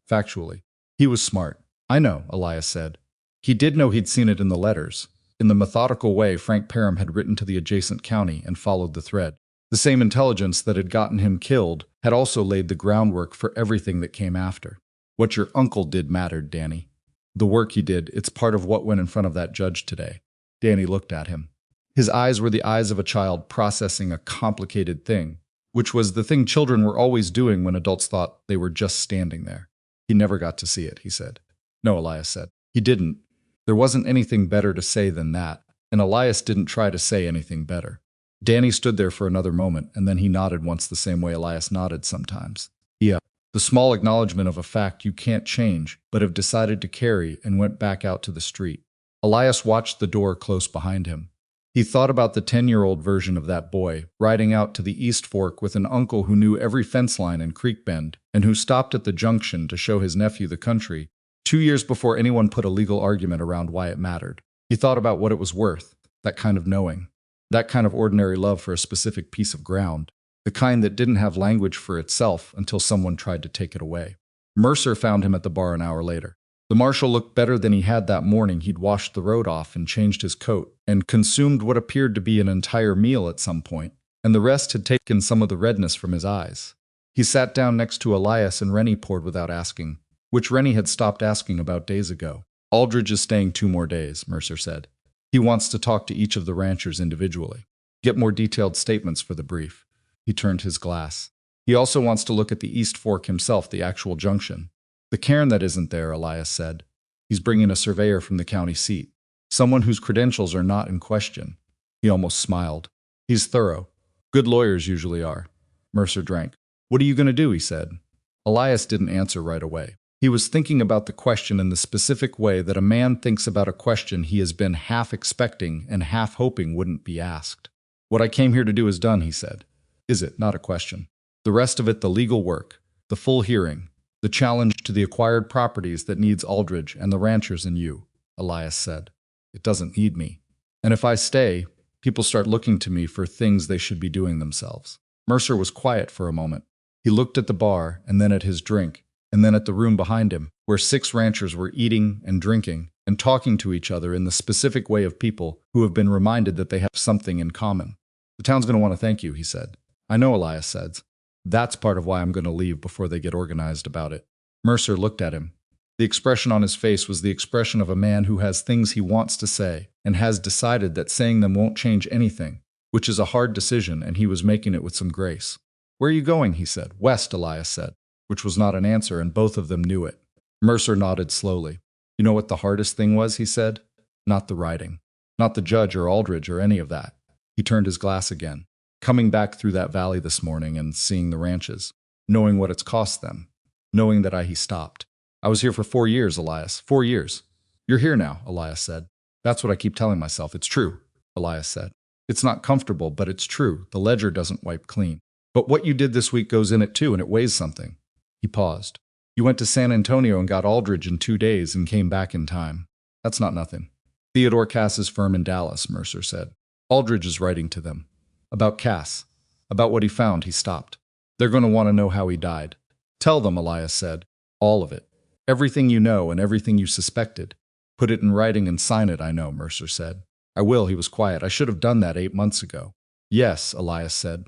factually. "He was smart." "I know," Elias said. He did know he'd seen it in the letters, in the methodical way Frank Parham had written to the adjacent county and followed the thread. The same intelligence that had gotten him killed had also laid the groundwork for everything that came after. "What your uncle did mattered, Danny. The work he did, it's part of what went in front of that judge today." Danny looked at him. His eyes were the eyes of a child processing a complicated thing, which was the thing children were always doing when adults thought they were just standing there. "He never got to see it," he said. "No," Elias said. "He didn't. There wasn't anything better to say than that, and Elias didn't try to say anything better." Danny stood there for another moment, and then he nodded once the same way Elias nodded sometimes. "Yeah." The small acknowledgement of a fact you can't change, but have decided to carry, and went back out to the street. Elias watched the door close behind him. He thought about the 10-year-old version of that boy, riding out to the East Fork with an uncle who knew every fence line in Creek Bend, and who stopped at the junction to show his nephew the country, 2 years before anyone put a legal argument around why it mattered. He thought about what it was worth, that kind of knowing. That kind of ordinary love for a specific piece of ground. The kind that didn't have language for itself until someone tried to take it away. Mercer found him at the bar an hour later. The marshal looked better than he had that morning. He'd washed the road off and changed his coat, and consumed what appeared to be an entire meal at some point, and the rest had taken some of the redness from his eyes. He sat down next to Elias, and Rennie poured without asking, which Rennie had stopped asking about days ago. "Aldridge is staying 2 more days, Mercer said. "He wants to talk to each of the ranchers individually. Get more detailed statements for the brief." He turned his glass. "He also wants to look at the East Fork himself, the actual junction." "The cairn that isn't there," Elias said. "He's bringing a surveyor from the county seat. Someone whose credentials are not in question." He almost smiled. "He's thorough. Good lawyers usually are." Mercer drank. "What are you going to do?" he said. Elias didn't answer right away. He was thinking about the question in the specific way that a man thinks about a question he has been half expecting and half hoping wouldn't be asked. "What I came here to do is done," he said. "Is it? Not a question. The rest of it, the legal work, the full hearing, the challenge to the acquired properties that needs Aldridge and the ranchers and you," Elias said. "It doesn't need me. And if I stay, people start looking to me for things they should be doing themselves." Mercer was quiet for a moment. He looked at the bar, and then at his drink, and then at the room behind him, where 6 ranchers were eating and drinking and talking to each other in the specific way of people who have been reminded that they have something in common. "The town's going to want to thank you," he said. "I know," Elias said. "That's part of why I'm going to leave before they get organized about it." Mercer looked at him. The expression on his face was the expression of a man who has things he wants to say and has decided that saying them won't change anything, which is a hard decision, and he was making it with some grace. "Where are you going?" he said. "West," Elias said, which was not an answer, and both of them knew it. Mercer nodded slowly. "You know what the hardest thing was?" he said. "Not the writing. Not the judge or Aldridge or any of that." He turned his glass again. "Coming back through that valley this morning and seeing the ranches, knowing what it's cost them, knowing that he stopped. I was here for 4 years, Elias. 4 years. You're here now," Elias said. "That's what I keep telling myself. It's true," Elias said. "It's not comfortable, but it's true. The ledger doesn't wipe clean. But what you did this week goes in it too, and it weighs something." He paused. "You went to San Antonio and got Aldridge in 2 days and came back in time. That's not nothing." "Theodore Cass's firm in Dallas," Mercer said. "Aldridge is writing to them. About Cass. About what he found." He stopped. "They're going to want to know how he died." "Tell them," Elias said. "All of it. Everything you know and everything you suspected. Put it in writing and sign it, I know," Mercer said. "I will." He was quiet. "I should have done that 8 months ago." "Yes," Elias said.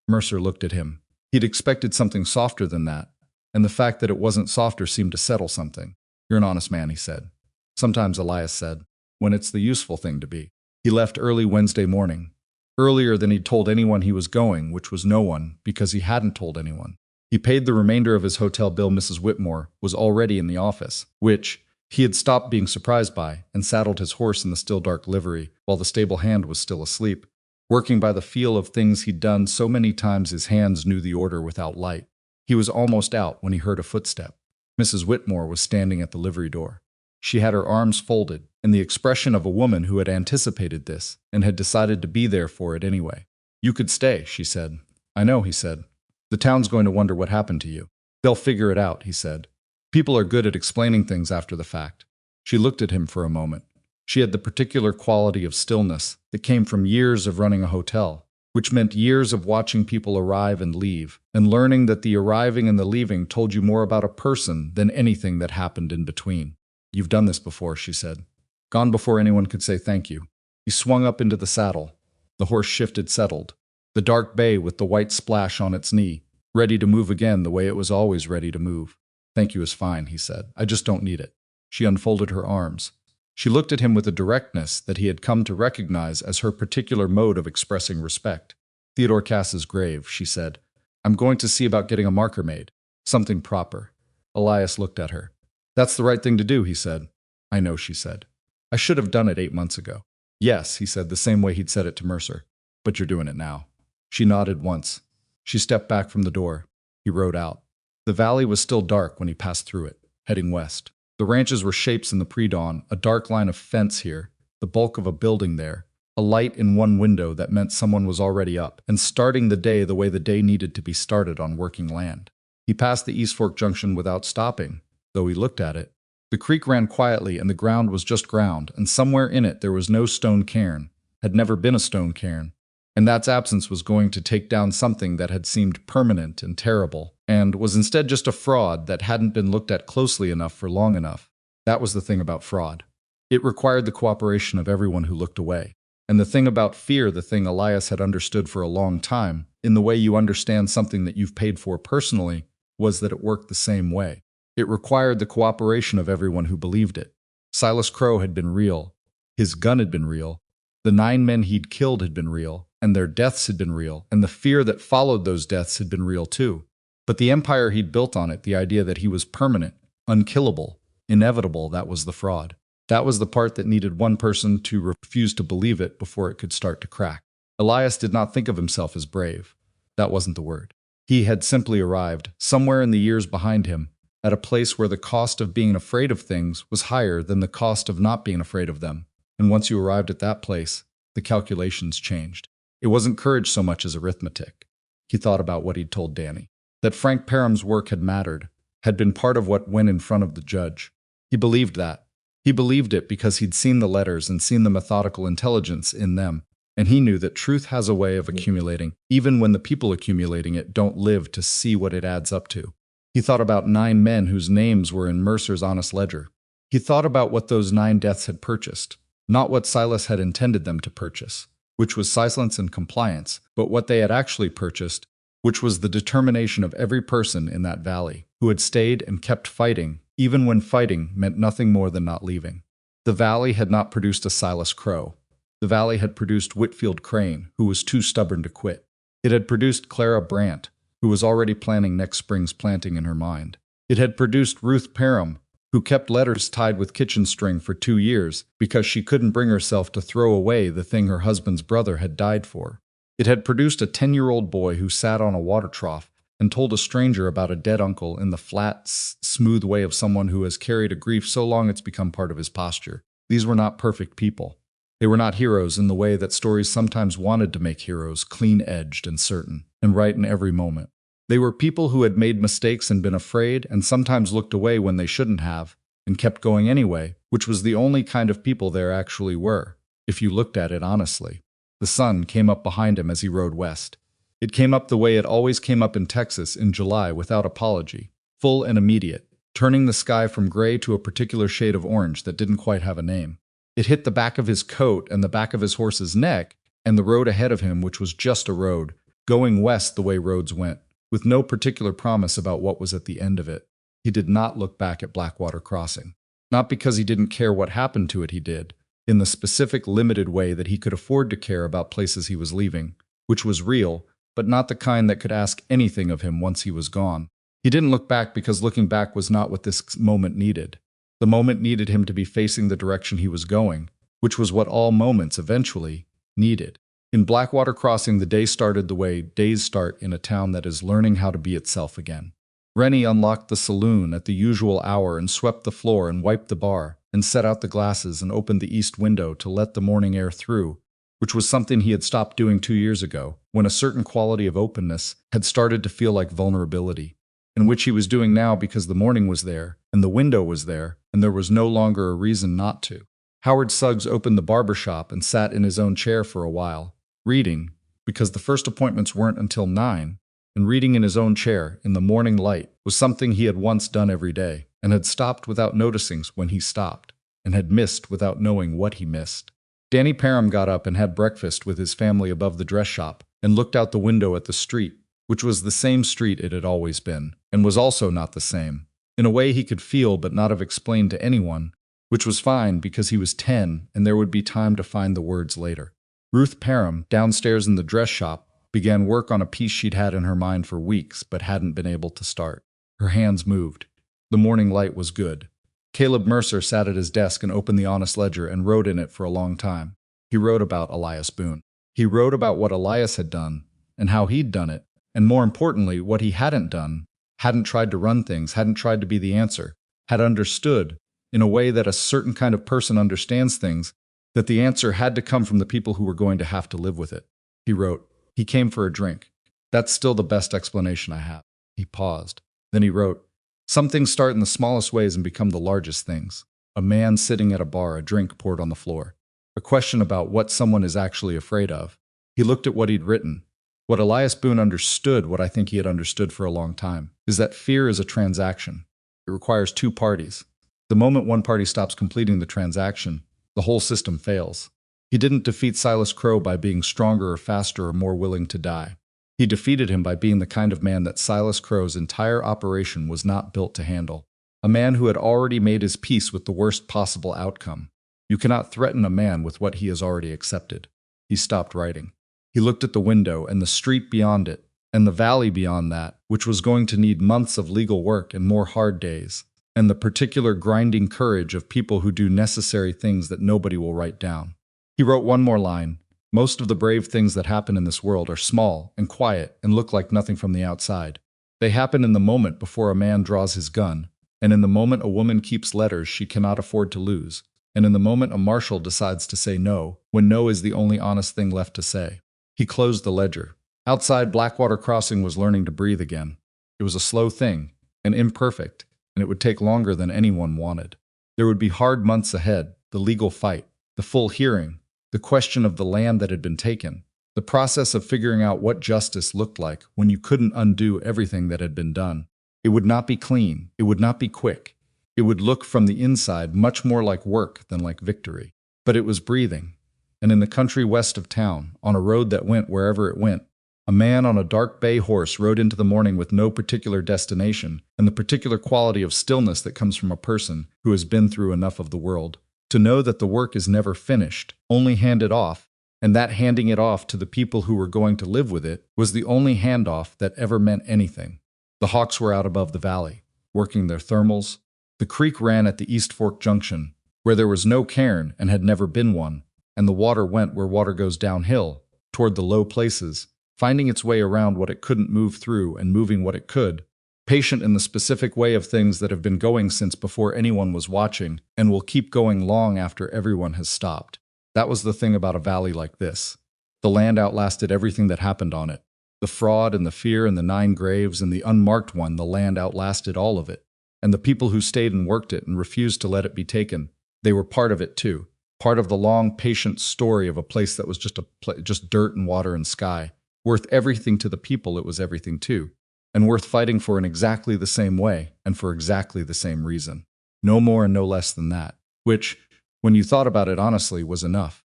Mercer looked at him. He'd expected something softer than that, and the fact that it wasn't softer seemed to settle something. "You're an honest man," he said. "Sometimes," Elias said, "when it's the useful thing to be." He left early Wednesday morning. Earlier than he'd told anyone he was going, which was no one, because he hadn't told anyone. He paid the remainder of his hotel bill. Mrs. Whitmore was already in the office, which he had stopped being surprised by, and saddled his horse in the still dark livery, while the stable hand was still asleep. Working by the feel of things he'd done so many times his hands knew the order without light. He was almost out when he heard a footstep. Mrs. Whitmore was standing at the livery door. She had her arms folded, and the expression of a woman who had anticipated this, and had decided to be there for it anyway. "You could stay," she said. "I know," he said. "The town's going to wonder what happened to you." "They'll figure it out," he said. "People are good at explaining things after the fact." She looked at him for a moment. She had the particular quality of stillness that came from years of running a hotel, which meant years of watching people arrive and leave, and learning that the arriving and the leaving told you more about a person than anything that happened in between. "You've done this before," she said. "Gone before anyone could say thank you." He swung up into the saddle. The horse shifted, settled. The dark bay with the white splash on its knee, ready to move again the way it was always ready to move. "Thank you is fine," he said. "I just don't need it." She unfolded her arms. She looked at him with a directness that he had come to recognize as her particular mode of expressing respect. "Theodore Cass's grave," she said. "I'm going to see about getting a marker made. Something proper." Elias looked at her. "That's the right thing to do," he said. "I know," she said. "I should have done it 8 months ago." "Yes," he said, the same way he'd said it to Mercer. "But you're doing it now." She nodded once. She stepped back from the door. He rode out. The valley was still dark when he passed through it, heading west. The ranches were shapes in the pre-dawn, a dark line of fence here, the bulk of a building there, a light in one window that meant someone was already up, and starting the day the way the day needed to be started on working land. He passed the East Fork Junction without stopping, though he looked at it. The creek ran quietly and the ground was just ground, and somewhere in it there was no stone cairn, had never been a stone cairn, and that's absence was going to take down something that had seemed permanent and terrible, and was instead just a fraud that hadn't been looked at closely enough for long enough. That was the thing about fraud. It required the cooperation of everyone who looked away. And the thing about fear, the thing Elias had understood for a long time, in the way you understand something that you've paid for personally, was that it worked the same way. It required the cooperation of everyone who believed it. Silas Crowe had been real. His gun had been real. The 9 men he'd killed had been real, and their deaths had been real, and the fear that followed those deaths had been real too. But the empire he'd built on it, the idea that he was permanent, unkillable, inevitable, that was the fraud. That was the part that needed one person to refuse to believe it before it could start to crack. Elias did not think of himself as brave. That wasn't the word. He had simply arrived, somewhere in the years behind him, at a place where the cost of being afraid of things was higher than the cost of not being afraid of them. And once you arrived at that place, the calculations changed. It wasn't courage so much as arithmetic. He thought about what he'd told Danny. That Frank Parham's work had mattered, had been part of what went in front of the judge. He believed that. He believed it because he'd seen the letters and seen the methodical intelligence in them, And he knew that truth has a way of accumulating, even when the people accumulating it don't live to see what it adds up to. He thought about 9 men whose names were in Mercer's honest ledger. He thought about what those 9 deaths had purchased, not what Silas had intended them to purchase, which was silence and compliance, but what they had actually purchased, which was the determination of every person in that valley, who had stayed and kept fighting, even when fighting meant nothing more than not leaving. The valley had not produced a Silas Crowe. The valley had produced Whitfield Crane, who was too stubborn to quit. It had produced Clara Brandt, who was already planning next spring's planting in her mind. It had produced Ruth Parham, who kept letters tied with kitchen string for 2 years because she couldn't bring herself to throw away the thing her husband's brother had died for. It had produced a 10-year-old boy who sat on a water trough and told a stranger about a dead uncle in the flat, smooth way of someone who has carried a grief so long it's become part of his posture. These were not perfect people. They were not heroes in the way that stories sometimes wanted to make heroes, clean-edged and certain, and right in every moment. They were people who had made mistakes and been afraid and sometimes looked away when they shouldn't have, and kept going anyway, which was the only kind of people there actually were, if you looked at it honestly. The sun came up behind him as he rode west. It came up the way it always came up in Texas in July without apology, full and immediate, turning the sky from gray to a particular shade of orange that didn't quite have a name. It hit the back of his coat and the back of his horse's neck, and the road ahead of him, which was just a road, going west the way roads went, with no particular promise about what was at the end of it. He did not look back at Blackwater Crossing. Not because he didn't care what happened to it, he did, in the specific limited way that he could afford to care about places he was leaving, which was real, but not the kind that could ask anything of him once he was gone. He didn't look back because looking back was not what this moment needed. The moment needed him to be facing the direction he was going, which was what all moments eventually needed. In Blackwater Crossing, the day started the way days start in a town that is learning how to be itself again. Rennie unlocked the saloon at the usual hour and swept the floor and wiped the bar and set out the glasses and opened the east window to let the morning air through, which was something he had stopped doing 2 years ago, when a certain quality of openness had started to feel like vulnerability, and which he was doing now because the morning was there, and the window was there, and there was no longer a reason not to. Howard Suggs opened the barber shop and sat in his own chair for a while, reading, because the first appointments weren't until 9, and reading in his own chair, in the morning light, was something he had once done every day, and had stopped without noticing when he stopped, and had missed without knowing what he missed. Danny Parham got up and had breakfast with his family above the dress shop, and looked out the window at the street, which was the same street it had always been, and was also not the same, in a way he could feel but not have explained to anyone, which was fine because he was 10 and there would be time to find the words later. Ruth Parham, downstairs in the dress shop, began work on a piece she'd had in her mind for weeks but hadn't been able to start. Her hands moved. The morning light was good. Caleb Mercer sat at his desk and opened the honest ledger and wrote in it for a long time. He wrote about Elias Boone. He wrote about what Elias had done, and how he'd done it, and more importantly, what he hadn't done, hadn't tried to run things, hadn't tried to be the answer, had understood, in a way that a certain kind of person understands things, that the answer had to come from the people who were going to have to live with it. He wrote, "He came for a drink. That's still the best explanation I have." He paused. Then he wrote, "Some things start in the smallest ways and become the largest things. A man sitting at a bar, a drink poured on the floor. A question about what someone is actually afraid of." He looked at what he'd written. What Elias Boone understood, what I think he had understood for a long time, is that fear is a transaction. It requires 2 parties. The moment one party stops completing the transaction, the whole system fails. He didn't defeat Silas Crowe by being stronger or faster or more willing to die. He defeated him by being the kind of man that Silas Crowe's entire operation was not built to handle. A man who had already made his peace with the worst possible outcome. You cannot threaten a man with what he has already accepted. He stopped writing. He looked at the window and the street beyond it, and the valley beyond that, which was going to need months of legal work and more hard days, and the particular grinding courage of people who do necessary things that nobody will write down. He wrote one more line. Most of the brave things that happen in this world are small and quiet and look like nothing from the outside. They happen in the moment before a man draws his gun, and in the moment a woman keeps letters she cannot afford to lose, and in the moment a marshal decides to say no, when no is the only honest thing left to say. He closed the ledger. Outside, Blackwater Crossing was learning to breathe again. It was a slow thing, and imperfect, and it would take longer than anyone wanted. There would be hard months ahead, the legal fight, the full hearing, the question of the land that had been taken, the process of figuring out what justice looked like when you couldn't undo everything that had been done. It would not be clean. It would not be quick. It would look from the inside much more like work than like victory. But it was breathing. And in the country west of town, on a road that went wherever it went, a man on a dark bay horse rode into the morning with no particular destination and the particular quality of stillness that comes from a person who has been through enough of the world to know that the work is never finished, only handed off, and that handing it off to the people who were going to live with it was the only handoff that ever meant anything. The Hawks were out above the valley, working their thermals. The creek ran at the East Fork Junction, where there was no cairn and had never been one, and the water went where water goes downhill, toward the low places, finding its way around what it couldn't move through and moving what it could, patient in the specific way of things that have been going since before anyone was watching and will keep going long after everyone has stopped. That was the thing about a valley like this. The land outlasted everything that happened on it. The fraud and the fear and the 9 graves and the unmarked one, the land outlasted all of it. And the people who stayed and worked it and refused to let it be taken, they were part of it too. Part of the long, patient story of a place that was just dirt and water and sky. Worth everything to the people it was everything to. And worth fighting for in exactly the same way and for exactly the same reason. No more and no less than that. Which, when you thought about it honestly, was enough.